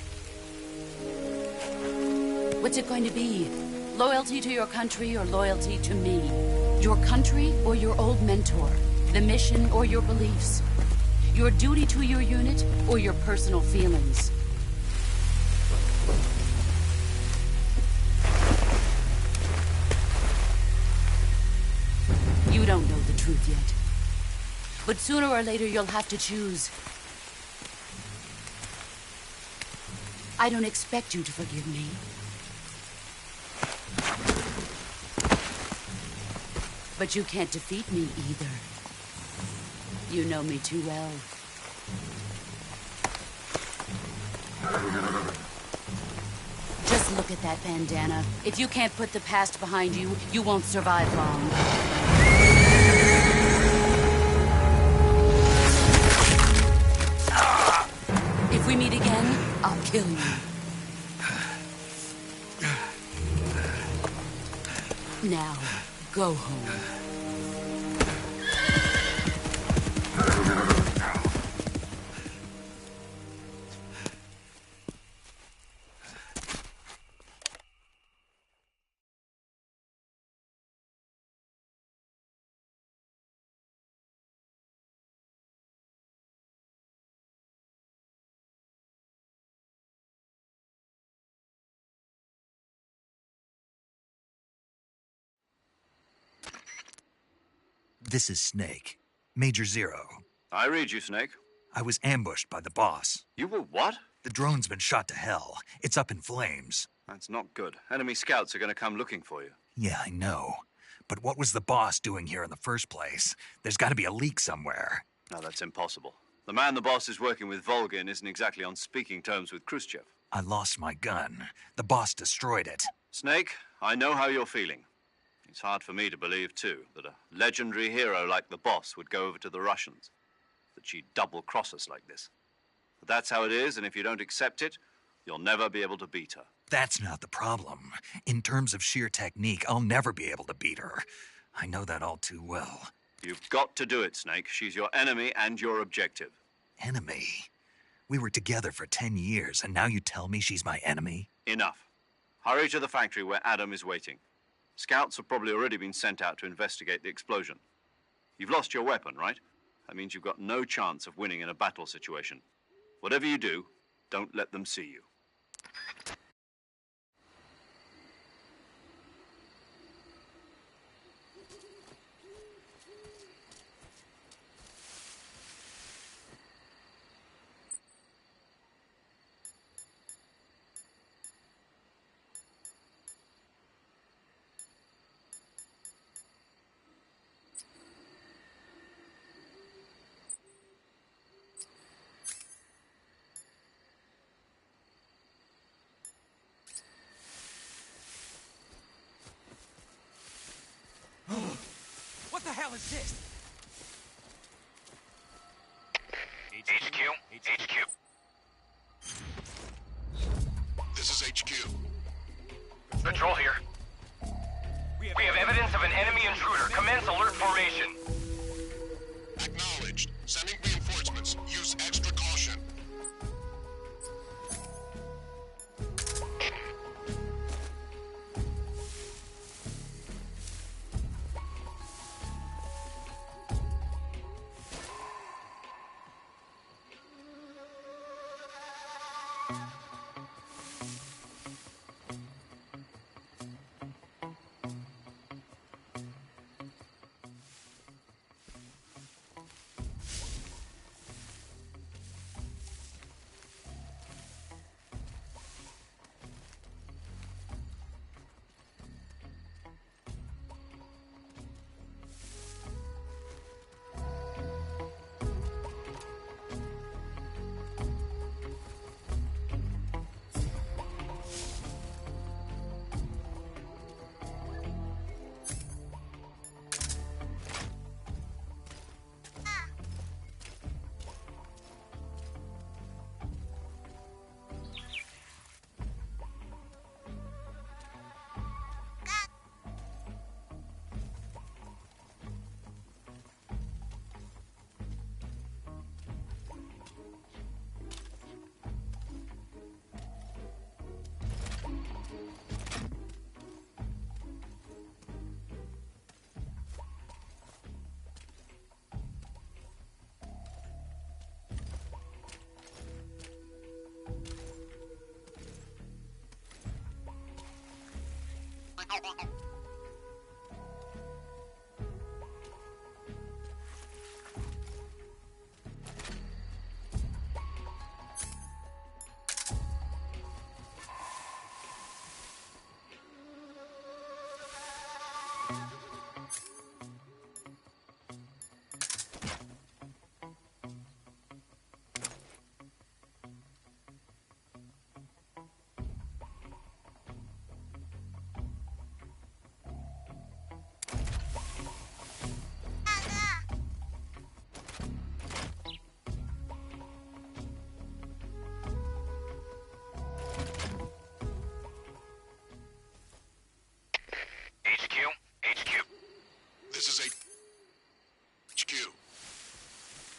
What's it going to be? Loyalty to your country or loyalty to me? Your country or your old mentor? The mission or your beliefs? Your duty to your unit or your personal feelings? You don't know the truth yet. But sooner or later, you'll have to choose. I don't expect you to forgive me. But you can't defeat me either. You know me too well. Just look at that bandana. If you can't put the past behind you, you won't survive long. If we meet again, I'll kill you. Now, go home. This is Snake. Major Zero. I read you, Snake. I was ambushed by the boss. You were what? The drone's been shot to hell. It's up in flames. That's not good. Enemy scouts are going to come looking for you. Yeah, I know. But what was the boss doing here in the first place? There's got to be a leak somewhere. No, that's impossible. The man the boss is working with, Volgin, isn't exactly on speaking terms with Khrushchev. I lost my gun. The boss destroyed it. Snake, I know how you're feeling. It's hard for me to believe, too, that a legendary hero like the boss would go over to the Russians. That she'd double-cross us like this. But that's how it is, and if you don't accept it, you'll never be able to beat her. That's not the problem. In terms of sheer technique, I'll never be able to beat her. I know that all too well. You've got to do it, Snake. She's your enemy and your objective. Enemy? We were together for 10 years, and now you tell me she's my enemy? Enough. Hurry to the factory where Adam is waiting. Scouts have probably already been sent out to investigate the explosion. You've lost your weapon, right? That means you've got no chance of winning in a battle situation. Whatever you do, don't let them see you. What the hell is this? HQ. This is HQ. Patrol here. We have evidence of an enemy intruder. Commence alert formation. Acknowledged. Sending reinforcements. Use extra caution.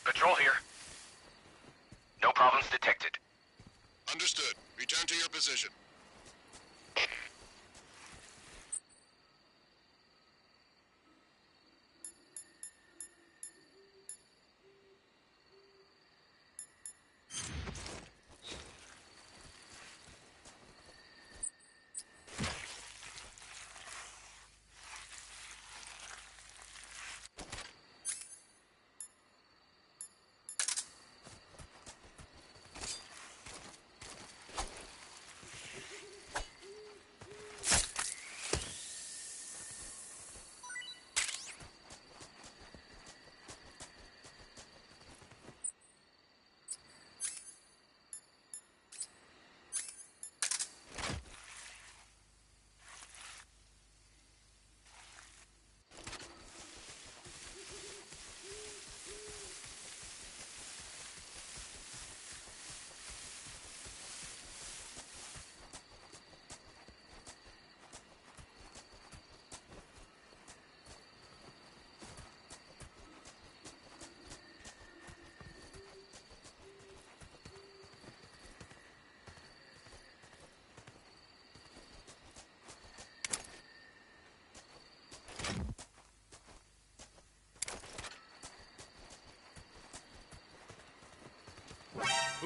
Patrol here. No problems detected. Understood. Return to your position.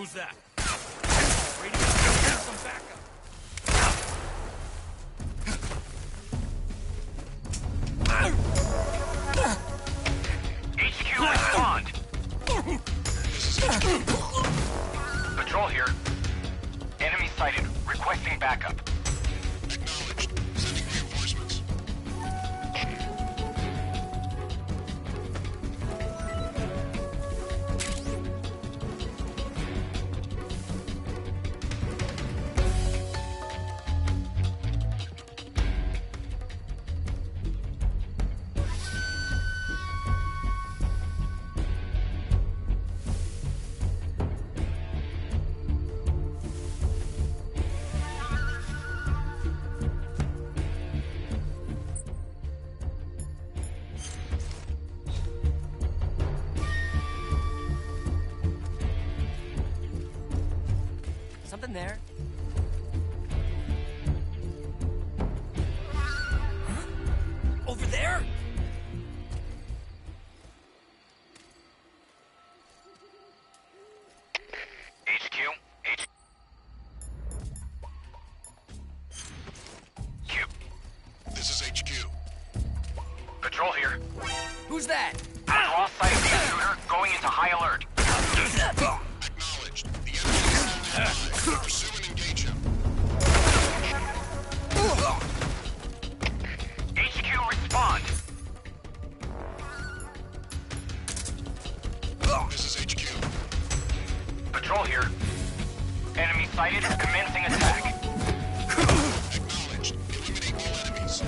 Who's that? Radio, get some backup. HQ, respond. Patrol here. Enemy sighted. Requesting backup. Acknowledged. Sending reinforcements. Something there? Over there? Q. This is HQ. Patrol here. Who's that? Lost sight of the intruder. Going into high alert. Acknowledged. The enemy is still nearby. Pursue and engage him. HQ, respond. This is HQ. Patrol here. Enemy sighted. Commencing attack. Acknowledged. Eliminate all enemies.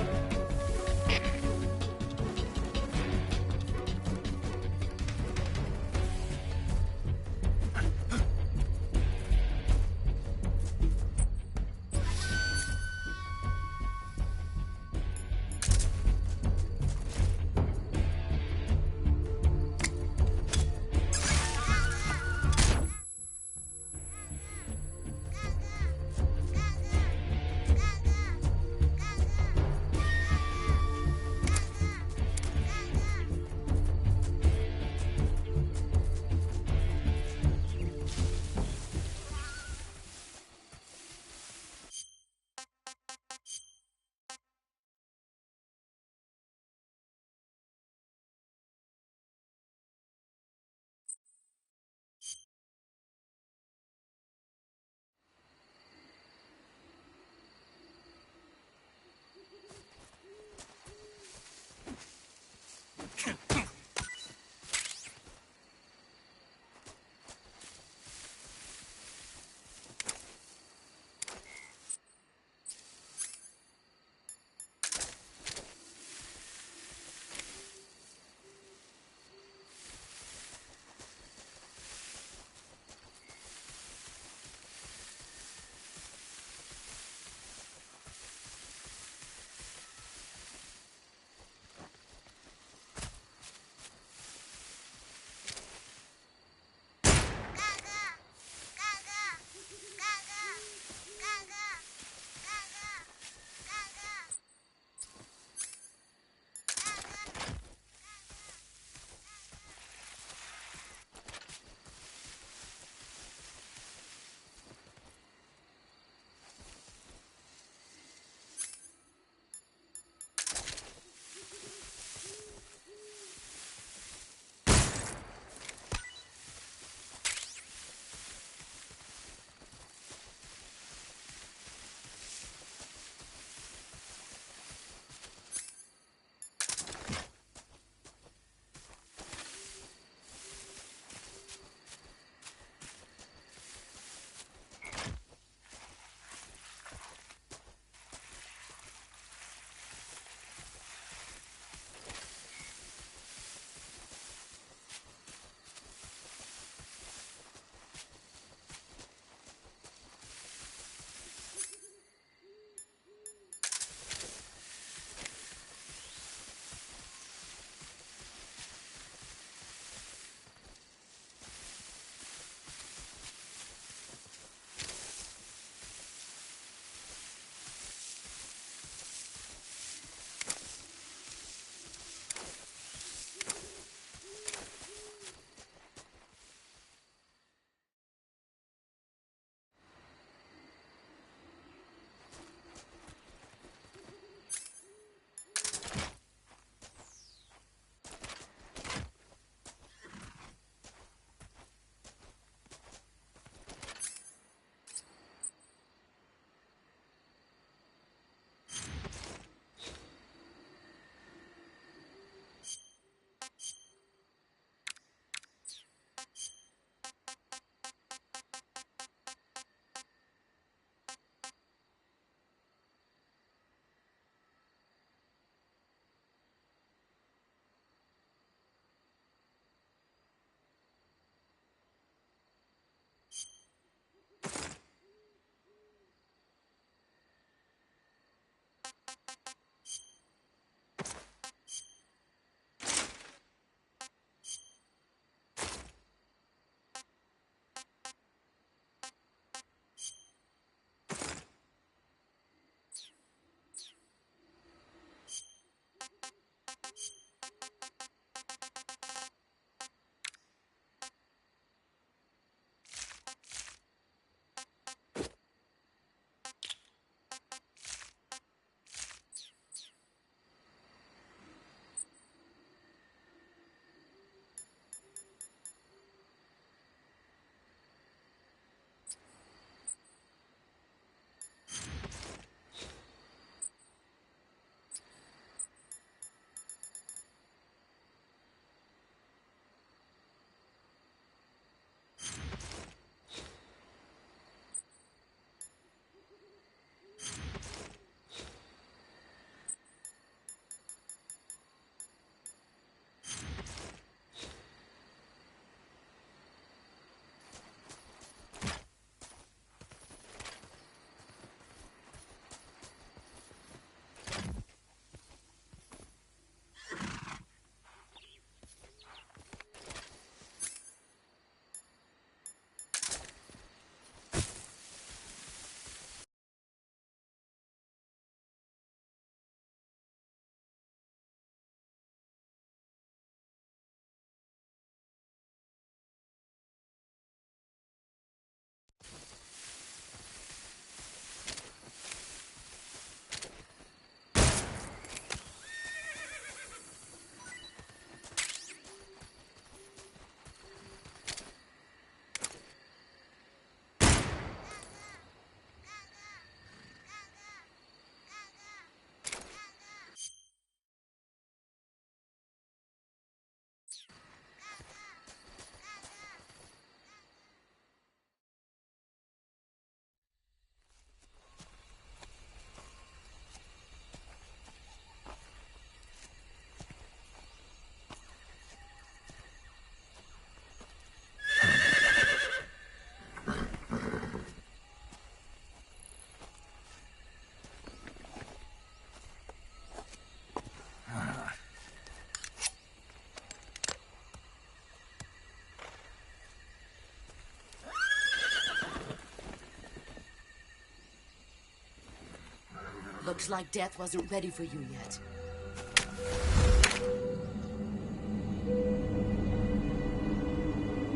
Looks like death wasn't ready for you yet.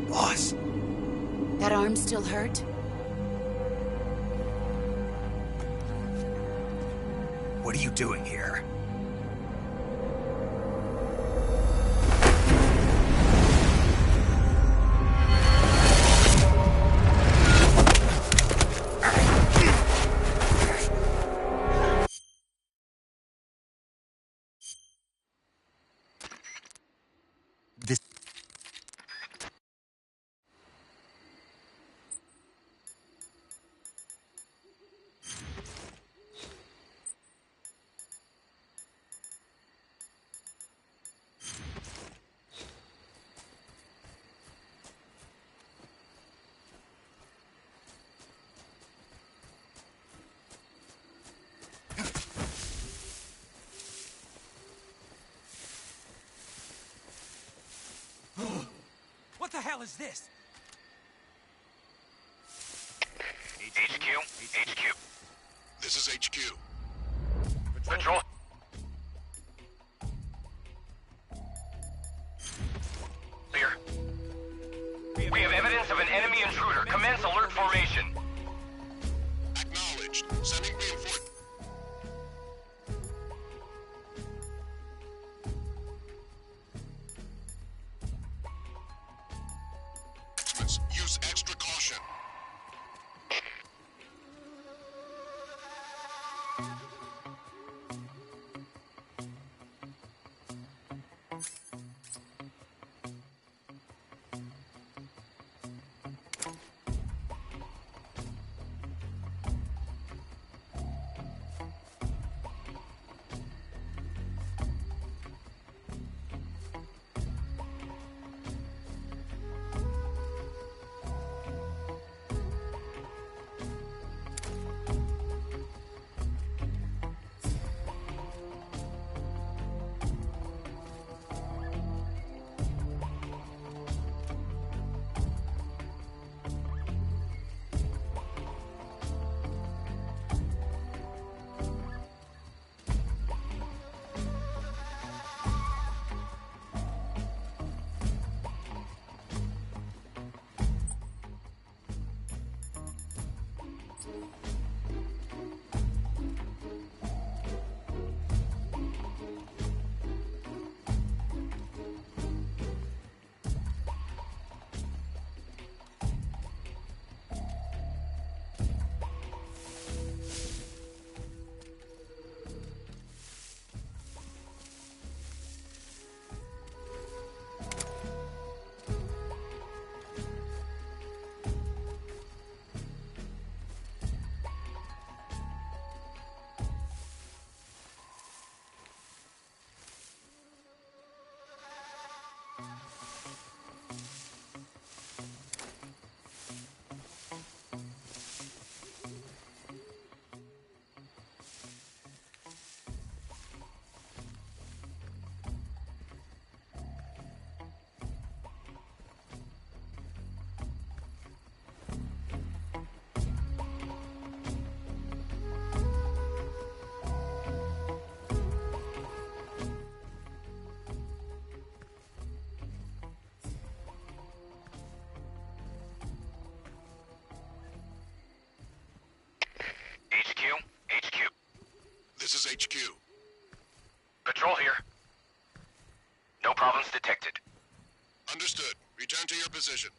Boss. That arm still hurt? What are you doing here? This... What the hell is this? HQ. This is HQ. Patrol. Clear. We have evidence of an enemy intruder. Commence alert formation. Acknowledged. Sending reinforcements. Use extra caution. HQ. This is HQ. Patrol here. No problems detected. Understood. Return to your position.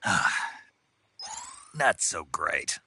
Not so great.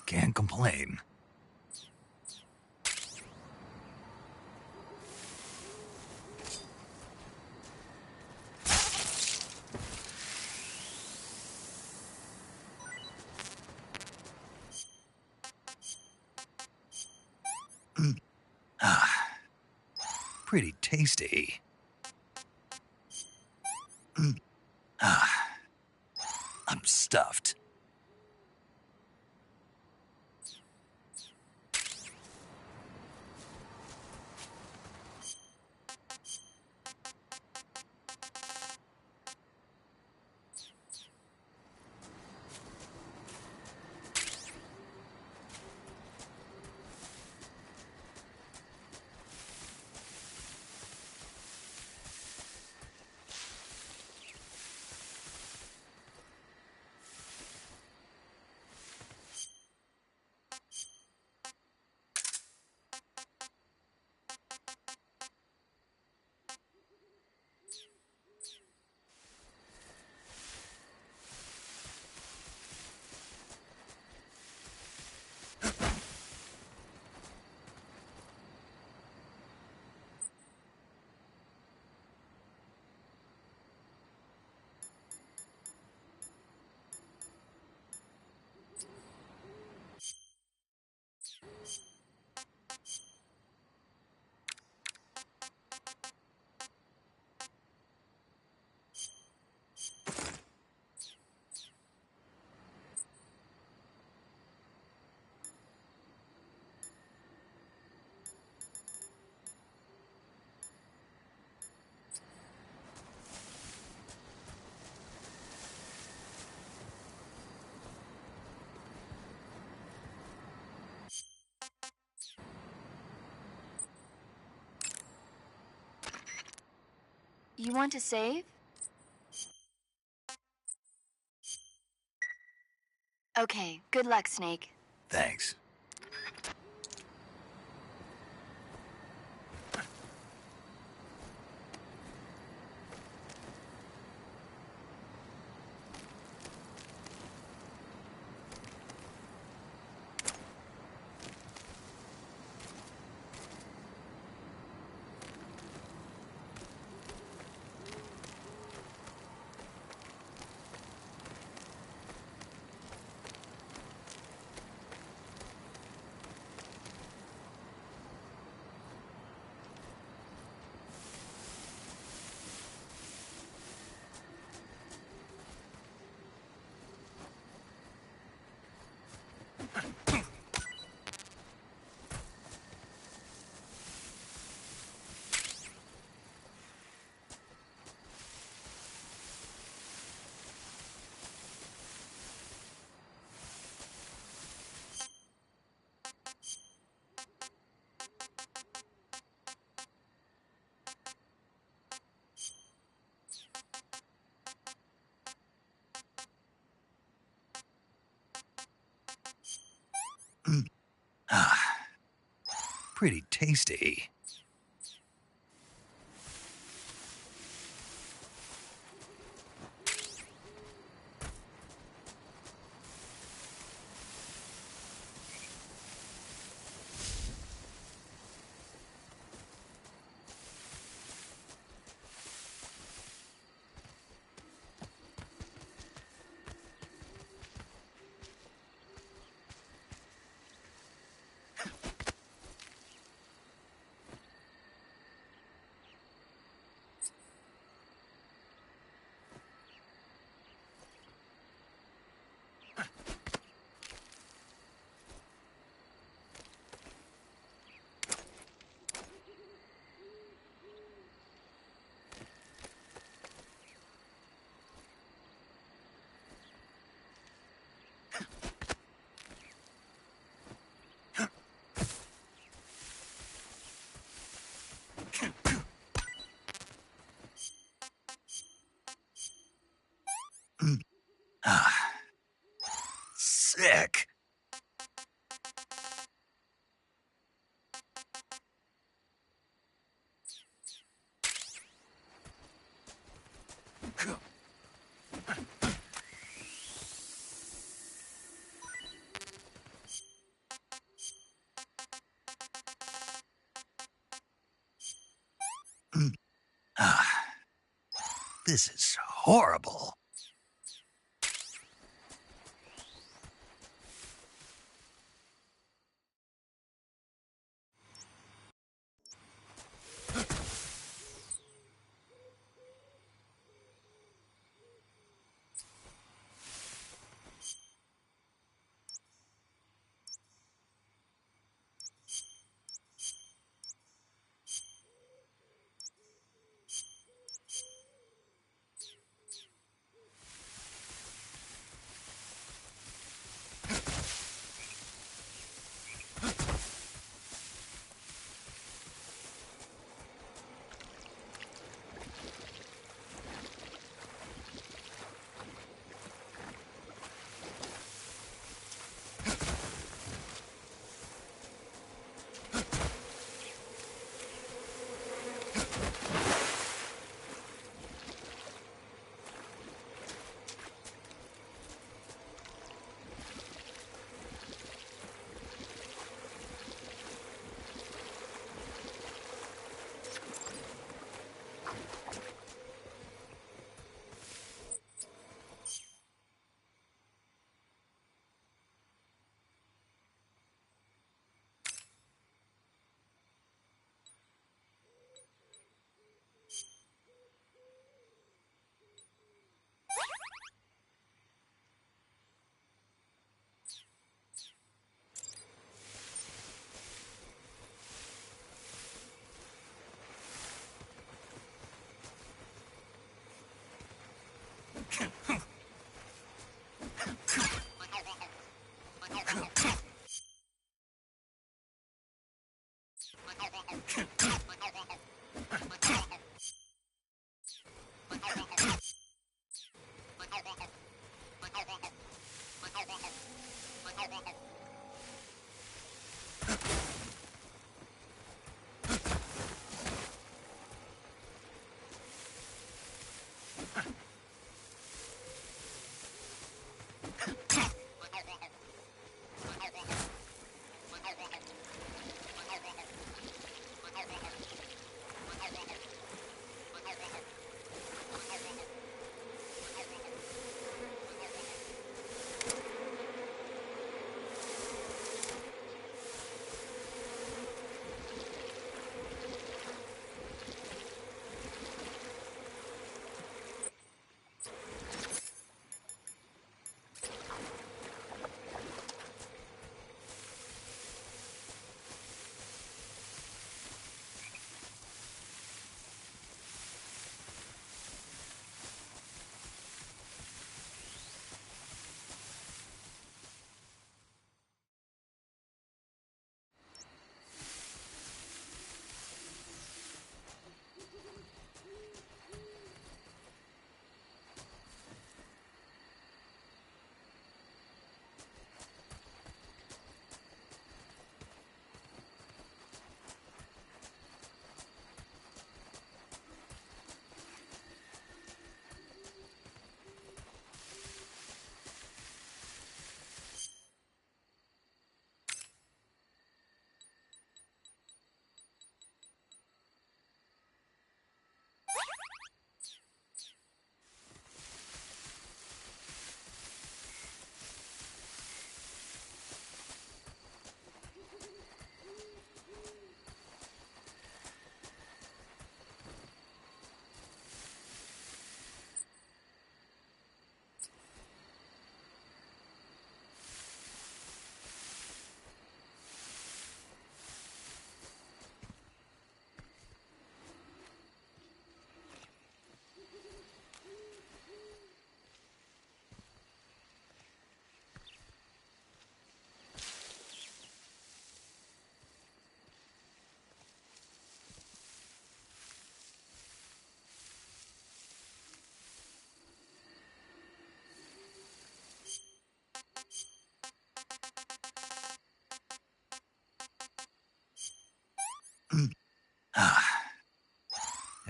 Can't complain. Pretty tasty. I'm stuffed. You want to save? Okay, good luck, Snake. Thanks. pretty tasty. Sick. This is horrible.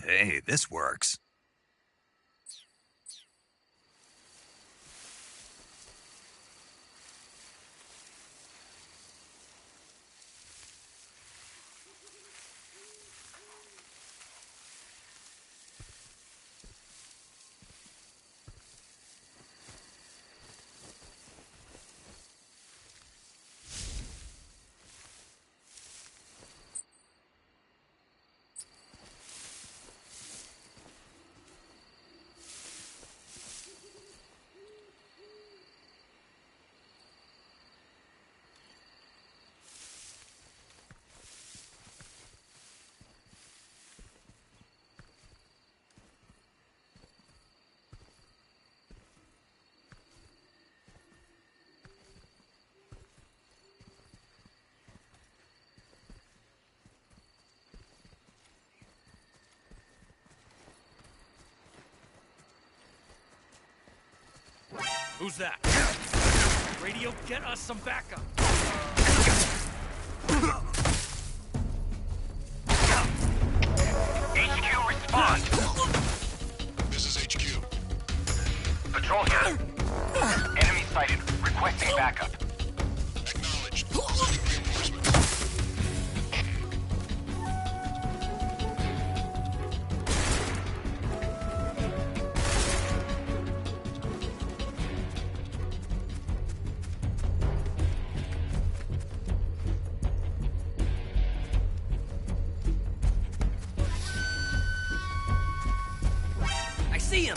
Hey, this works. Who's that? Radio, get us some backup. HQ, respond. This is HQ. Patrol here. Enemy sighted. Requesting backup. Acknowledged. Sending reinforcements. I see him!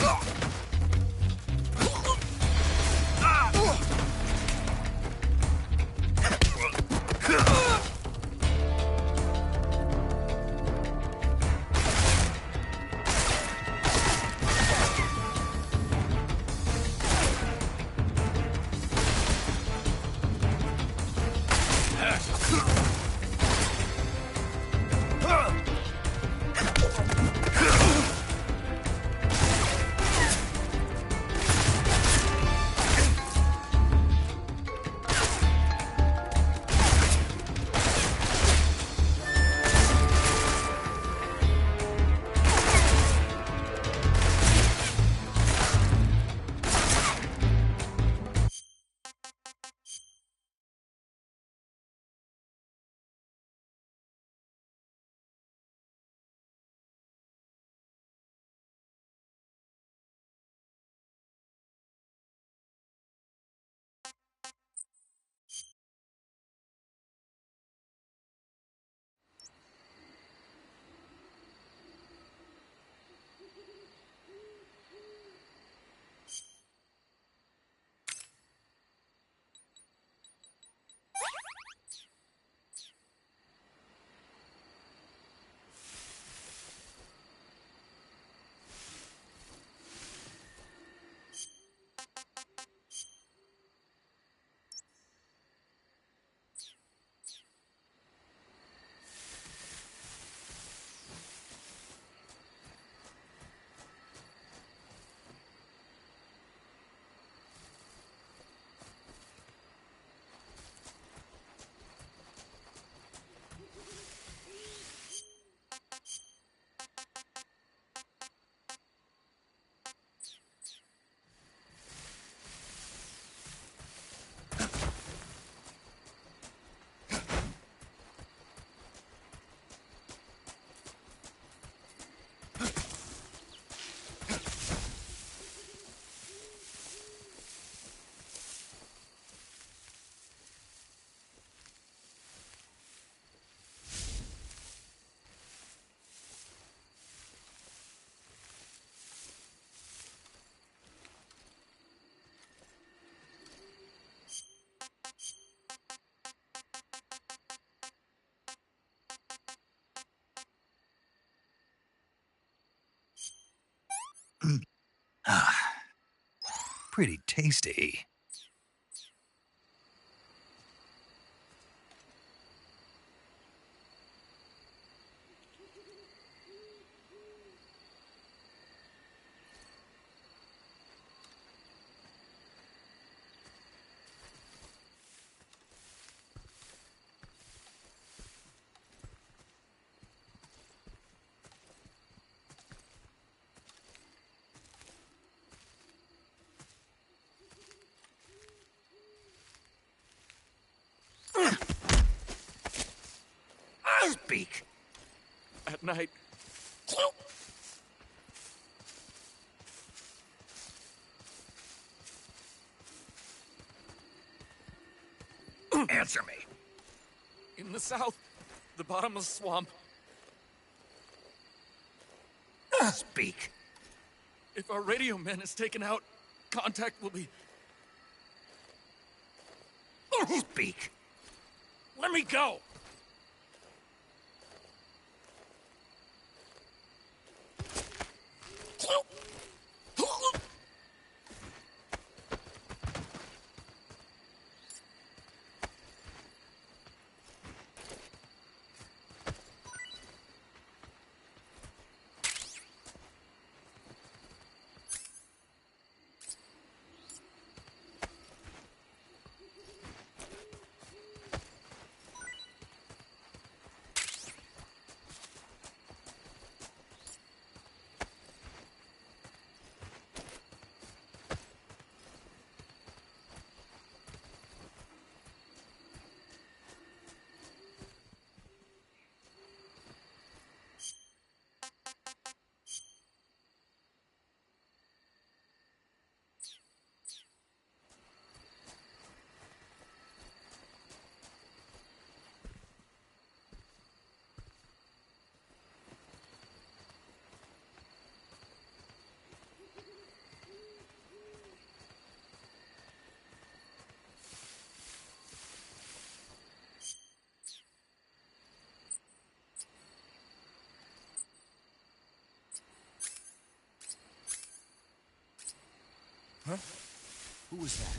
Pretty tasty. Speak. At night. Answer me. In the south, the bottomless swamp. Speak. If our radio man is taken out, contact will be... Speak. Let me go! Huh? Who was that?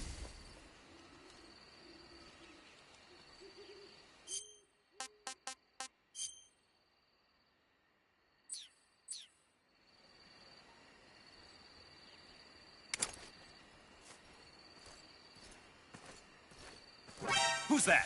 Who's that?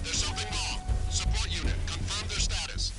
There's something wrong. Support unit, confirm their status.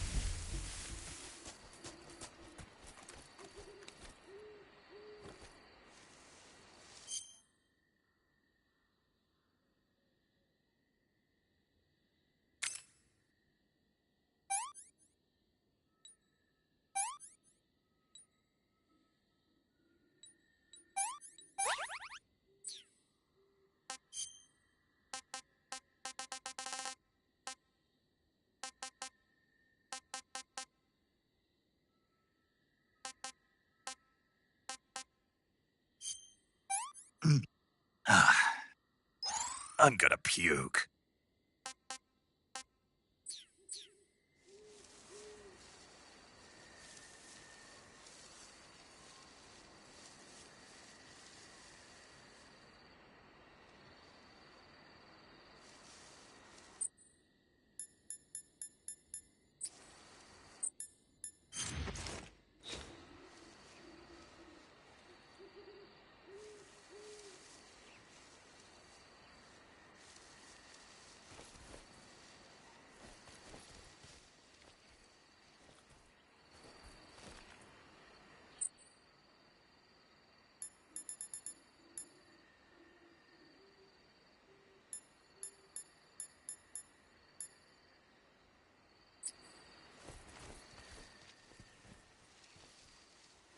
I'm gonna puke.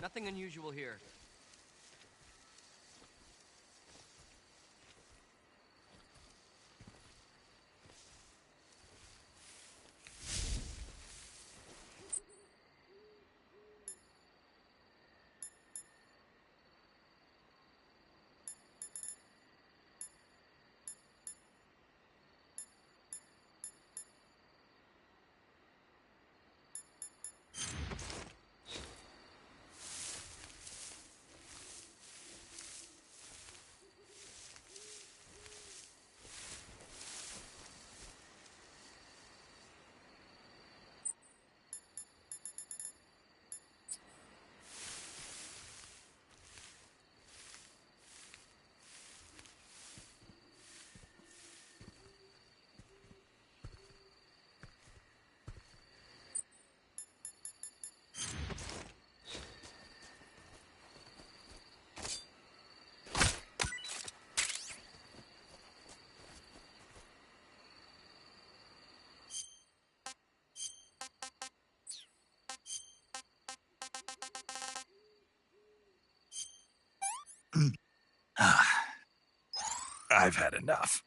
Nothing unusual here. I've had enough.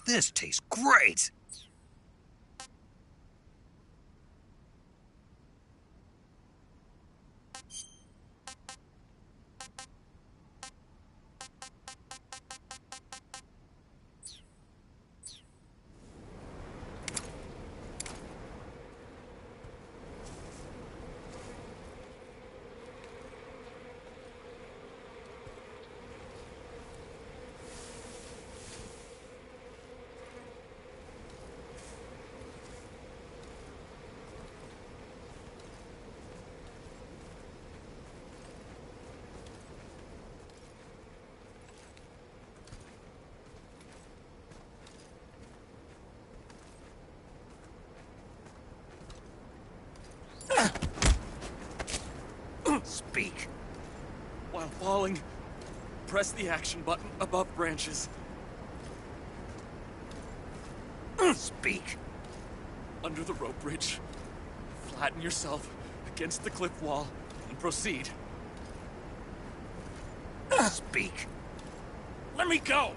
This tastes great! Speak. While falling, press the action button above branches. Speak. Under the rope bridge, flatten yourself against the cliff wall and proceed. Speak. Let me go!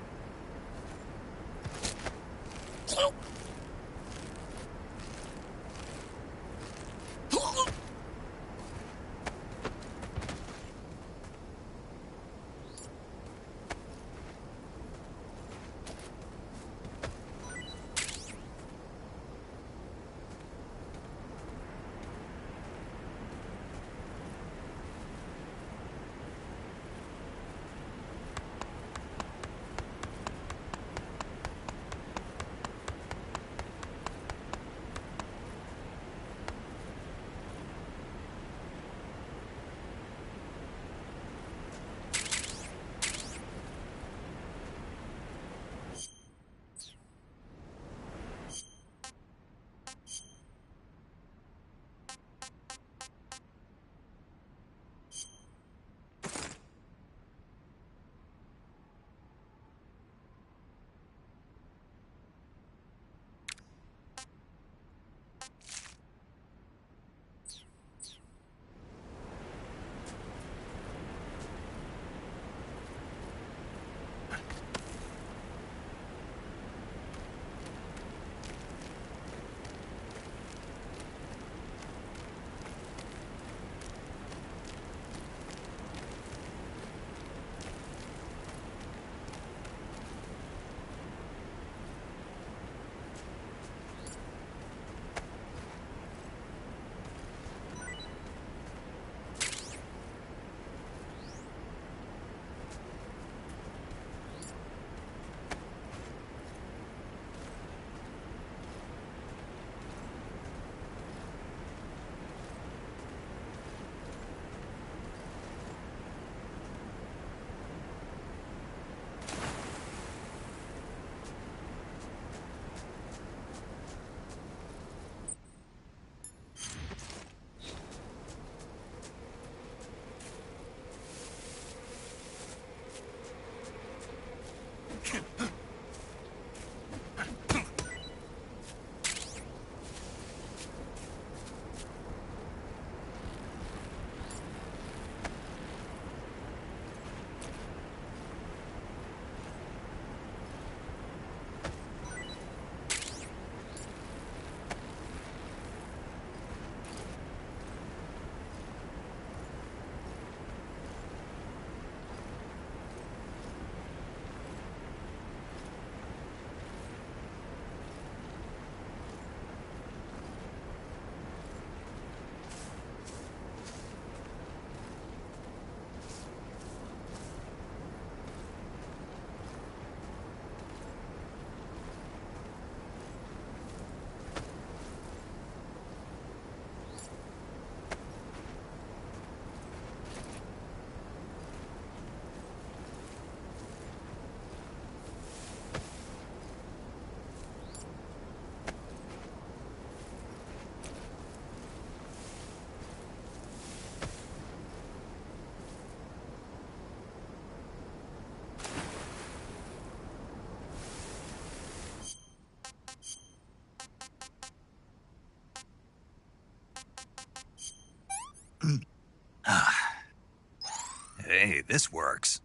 Hey, this works.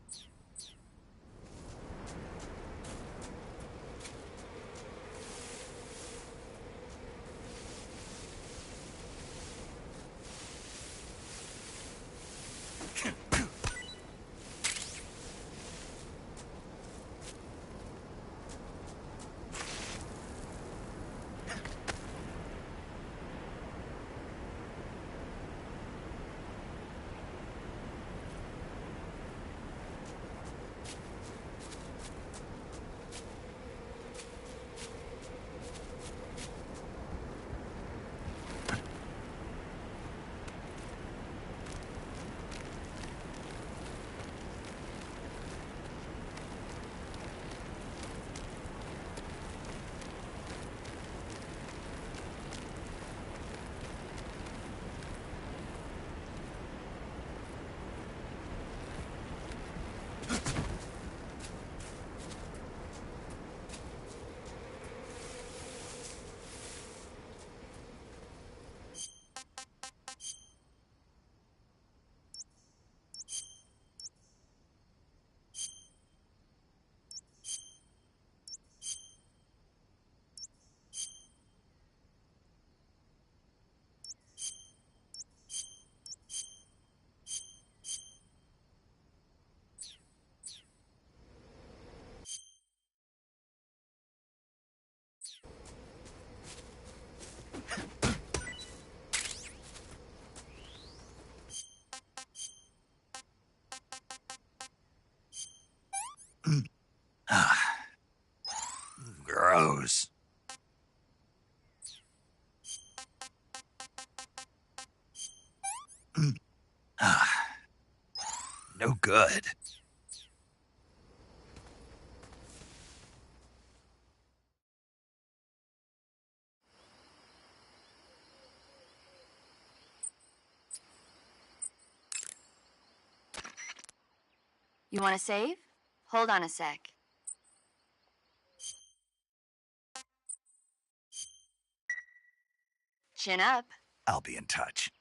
No good. You want to save? Hold on a sec. Chin up. I'll be in touch.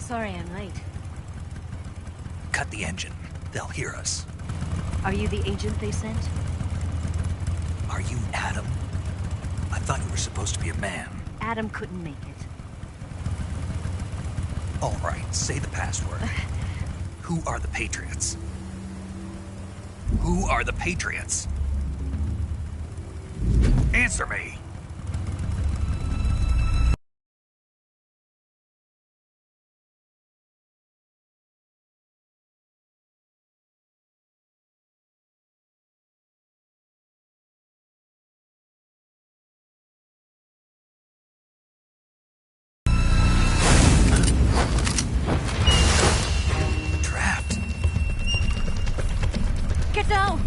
Sorry I'm late. Cut the engine. They'll hear us. Are you the agent they sent? Are you Adam? I thought you were supposed to be a man. Adam couldn't make it. All right, say the password. Who are the Patriots? Who are the Patriots? Answer me! Get down!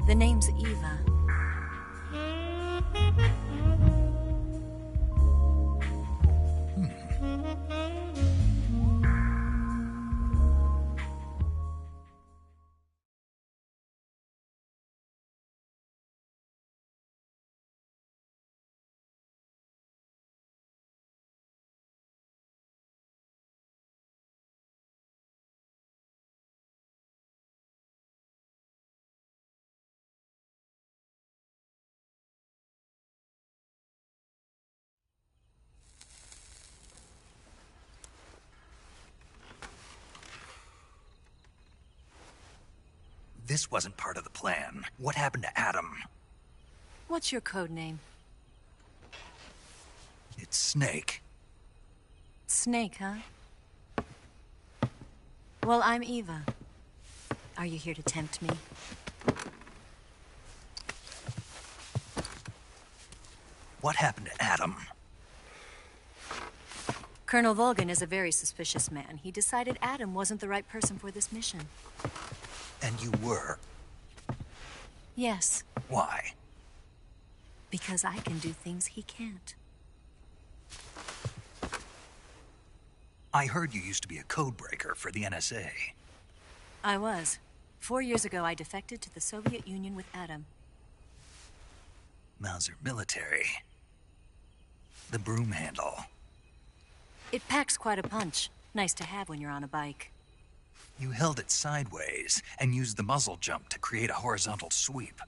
The name's Eva. This wasn't part of the plan. What happened to Adam? What's your code name? It's Snake. Snake, huh? Well, I'm Eva. Are you here to tempt me? What happened to Adam? Colonel Volgan is a very suspicious man. He decided Adam wasn't the right person for this mission. And you were? Yes. Why? Because I can do things he can't. I heard you used to be a codebreaker for the NSA. I was. 4 years ago, I defected to the Soviet Union with Adam. Mauser military. The broom handle. It packs quite a punch. Nice to have when you're on a bike. You held it sideways and used the muzzle jump to create a horizontal sweep.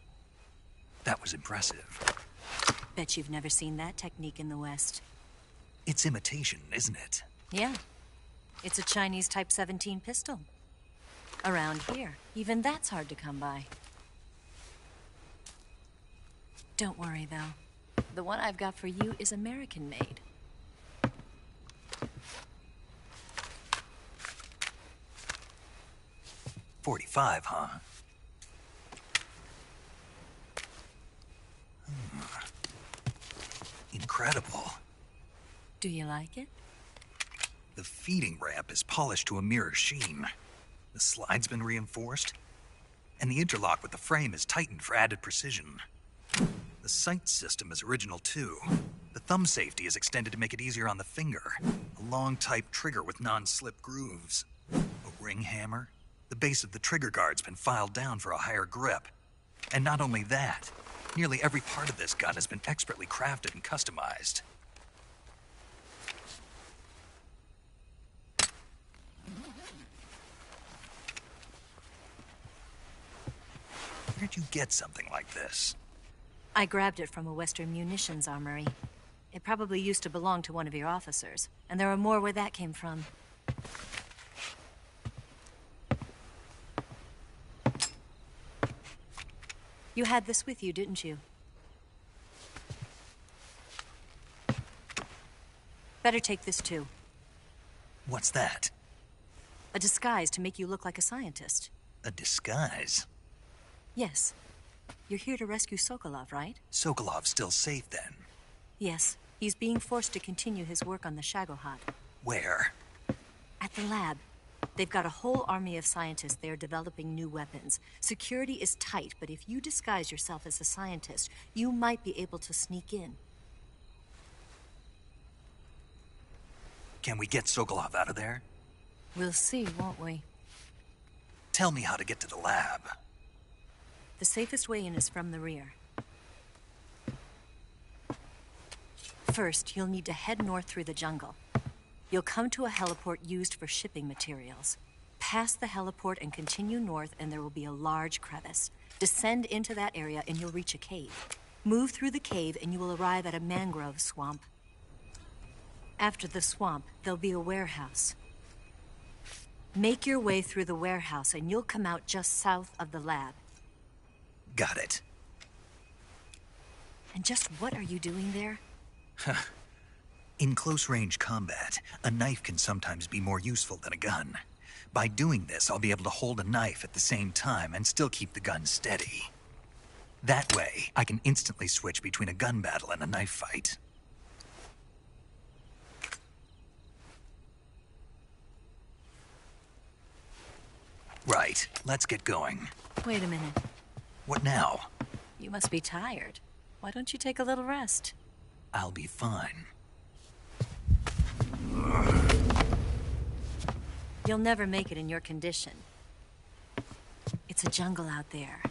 That was impressive. Bet you've never seen that technique in the West. It's imitation, isn't it? Yeah. It's a Chinese Type 17 pistol. Around here, even that's hard to come by. Don't worry, though. The one I've got for you is American-made. .45, huh? Incredible. Do you like it? The feeding ramp is polished to a mirror sheen. The slide's been reinforced, and the interlock with the frame is tightened for added precision. The sight system is original too. The thumb safety is extended to make it easier on the finger. A long type trigger with non-slip grooves. A ring hammer. The base of the trigger guard's been filed down for a higher grip. And not only that, nearly every part of this gun has been expertly crafted and customized. Where'd you get something like this? I grabbed it from a Western munitions armory. It probably used to belong to one of your officers, and there are more where that came from. You had this with you, didn't you? Better take this too. What's that? A disguise to make you look like a scientist. A disguise? Yes. You're here to rescue Sokolov, right? Sokolov's still safe then? Yes. He's being forced to continue his work on the Shagohod. Where? At the lab. They've got a whole army of scientists there developing new weapons. Security is tight, but if you disguise yourself as a scientist, you might be able to sneak in. Can we get Sokolov out of there? We'll see, won't we? Tell me how to get to the lab. The safest way in is from the rear. First, you'll need to head north through the jungle. You'll come to a heliport used for shipping materials. Pass the heliport and continue north, and there will be a large crevice. Descend into that area and you'll reach a cave. Move through the cave and you will arrive at a mangrove swamp. After the swamp, there'll be a warehouse. Make your way through the warehouse and you'll come out just south of the lab. Got it. And just what are you doing there? In close-range combat, a knife can sometimes be more useful than a gun. By doing this, I'll be able to hold a knife at the same time and still keep the gun steady. That way, I can instantly switch between a gun battle and a knife fight. Right, let's get going. Wait a minute. What now? You must be tired. Why don't you take a little rest? I'll be fine. You'll never make it in your condition. It's a jungle out there.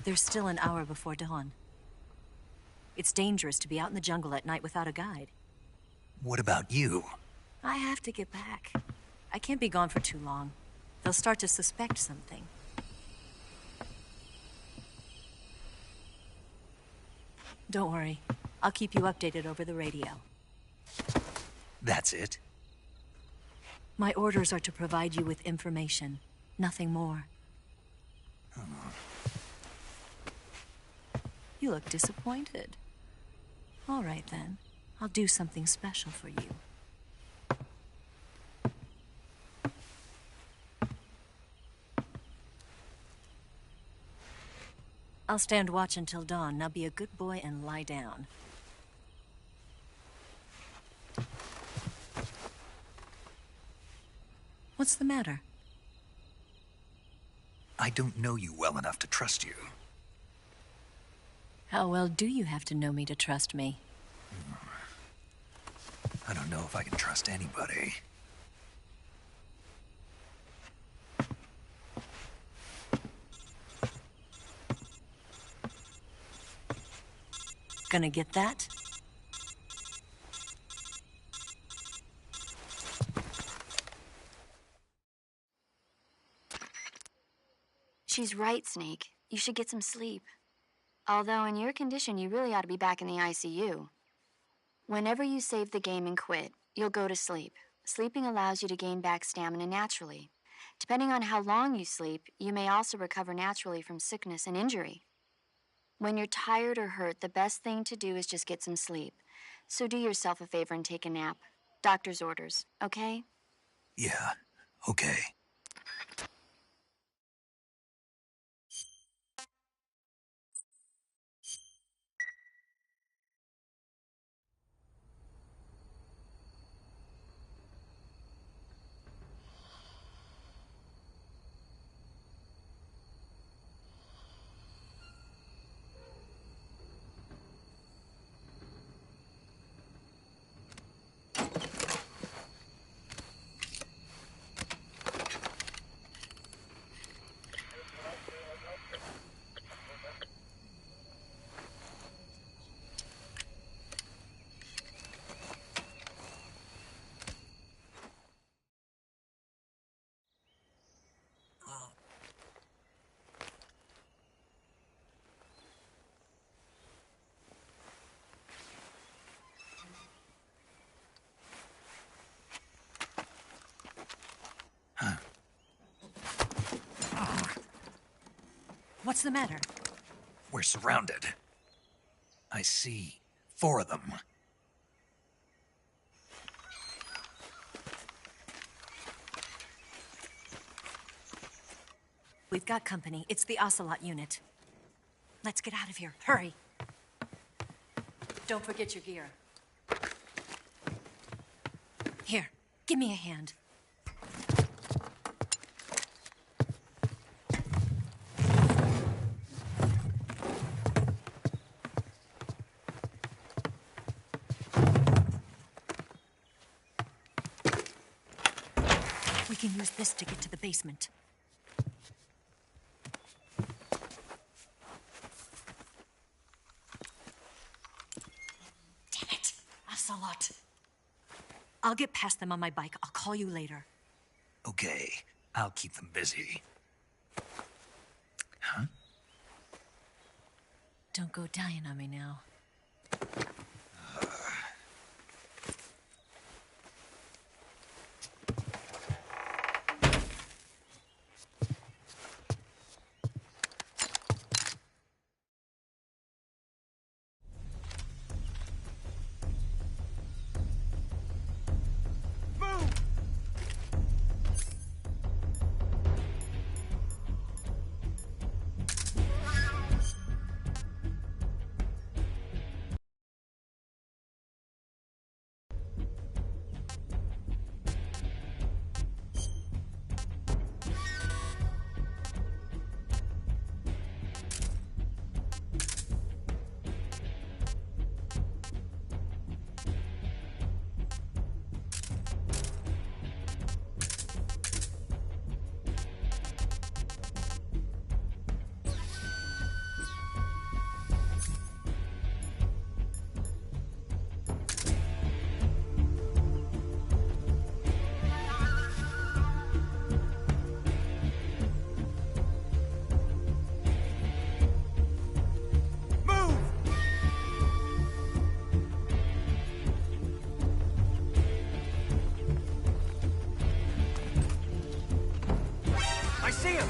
There's still an hour before dawn. It's dangerous to be out in the jungle at night without a guide. What about you? I have to get back. I can't be gone for too long. They'll start to suspect something. Don't worry. I'll keep you updated over the radio. That's it? My orders are to provide you with information. Nothing more. You look disappointed. All right, then. I'll do something special for you. I'll stand watch until dawn. Now be a good boy and lie down. What's the matter? I don't know you well enough to trust you. How well do you have to know me to trust me? I don't know if I can trust anybody. Gonna get that? She's right, Snake. You should get some sleep. Although in your condition, you really ought to be back in the ICU. Whenever you save the game and quit, you'll go to sleep. Sleeping allows you to gain back stamina naturally. Depending on how long you sleep, you may also recover naturally from sickness and injury. When you're tired or hurt, the best thing to do is just get some sleep. So do yourself a favor and take a nap. Doctor's orders, okay? Yeah, okay. What's the matter? We're surrounded. I see 4 of them. We've got company. It's the Ocelot unit. Let's get out of here. Hurry. Don't forget your gear. Here, give me a hand. We can use this to get to the basement. Damn it! Ocelot. I'll get past them on my bike. I'll call you later. Okay, I'll keep them busy. Huh? Don't go dying on me now. I see him!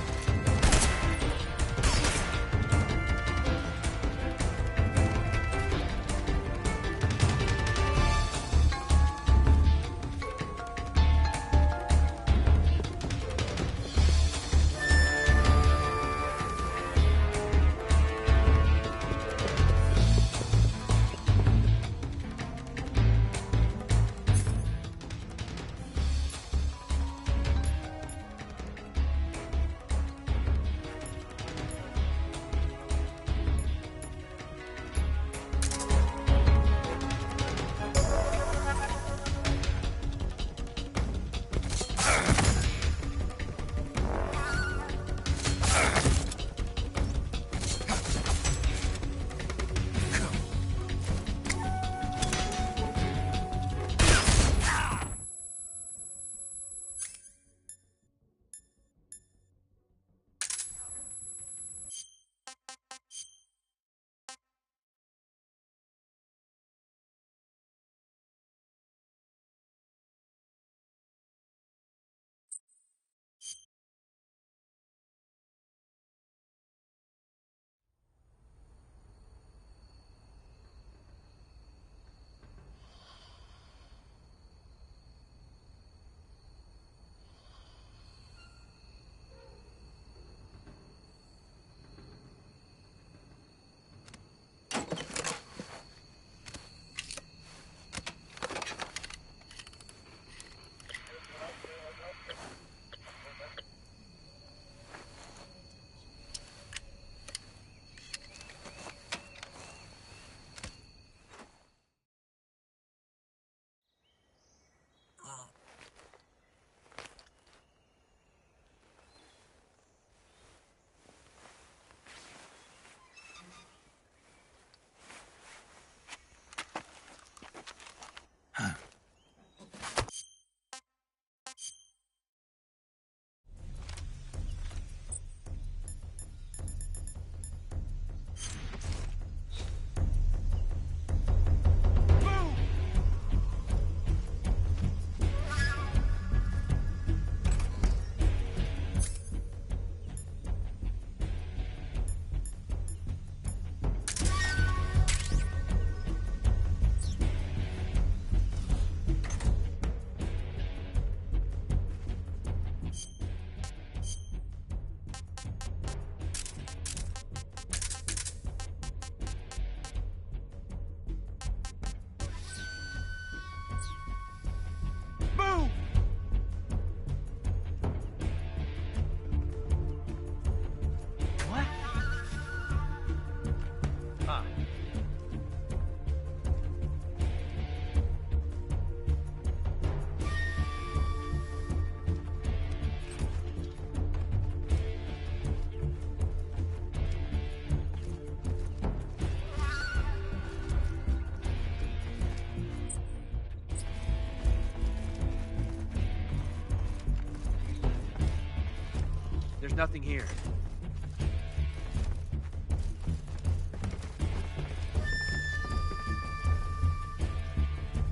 There's nothing here.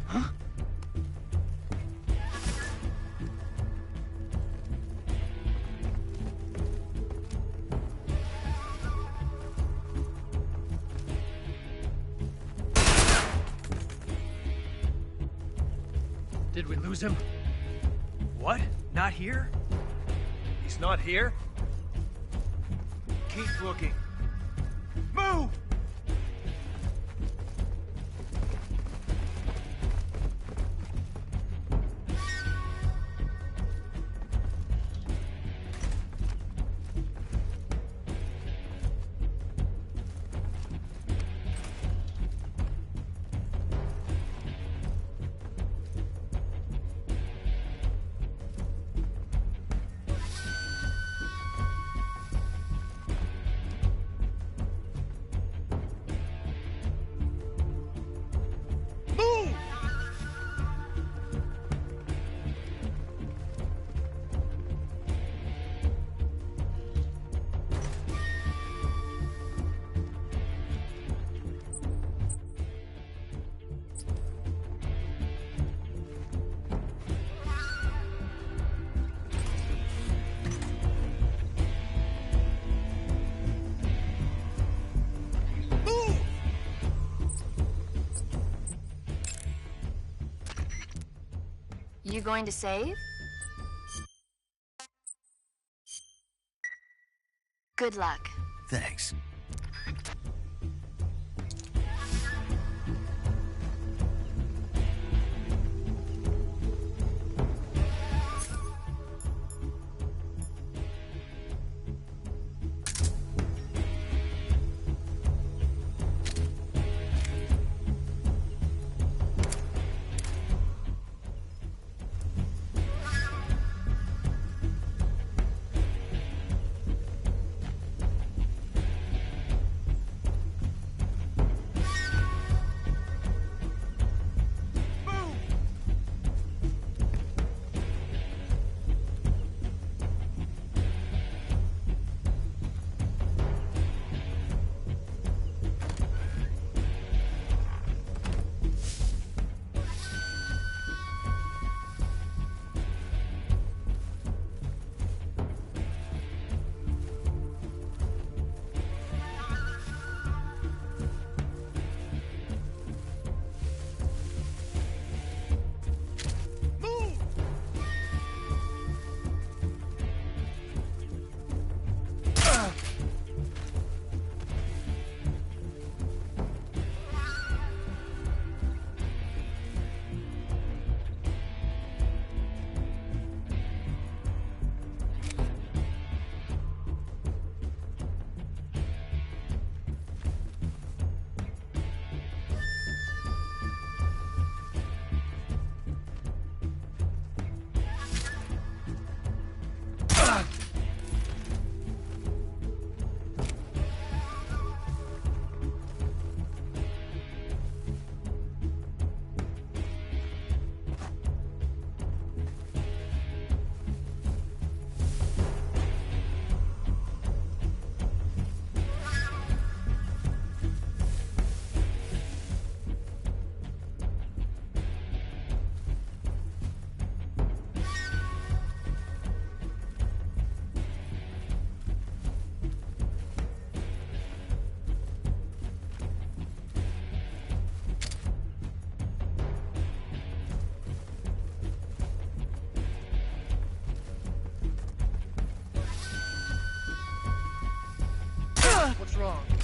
Huh? Did we lose him? What? Not here? He's not here? Keep looking. Move! you going to save? Good luck. Thanks. What's wrong?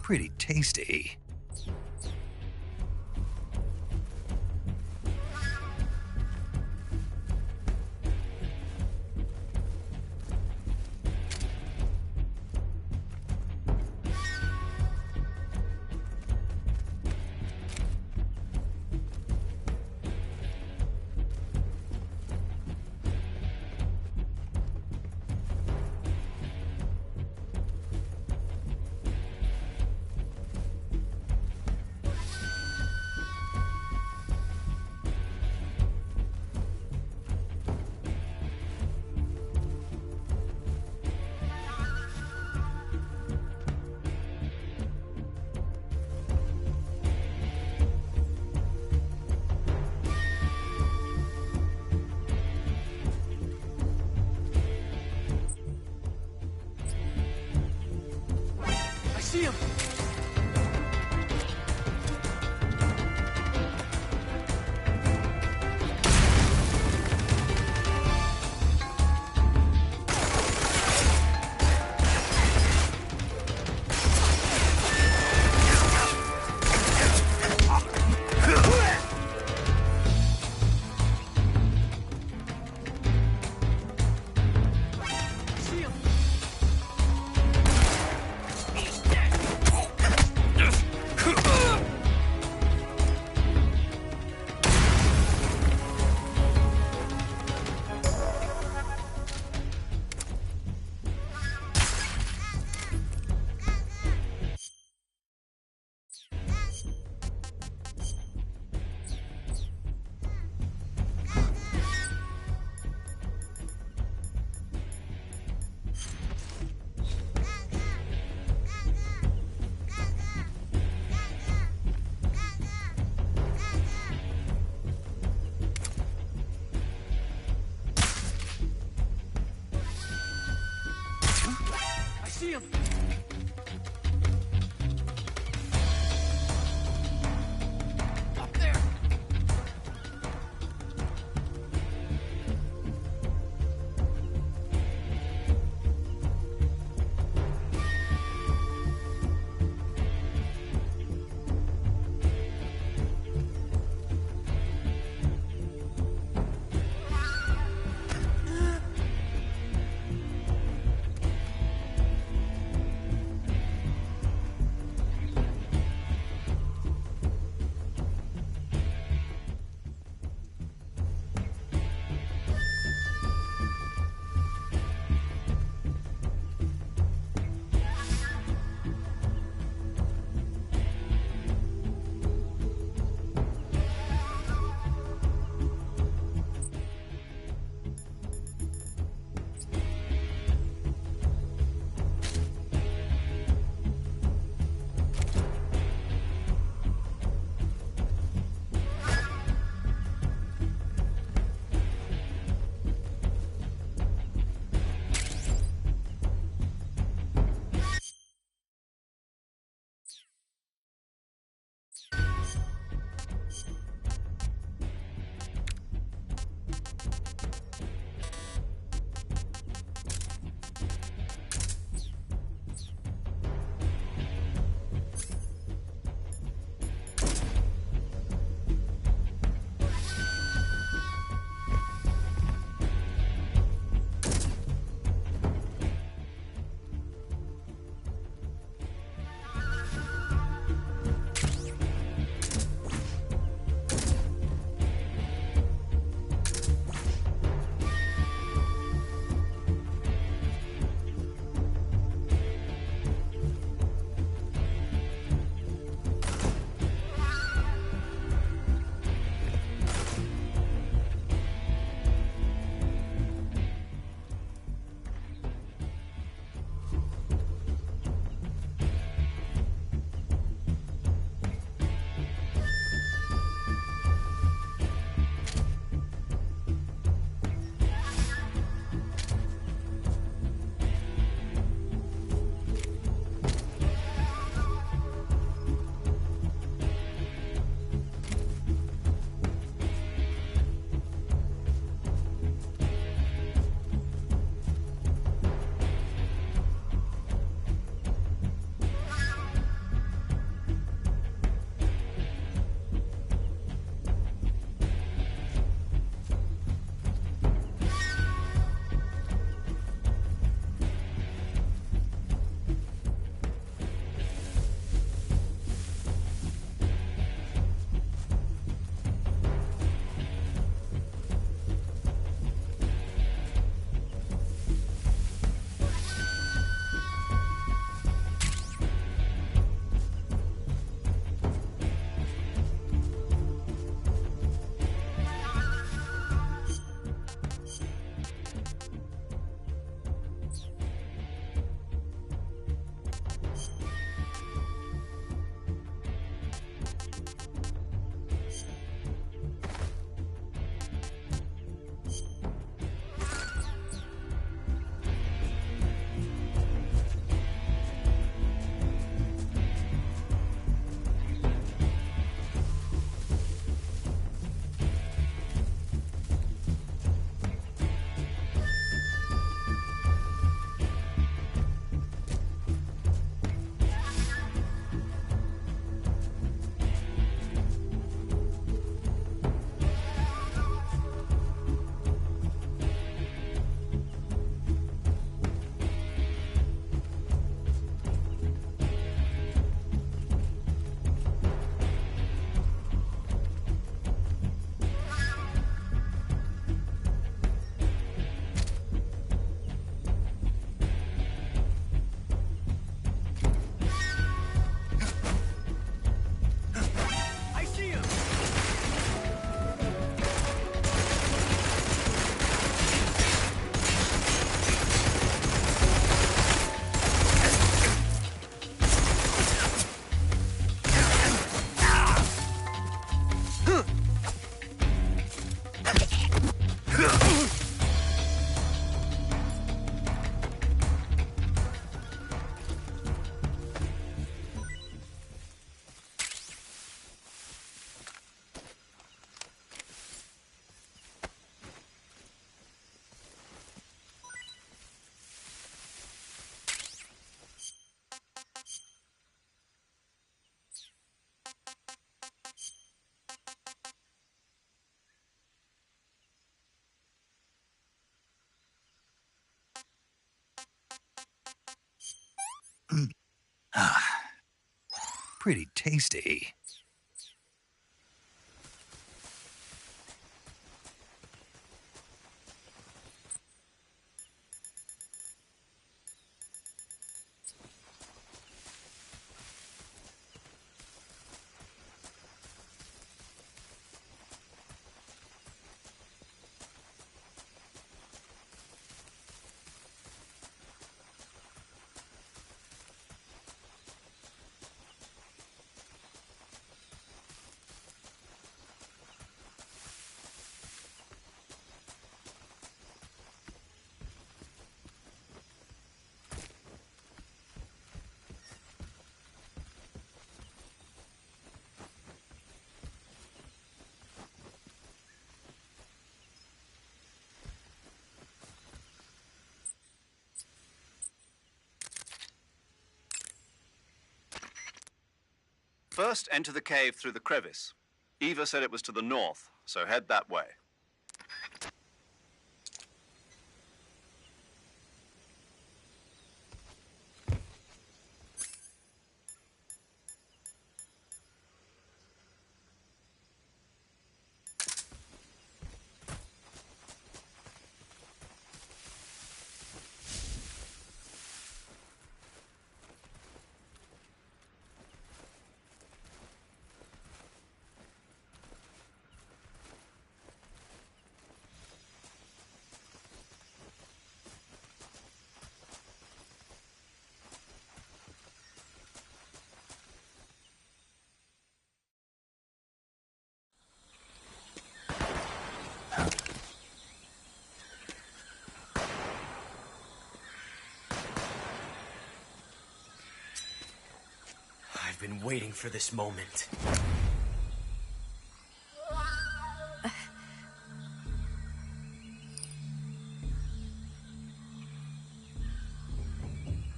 pretty tasty. I see him! See him! Up there! pretty tasty. First, enter the cave through the crevice. Eva said it was to the north, so head that way. I've been waiting for this moment.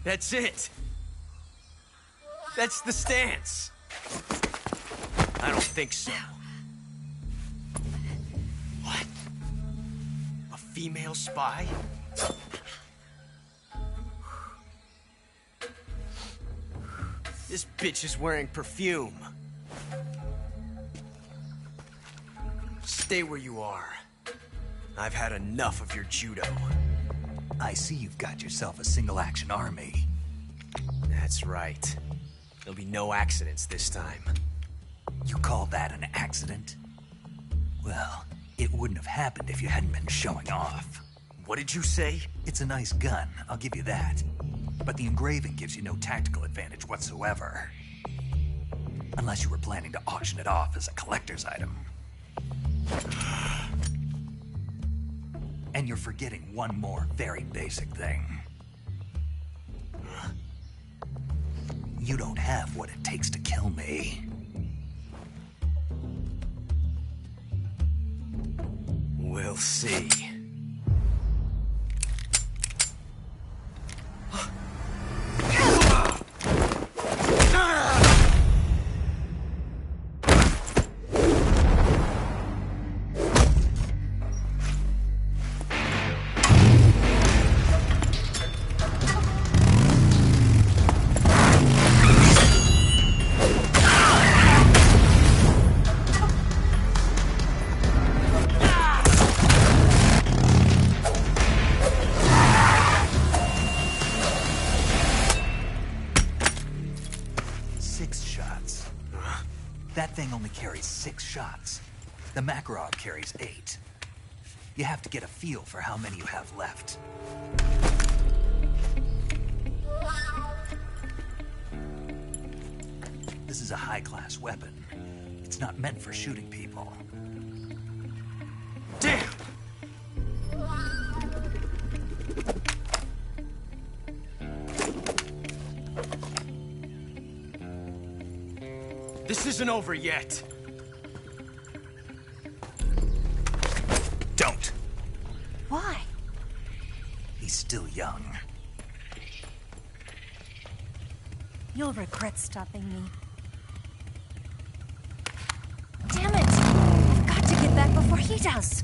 That's it. That's the stance. I don't think so. What? A female spy? This bitch is wearing perfume. Stay where you are. I've had enough of your judo. I see you've got yourself a single-action army. That's right. There'll be no accidents this time. You call that an accident? Well, it wouldn't have happened if you hadn't been showing off. What did you say? It's a nice gun, I'll give you that. But the engraving gives you no tactical advantage whatsoever. Unless you were planning to auction it off as a collector's item. And you're forgetting one more very basic thing. You don't have what it takes to kill me. We'll see. That thing only carries 6 shots. The Makarov carries 8. You have to get a feel for how many you have left. This is a high-class weapon. It's not meant for shooting people. Damn! This isn't over yet. Don't. Why? He's still young. You'll regret stopping me. Damn it! I've got to get back before he does.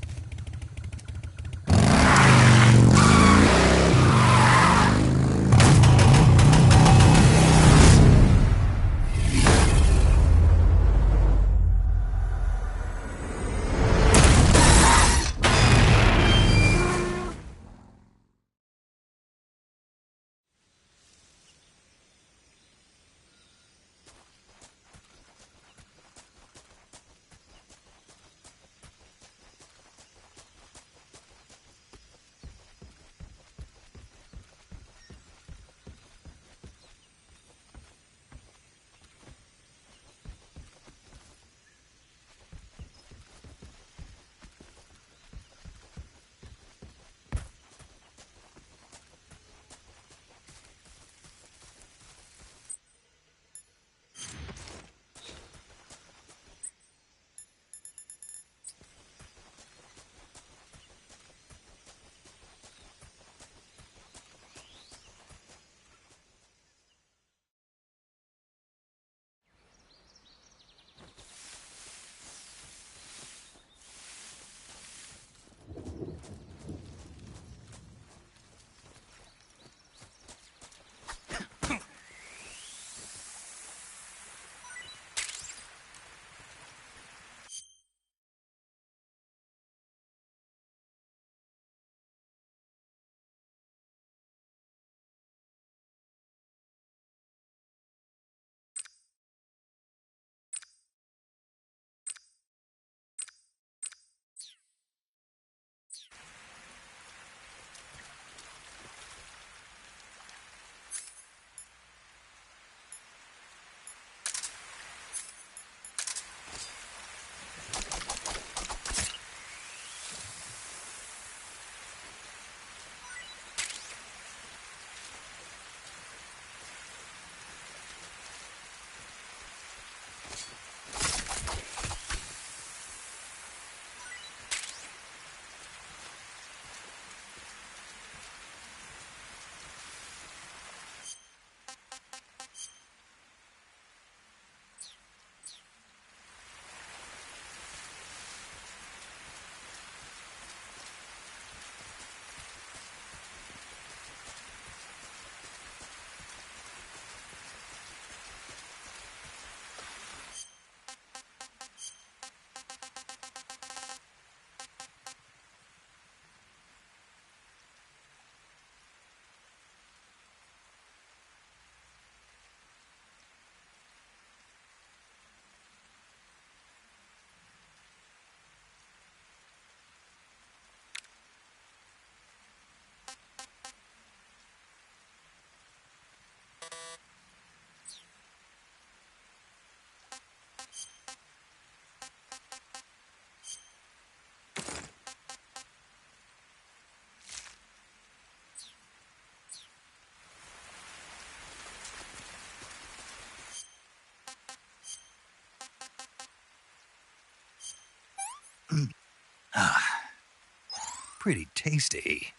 Pretty tasty.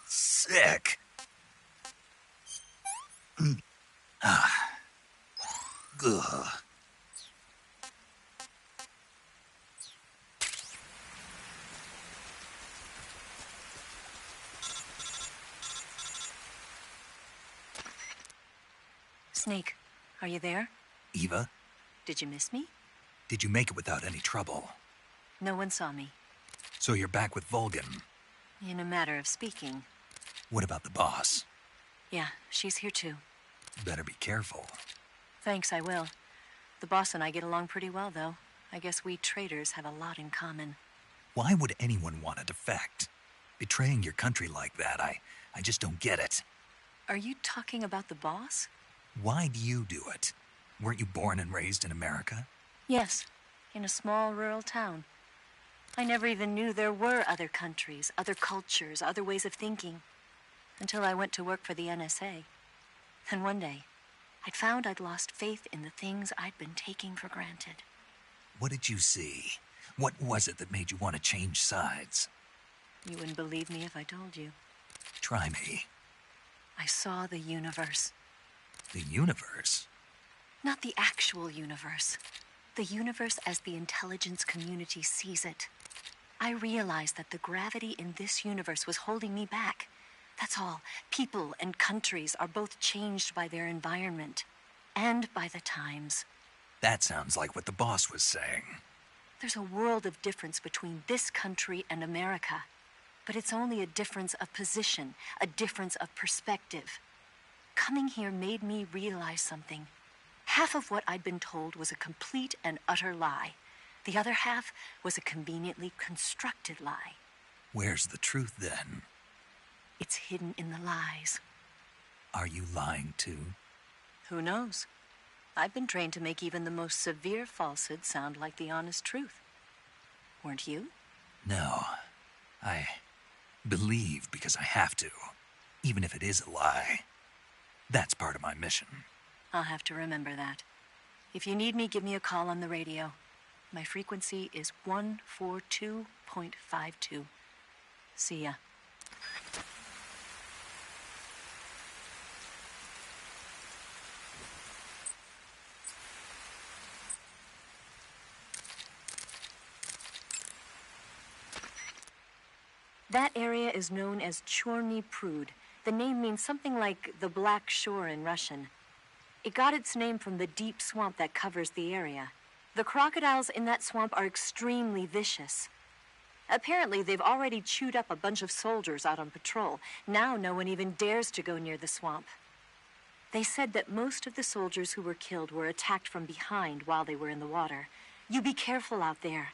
Sick. Ugh. Snake, are you there? Eva, Did you miss me? did you make it without any trouble? No one saw me. So you're back with Vulcan. In a matter of speaking. What about the boss? Yeah, she's here too. Better be careful. Thanks, I will. The boss and I get along pretty well, though. I guess we traitors have a lot in common. Why would anyone want to defect? Betraying your country like that, I just don't get it. Are you talking about the boss? Why do you do it? Weren't you born and raised in America? Yes, in a small rural town. I never even knew there were other countries, other cultures, other ways of thinking. Until I went to work for the NSA. Then one day, I'd found I'd lost faith in the things I'd been taking for granted. What did you see? What was it that made you want to change sides? You wouldn't believe me if I told you. Try me. I saw the universe. The universe? Not the actual universe. The universe as the intelligence community sees it. I realized that the gravity in this universe was holding me back. That's all. People and countries are both changed by their environment and by the times. That sounds like what the boss was saying. There's a world of difference between this country and America. But it's only a difference of position, a difference of perspective. Coming here made me realize something. Half of what I'd been told was a complete and utter lie. The other half was a conveniently constructed lie. Where's the truth, then? It's hidden in the lies. Are you lying, too? Who knows? I've been trained to make even the most severe falsehood sound like the honest truth. Weren't you? No. I believe because I have to, even if it is a lie. That's part of my mission. I'll have to remember that. If you need me, give me a call on the radio. My frequency is 142.52. See ya. That area is known as Chorny Prud. The name means something like the Black Shore in Russian. It got its name from the deep swamp that covers the area. The crocodiles in that swamp are extremely vicious. Apparently, they've already chewed up a bunch of soldiers out on patrol. Now no one even dares to go near the swamp. They said that most of the soldiers who were killed were attacked from behind while they were in the water. You be careful out there.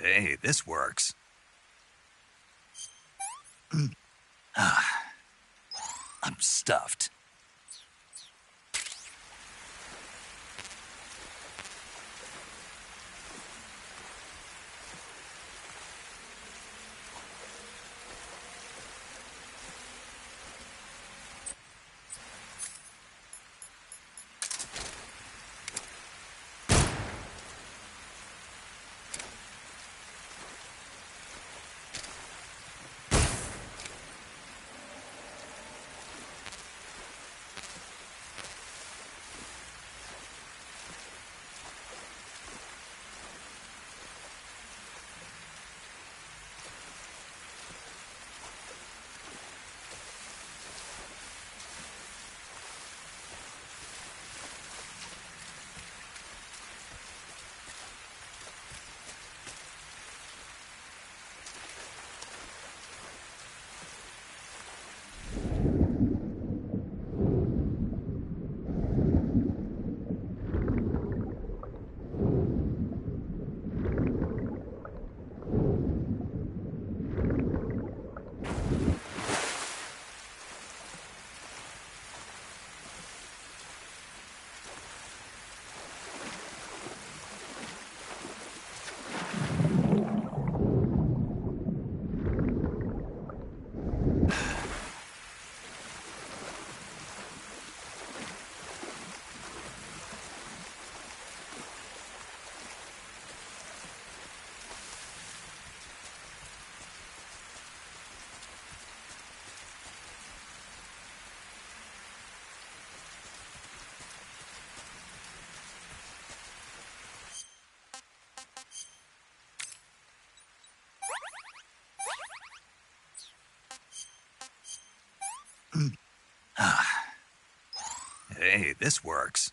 Hey, this works. I'm stuffed. Hey, this works.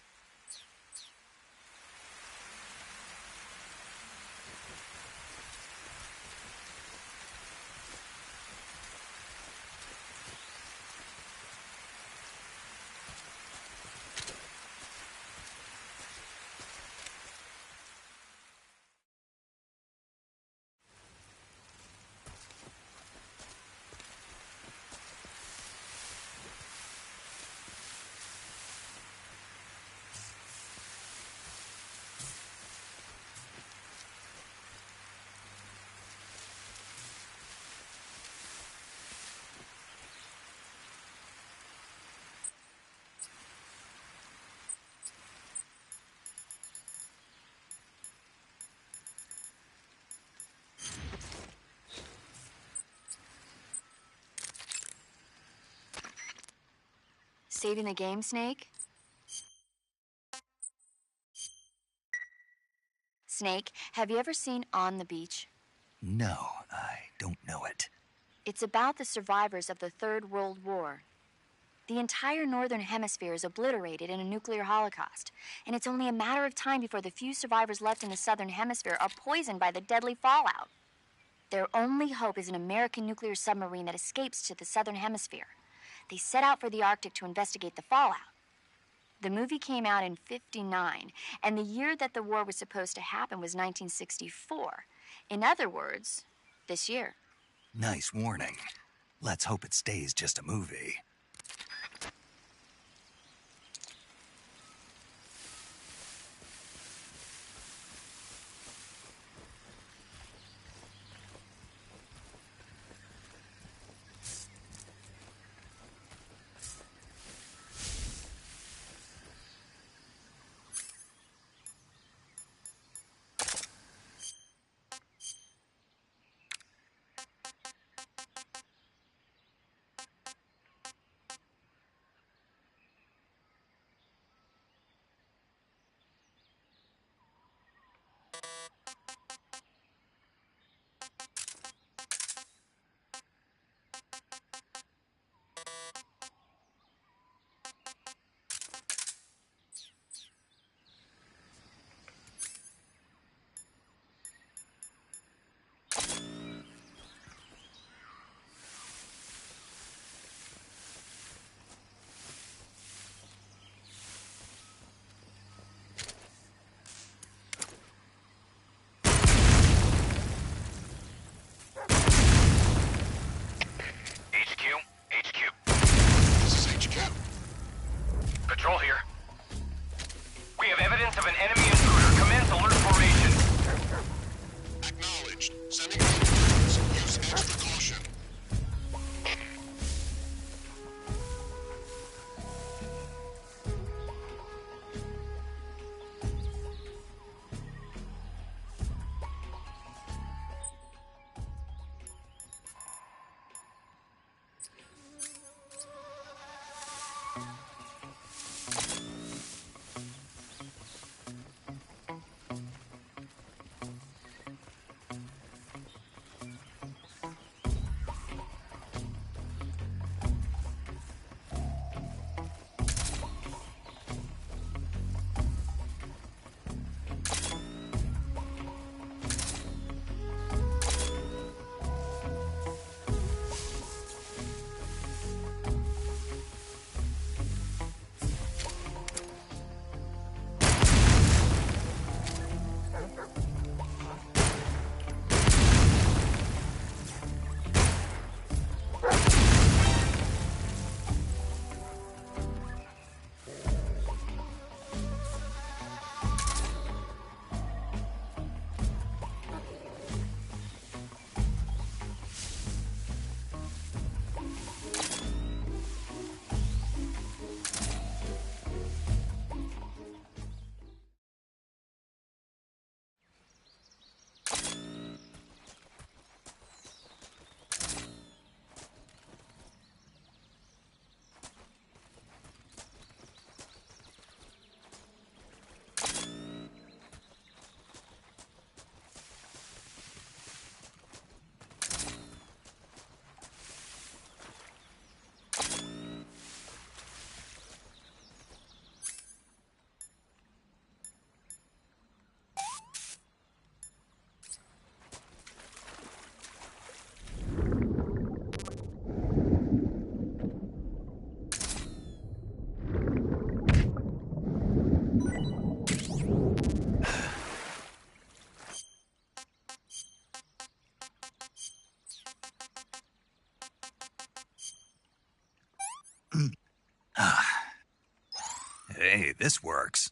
Saving the game, Snake? Snake, have you ever seen On the Beach? No, I don't know it. It's about the survivors of the Third World War. The entire northern hemisphere is obliterated in a nuclear holocaust, and it's only a matter of time before the few survivors left in the southern hemisphere are poisoned by the deadly fallout. Their only hope is an American nuclear submarine that escapes to the southern hemisphere. They set out for the Arctic to investigate the fallout. The movie came out in '59, and the year that the war was supposed to happen was 1964. In other words, this year. Nice warning. Let's hope it stays just a movie. Sending coordinates. Use extra caution. Hey, this works.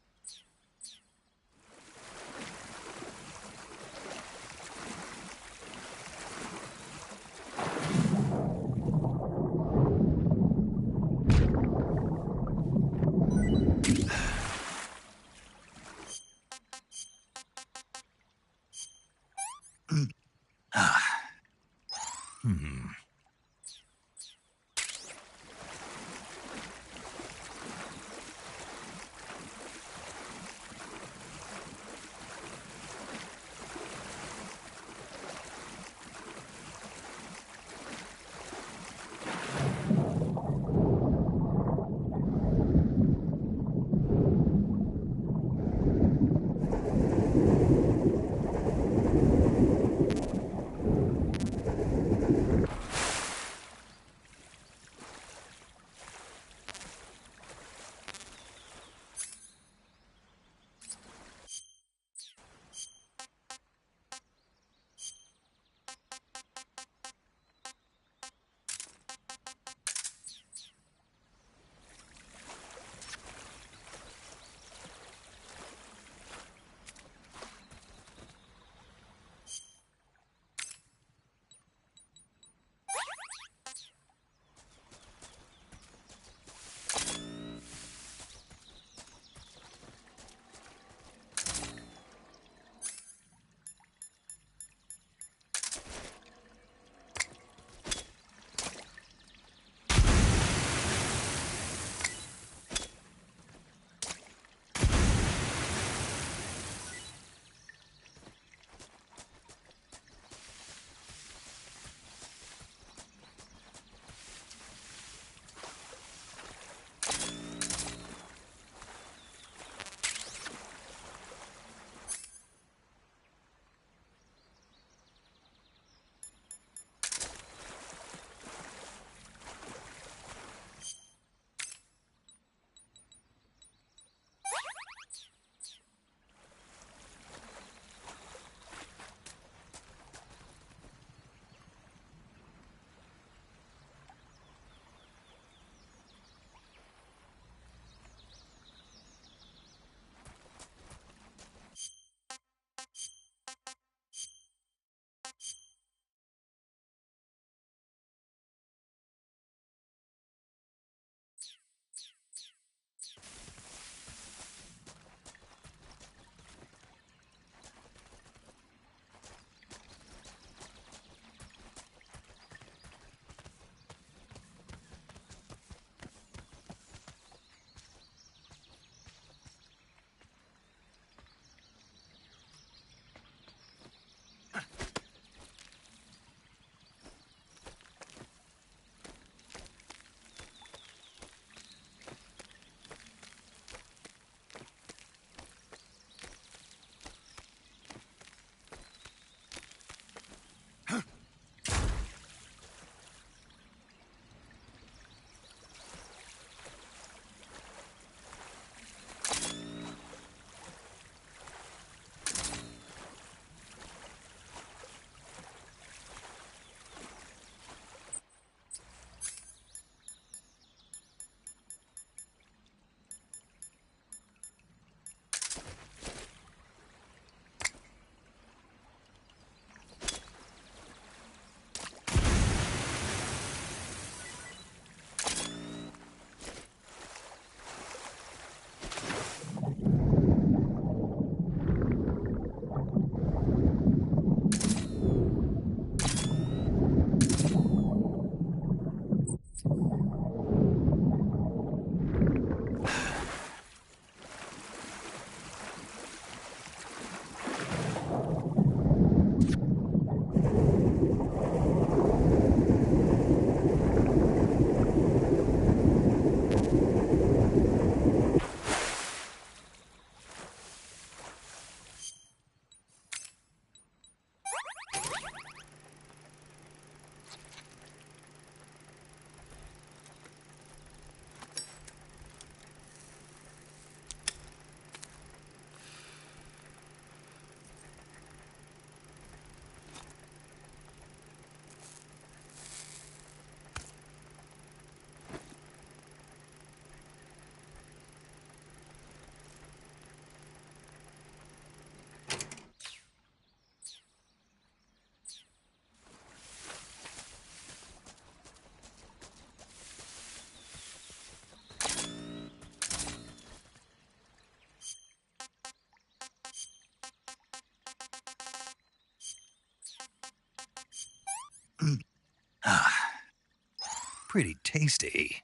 Pretty tasty.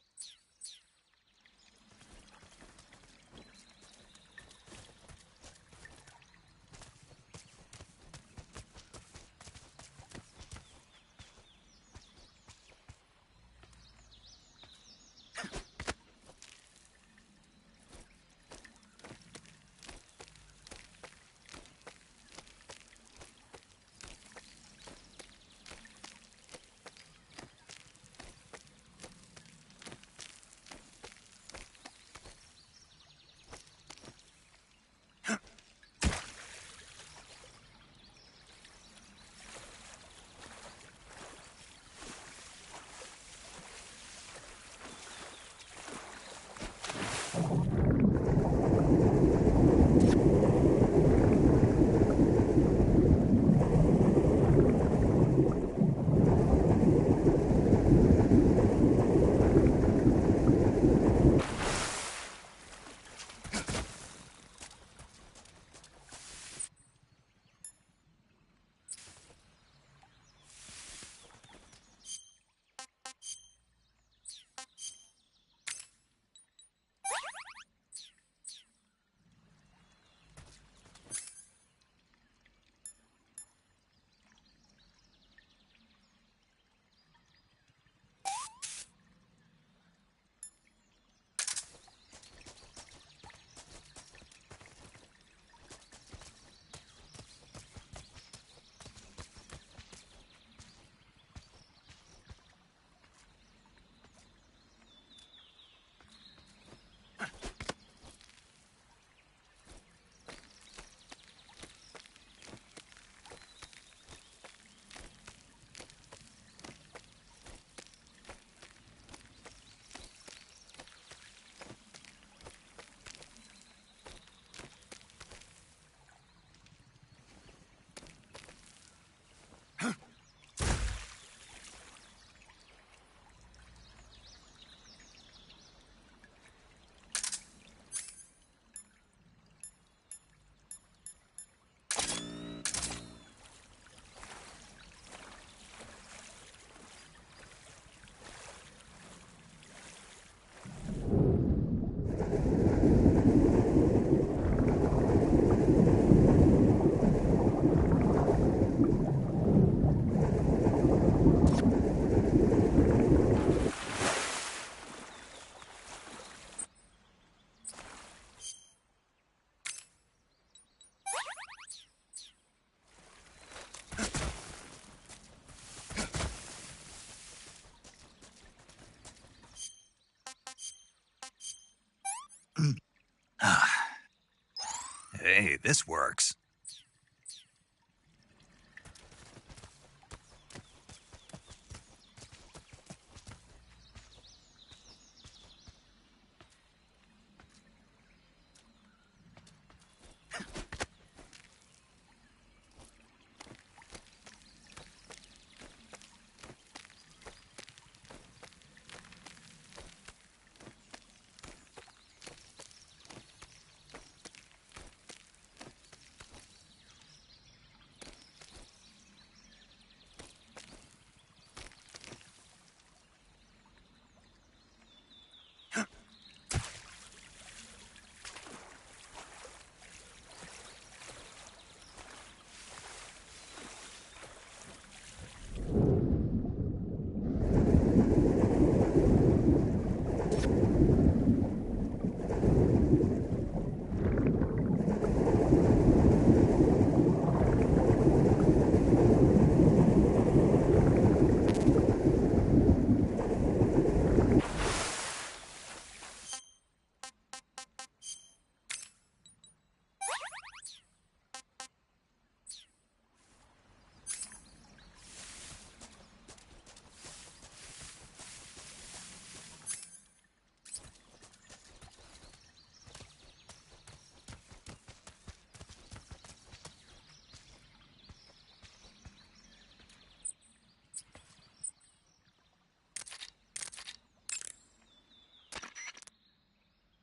Hey, this works.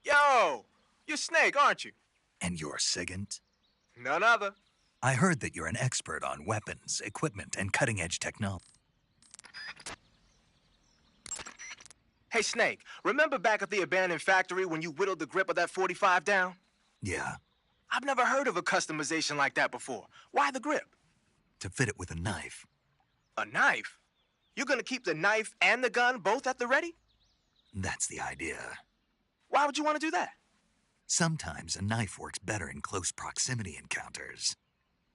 Yo, you're Snake, aren't you? And you're Sigint? None other. I heard that you're an expert on weapons, equipment, and cutting-edge technology. Hey, Snake, remember back at the abandoned factory when you whittled the grip of that 45 down? Yeah, I've never heard of a customization like that before. Why the grip? to fit it with a knife. A knife? You're gonna keep the knife and the gun both at the ready? That's the idea. Why would you want to do that? Sometimes a knife works better in close proximity encounters.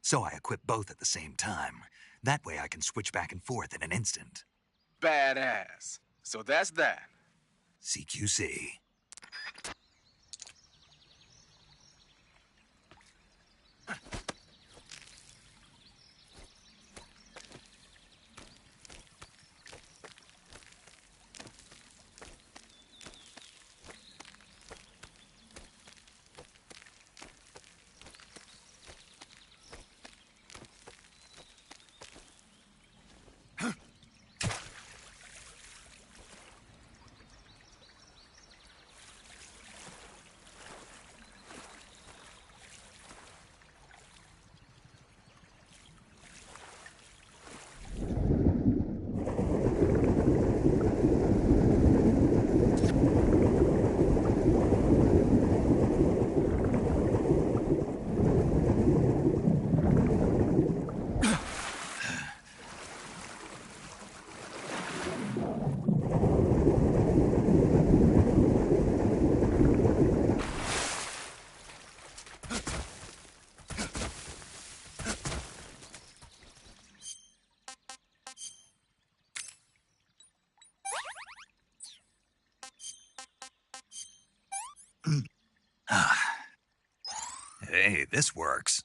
So I equip both at the same time. That way I can switch back and forth in an instant. Badass. So that's that. CQC. Hey, this works.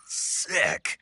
Sick.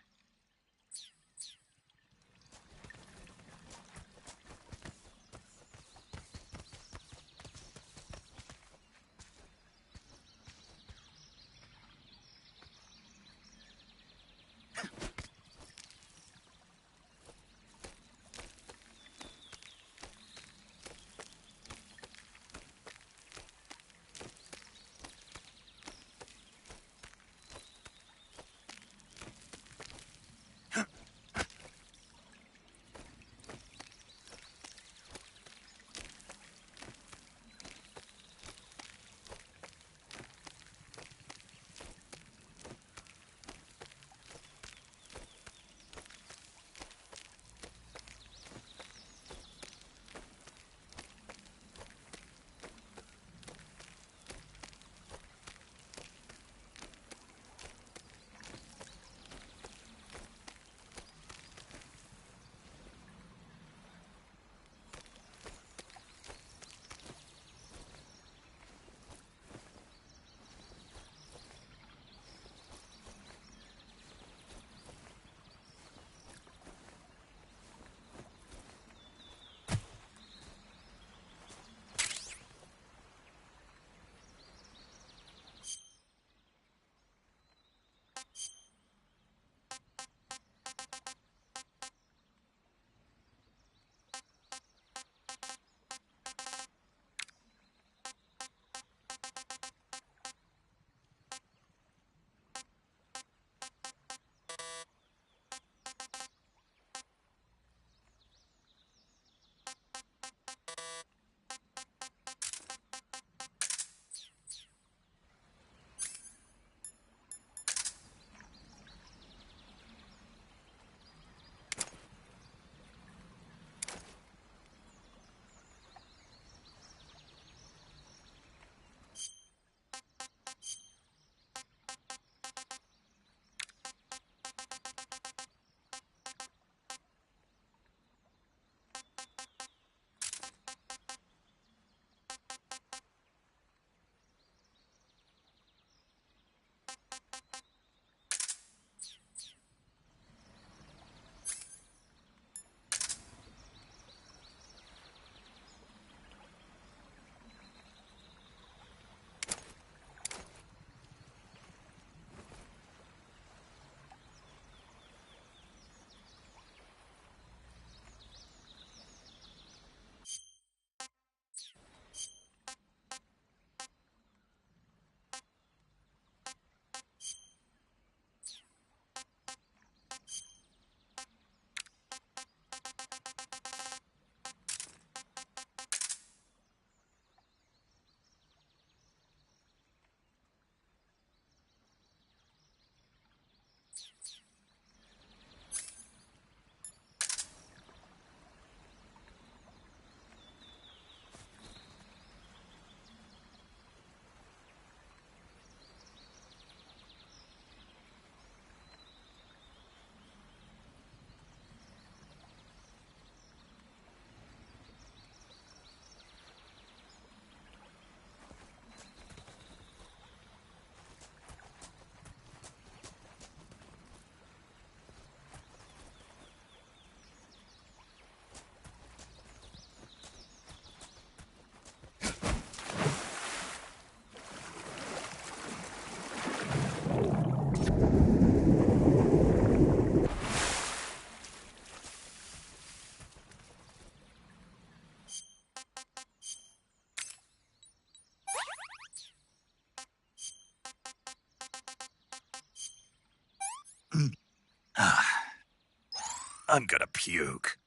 I'm gonna puke.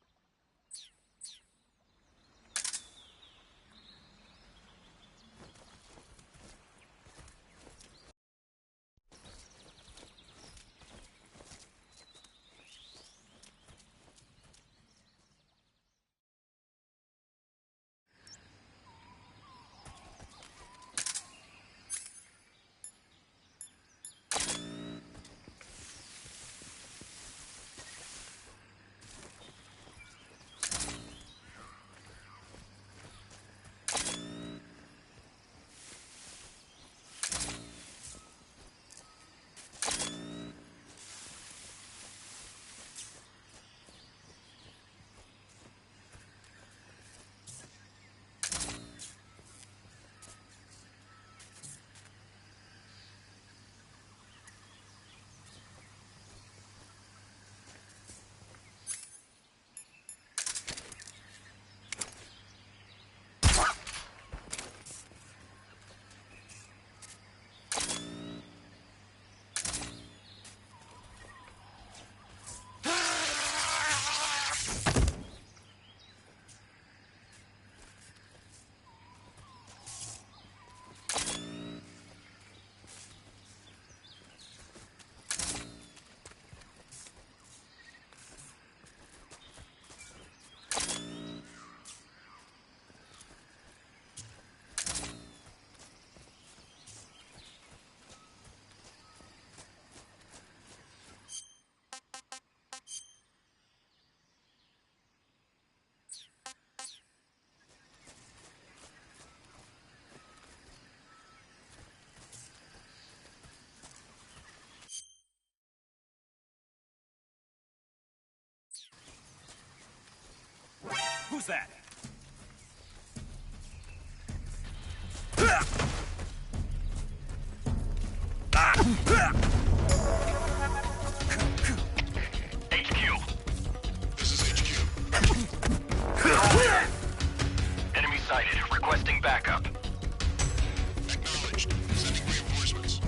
that? HQ. This is HQ. Enemy sighted. Requesting backup. Acknowledged. Sending reinforcements.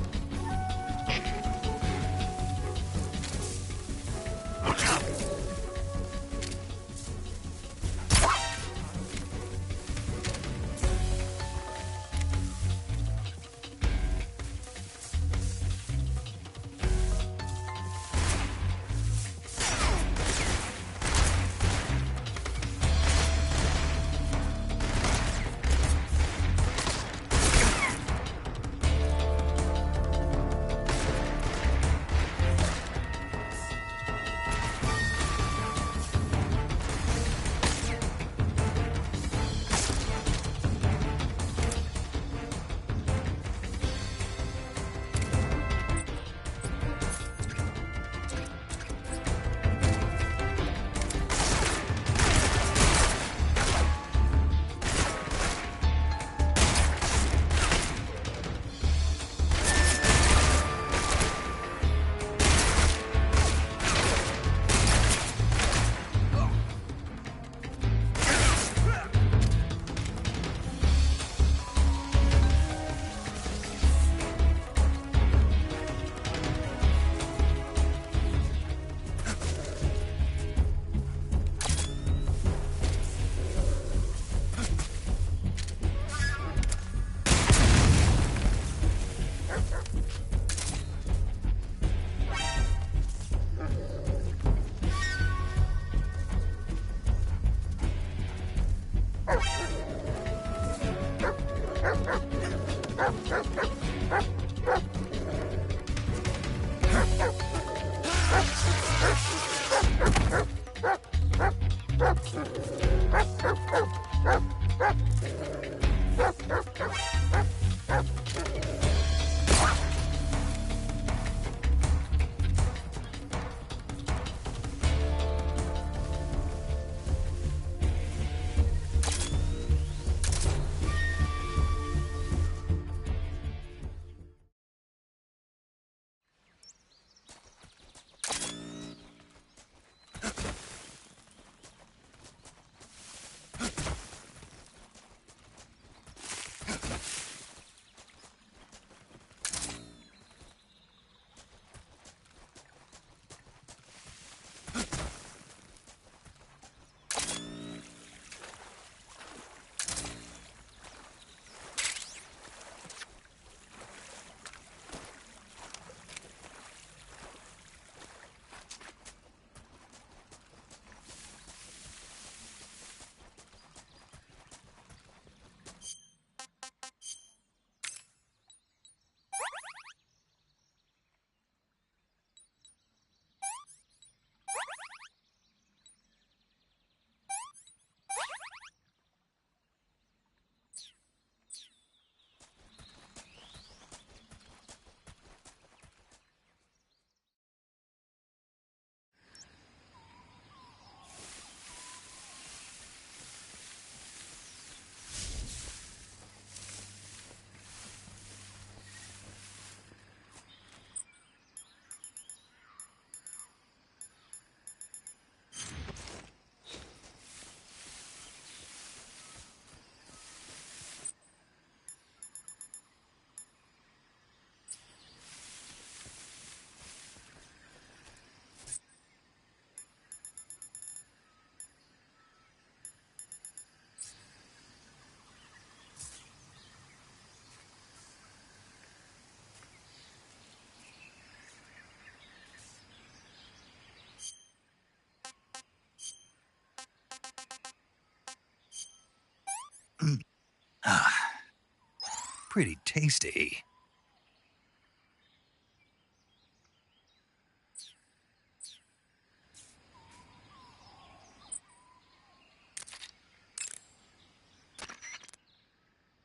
Pretty tasty.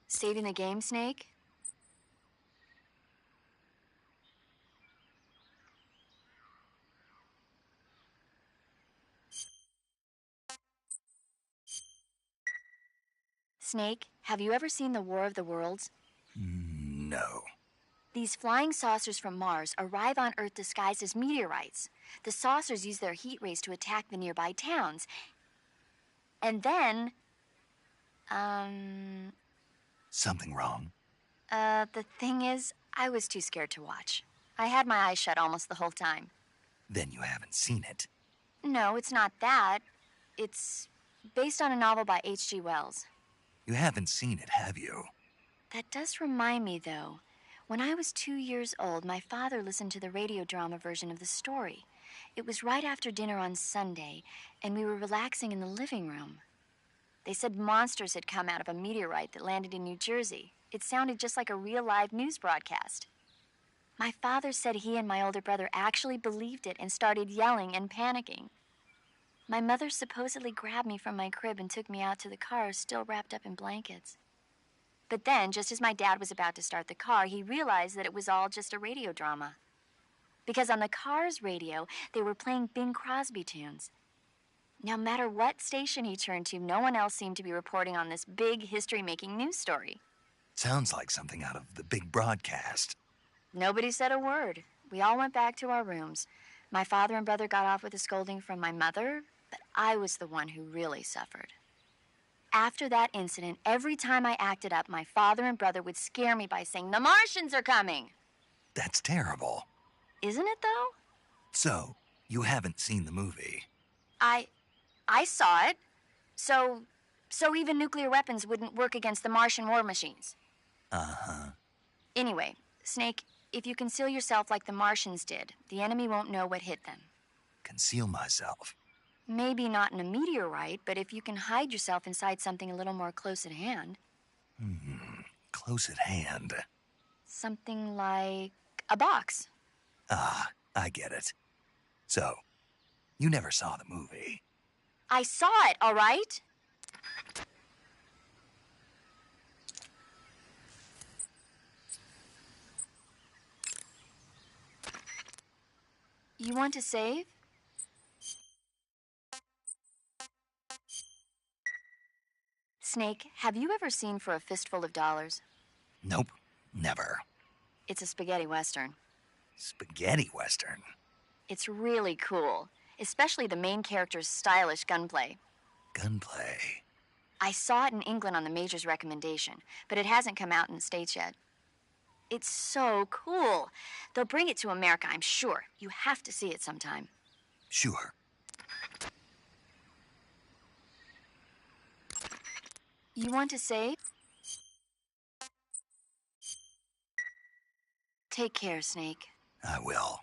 Saving the game, Snake? Snake, have you ever seen the War of the Worlds? No. These flying saucers from Mars arrive on Earth disguised as meteorites. The saucers use their heat rays to attack the nearby towns. And then, Something wrong? the thing is, I was too scared to watch. I had my eyes shut almost the whole time. Then you haven't seen it. No, it's not that. It's based on a novel by H.G. Wells. You haven't seen it, have you? That does remind me, though. When I was 2 years old, my father listened to the radio drama version of the story. It was right after dinner on Sunday, and we were relaxing in the living room. They said monsters had come out of a meteorite that landed in New Jersey. It sounded just like a real live news broadcast. My father said he and my older brother actually believed it and started yelling and panicking. My mother supposedly grabbed me from my crib and took me out to the car, still wrapped up in blankets. But then, just as my dad was about to start the car, he realized that it was all just a radio drama. Because on the car's radio, they were playing Bing Crosby tunes. No matter what station he turned to, no one else seemed to be reporting on this big history-making news story. Sounds like something out of the big broadcast. Nobody said a word. We all went back to our rooms. My father and brother got off with a scolding from my mother, but I was the one who really suffered. After that incident, every time I acted up, my father and brother would scare me by saying, "The Martians are coming!" That's terrible. Isn't it, though? So, you haven't seen the movie? I saw it. So even nuclear weapons wouldn't work against the Martian war machines. Uh-huh. Anyway, Snake, if you conceal yourself like the Martians did, the enemy won't know what hit them. Conceal myself? Maybe not in a meteorite, but if you can hide yourself inside something a little more close at hand. Close at hand. Something like a box. Ah, I get it. So, you never saw the movie? I saw it, all right? You want to save? Snake, have you ever seen For a Fistful of Dollars? Nope, never. It's a spaghetti western. Spaghetti western? It's really cool, especially the main character's stylish gunplay. Gunplay? I saw it in England on the Major's recommendation, but it hasn't come out in the States yet. It's so cool. They'll bring it to America, I'm sure. You have to see it sometime. Sure. You want to save? Take care, Snake. I will.